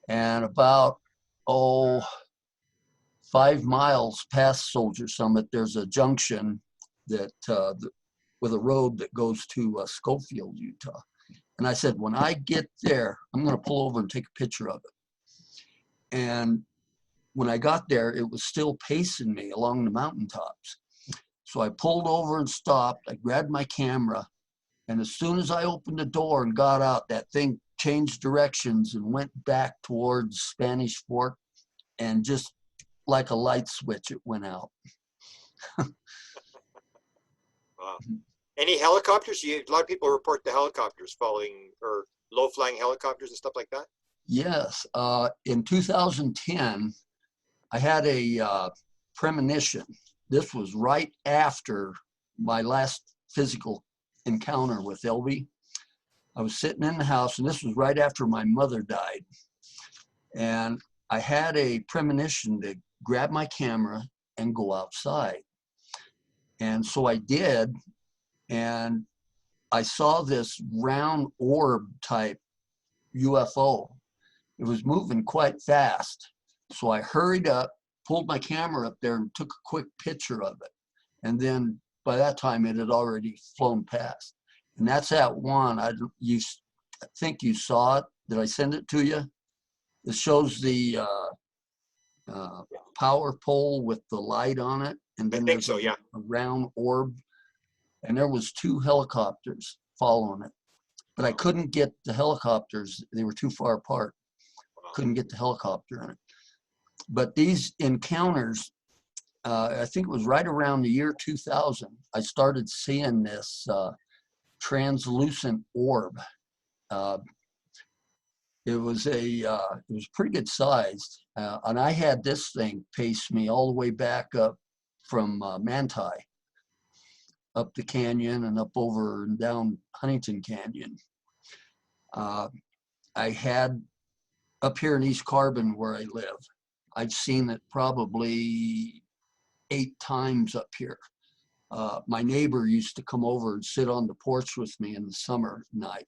And about, 5 miles past Soldier Summit, there's a junction that with a road that goes to Schofield, Utah. And I said, when I get there, I'm going to pull over and take a picture of it. And when I got there, it was still pacing me along the mountaintops. So I pulled over and stopped. I grabbed my camera. And as soon as I opened the door and got out, that thing changed directions and went back towards Spanish Fork. And just like a light switch, it went out. Wow. Any helicopters? A lot of people report the helicopters falling, or low-flying helicopters and stuff like that. Yes. In 2010, I had a premonition. This was right after my last physical encounter with Elbi. I was sitting in the house, and this was right after my mother died. And I had a premonition to grab my camera and go outside. And so I did. And I saw this round orb type UFO. It was moving quite fast. So I hurried up, pulled my camera up there and took a quick picture of it. And then by that time it had already flown past. And that's that one. I think you saw it. Did I send it to you? It shows the power pole with the light on it. And then I think so, yeah. A round orb. And there was 2 helicopters following it. But I couldn't get the helicopters. They were too far apart. Couldn't get the helicopter in it. But these encounters, I think it was right around the year 2000, I started seeing this translucent orb. It was pretty good sized. And I had this thing pace me all the way back up from Manti, up the canyon and up over and down Huntington Canyon. I had up here in East Carbon where I live, I've seen it probably 8 times up here. My neighbor used to come over and sit on the porch with me in the summer night.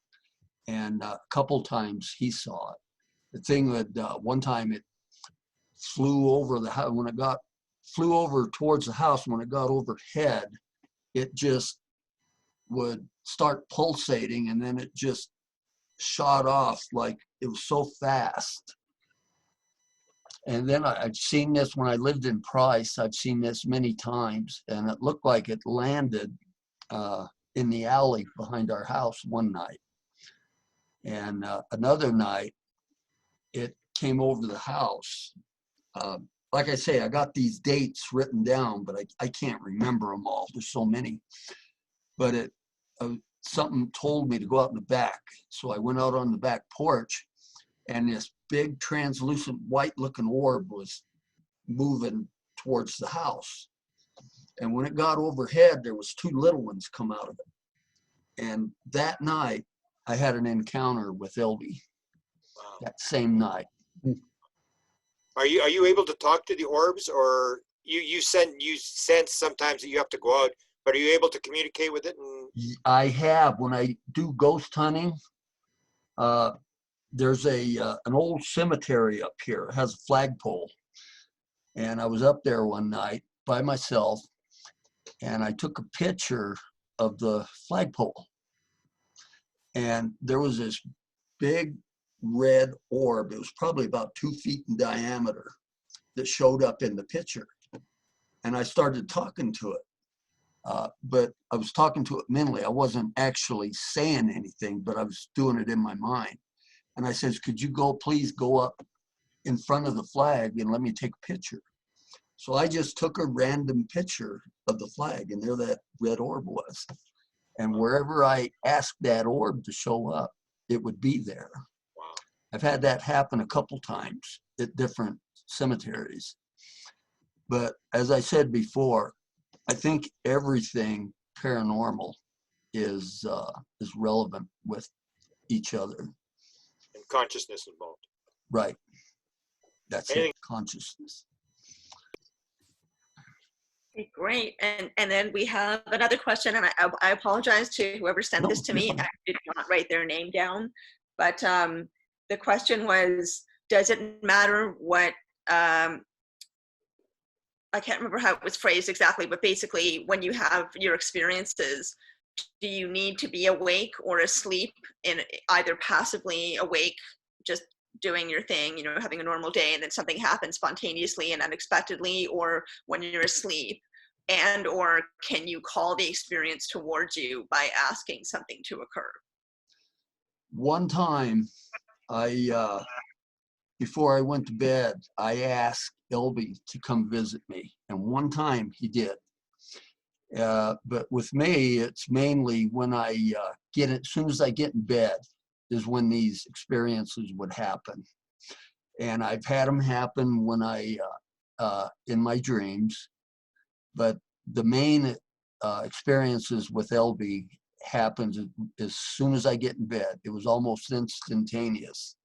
And a couple times he saw it. The thing that one time it flew over the house, flew over towards the house, when it got overhead, it just would start pulsating, and then it just shot off like it was so fast. And then I'd seen this when I lived in Price. I've seen this many times, and it looked like it landed in the alley behind our house one night. And another night, it came over the house. Like I say, I got these dates written down, but I can't remember them all. There's so many. But something told me to go out in the back. So I went out on the back porch, and this big translucent white-looking orb was moving towards the house. And when it got overhead, there was 2 little ones come out of it. And that night, I had an encounter with Elbi. Wow. That same night. Are you able to talk to the orbs, or you sense sometimes that you have to go out, but are you able to communicate with it? I have. When I do ghost hunting, there's an old cemetery up here. It has a flagpole. And I was up there one night by myself, and I took a picture of the flagpole. And there was this big red orb. It was probably about 2 feet in diameter that showed up in the picture. And I started talking to it. But I was talking to it mentally. I wasn't actually saying anything, but I was doing it in my mind. And I says, could you please go up in front of the flag and let me take a picture? So I just took a random picture of the flag, and there that red orb was. And wherever I asked that orb to show up, it would be there. Wow. I've had that happen a couple times at different cemeteries. But as I said before, I think everything paranormal is relevant with each other. And consciousness involved. Right. That's it, consciousness. Okay, great. And then we have another question, and I apologize to whoever sent this to me. I did not write their name down, but the question was, does it matter what, I can't remember how it was phrased exactly, but basically when you have your experiences, do you need to be awake or asleep, in either passively awake, just doing your thing, you know, having a normal day, and then something happens spontaneously and unexpectedly, or when you're asleep, and or can you call the experience towards you by asking something to occur? One time, before I went to bed, I asked Elbi to come visit me, and one time he did. But with me, it's mainly when I as soon as I get in bed, is when these experiences would happen. And I've had them happen when in my dreams, but the main experiences with Elbi happens as soon as I get in bed. It was almost instantaneous.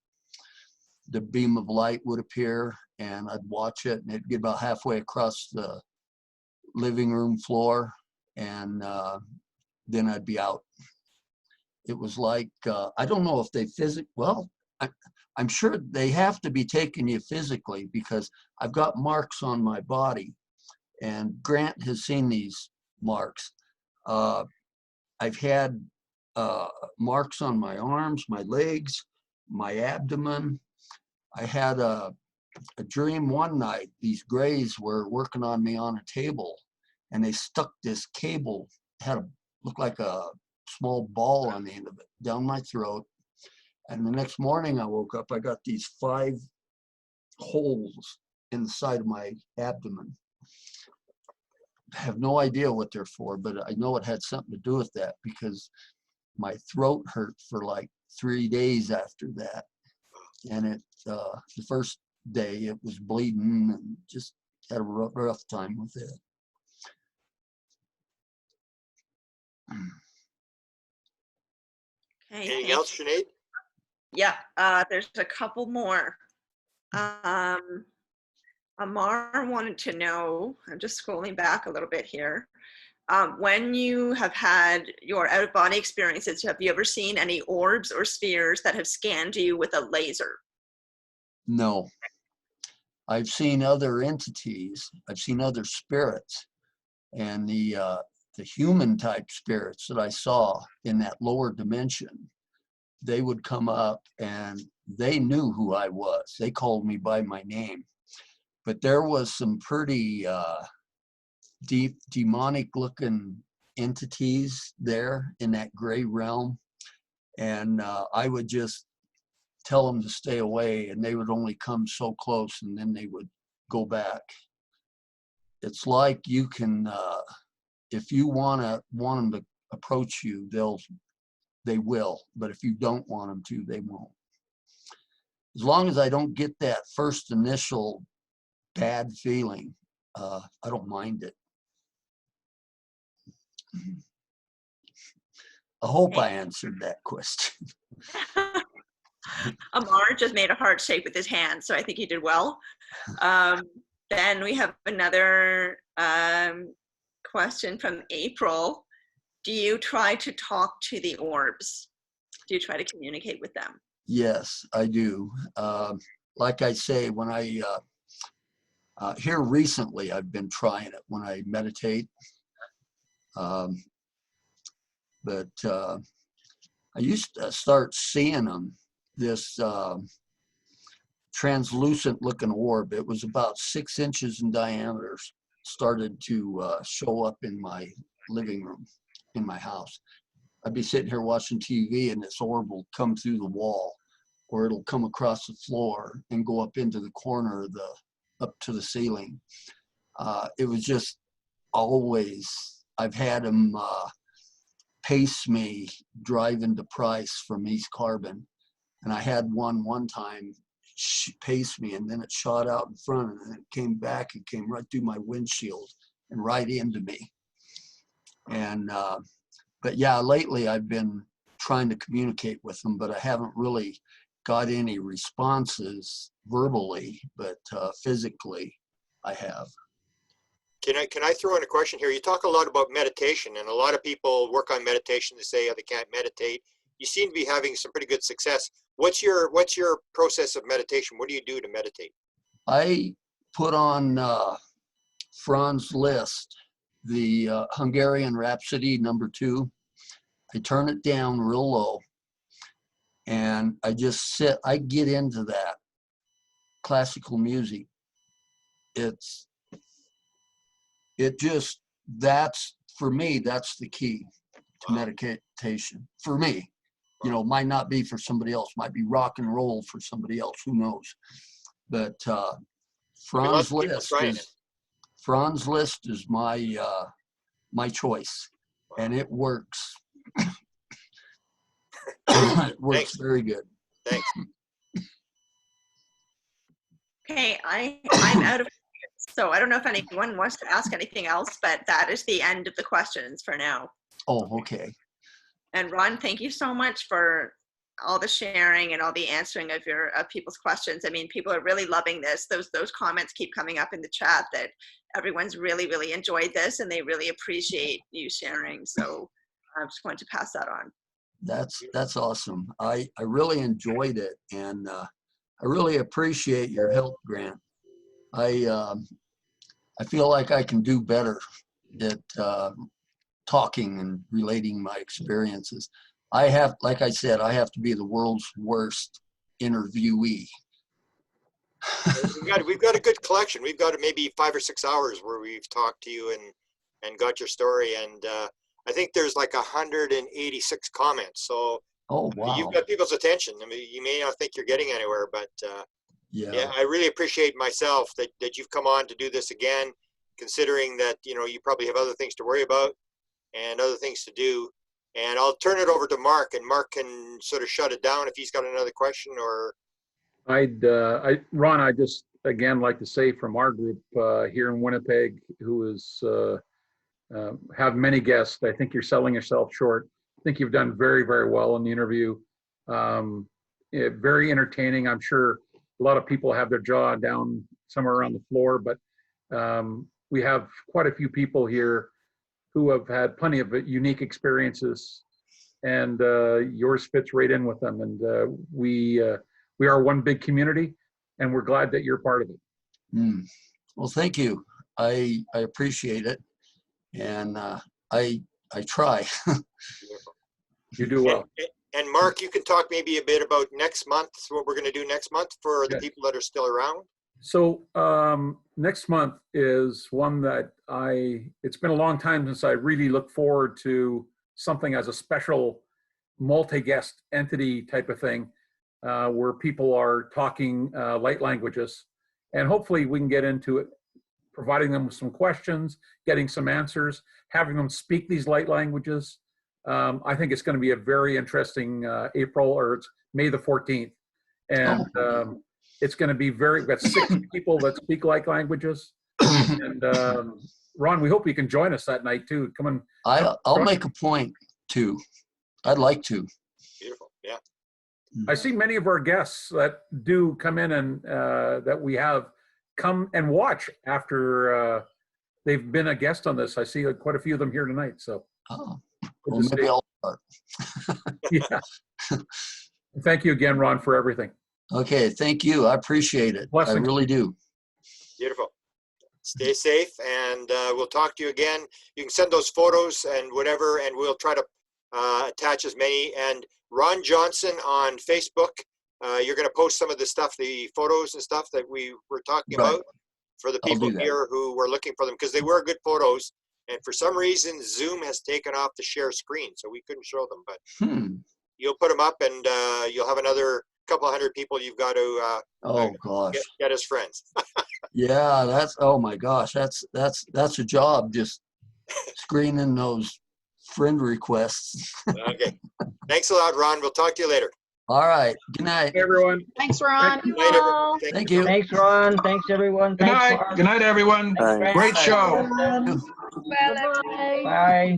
The beam of light would appear, and I'd watch it, and it'd get about halfway across the living room floor, and then I'd be out. It was like, I don't know if they I'm sure they have to be taking you physically, because I've got marks on my body, and Grant has seen these marks. I've had marks on my arms, my legs, my abdomen. I had a dream one night. These Greys were working on me on a table, and they stuck this cable, looked like a small ball on the end of it, down my throat. And the next morning I woke up, I got these 5 holes in the side of my abdomen. I have no idea what they're for, but I know it had something to do with that, because my throat hurt for like 3 days after that. And the first day it was bleeding, and just had a rough time with it. Okay, anything else, Sinead? Yeah, there's a couple more. Amar wanted to know, I'm just scrolling back a little bit here. When you have had your out-of-body experiences, have you ever seen any orbs or spheres that have scanned you with a laser? No. I've seen other entities. I've seen other spirits, and the human type spirits that I saw in that lower dimension, they would come up and they knew who I was. They called me by my name. But there was some pretty deep demonic looking entities there in that gray realm. And I would just tell them to stay away, and they would only come so close, and then they would go back. It's like you can, if you want them to approach you, they will. But if you don't want them to, they won't. As long as I don't get that first initial bad feeling, I don't mind it. I hope I answered that question. Amar just made a heart shape with his hand, so I think he did well. Then we have another question from April. Do you try to talk to the orbs? Do you try to communicate with them? Yes, I do. Like I say, when I, here recently, I've been trying it when I meditate. But I used to start seeing them, this translucent looking orb. It was about 6 inches in diameter, started to show up in my living room in my house. I'd be sitting here watching TV and this orb will come through the wall, or it'll come across the floor and go up into the corner of up to the ceiling. It was just always, I've had them pace me driving to Price from East Carbon. And I had one time pace me, and then it shot out in front, and then it came back and came right through my windshield and right into me. And but yeah, lately I've been trying to communicate with them, but I haven't really got any responses verbally, but physically I have. Can I throw in a question here? You talk a lot about meditation, and a lot of people work on meditation to say, oh, they can't meditate. You seem to be having some pretty good success. What's your process of meditation? What do you do to meditate? I put on Franz Liszt, the Hungarian Rhapsody #2. I turn it down real low, and I just sit. I get into that classical music. That's, for me, that's the key to meditation. For me, you know, might not be for somebody else, might be rock and roll for somebody else, who knows? But Franz Liszt is my choice, and it works. It works Thanks. very good. Thanks. Okay, I'm out of questions, so I don't know if anyone wants to ask anything else, but that is the end of the questions for now. Oh, okay. And Ron, thank you so much for all the sharing and all the answering of people's questions. I mean, people are really loving this. Those comments keep coming up in the chat that everyone's really, really enjoyed this, and they really appreciate you sharing. So I'm just going to pass that on. That's awesome. I really enjoyed it, and I really appreciate your help, Grant. I feel like I can do better at talking and relating my experiences. Like I said, I have to be the world's worst interviewee. We've got a good collection. We've got maybe 5 or 6 hours where we've talked to you and got your story. And I think there's like 186 comments. So oh, wow. You've got people's attention. I mean, you may not think you're getting anywhere, but yeah, I really appreciate myself that you've come on to do this again, considering that, you know, you probably have other things to worry about and other things to do. And I'll turn it over to Mark, and Mark can sort of shut it down if he's got another question. Or Ron, I just again like to say from our group here in Winnipeg, who is have many guests. I think you're selling yourself short. I think you've done very, very well in the interview. Very entertaining. I'm sure a lot of people have their jaw down somewhere around the floor, but we have quite a few people here who have had plenty of unique experiences, and yours fits right in with them. And we are one big community, and we're glad that you're part of it. Well, thank you. I appreciate it, and I try. You do well. And Mark, you can talk maybe a bit about next month, what we're going to do next month for the people that are still around. So next month is one that it's been a long time since I really look forward to something as a special multi-guest entity type of thing, where people are talking light languages. And hopefully we can get into it, providing them with some questions, getting some answers, having them speak these light languages. I think it's going to be a very interesting April, or it's May the 14th. And it's going to be we've got 6 people that speak light languages. And Ron, we hope you can join us that night too. Come on. I'll make a point to. I'd like to. Beautiful. Yeah. I see many of our guests that do come in and that we have come and watch after they've been a guest on this. I see quite a few of them here tonight. So Oh, good well, to maybe see. I'll start. Yeah. Thank you again, Ron, for everything. Okay, thank you. I appreciate it. I Blessings. really do. Beautiful. Stay safe, and we'll talk to you again. You can send those photos and whatever, and we'll try to attach as many. And Ron Johnson on Facebook, you're going to post some of the stuff, the photos and stuff that we were talking Right. about for the I'll people do that. here who were looking for them, because they were good photos. And for some reason, Zoom has taken off the share screen, so we couldn't show them. But you'll put them up, and you'll have another couple hundred people you've got to Oh gosh. get as friends. Yeah, that's, oh my gosh, that's a job, just screening those friend requests. Okay. Thanks a lot, Ron. We'll talk to you later. All right. Good night. Hey, everyone. Thanks, Ron. Good night, everyone. Thank you. Thanks, Ron. Thanks, everyone. Good Thanks, night. Mark. Good night, everyone. Thanks, Grant. Great show. Bye.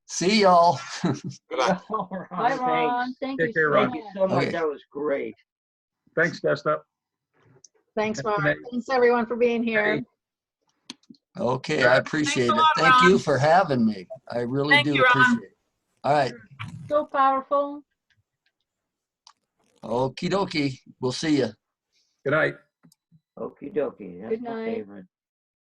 See y'all. Goodbye. Oh, Ron, Bye, Ron. Thank you Take care, so Ron. Thank you so much. Okay. That was great. Thanks, Desta. Thanks, Good Ron. night. Thanks, everyone, for being here. Okay, I appreciate Thanks a it. lot, Thank Ron. you for having me. I really Thank do you, Ron. appreciate it. All right. So powerful. Okie dokie. We'll see you. Good night. Okie dokie. That's Good my night. favorite.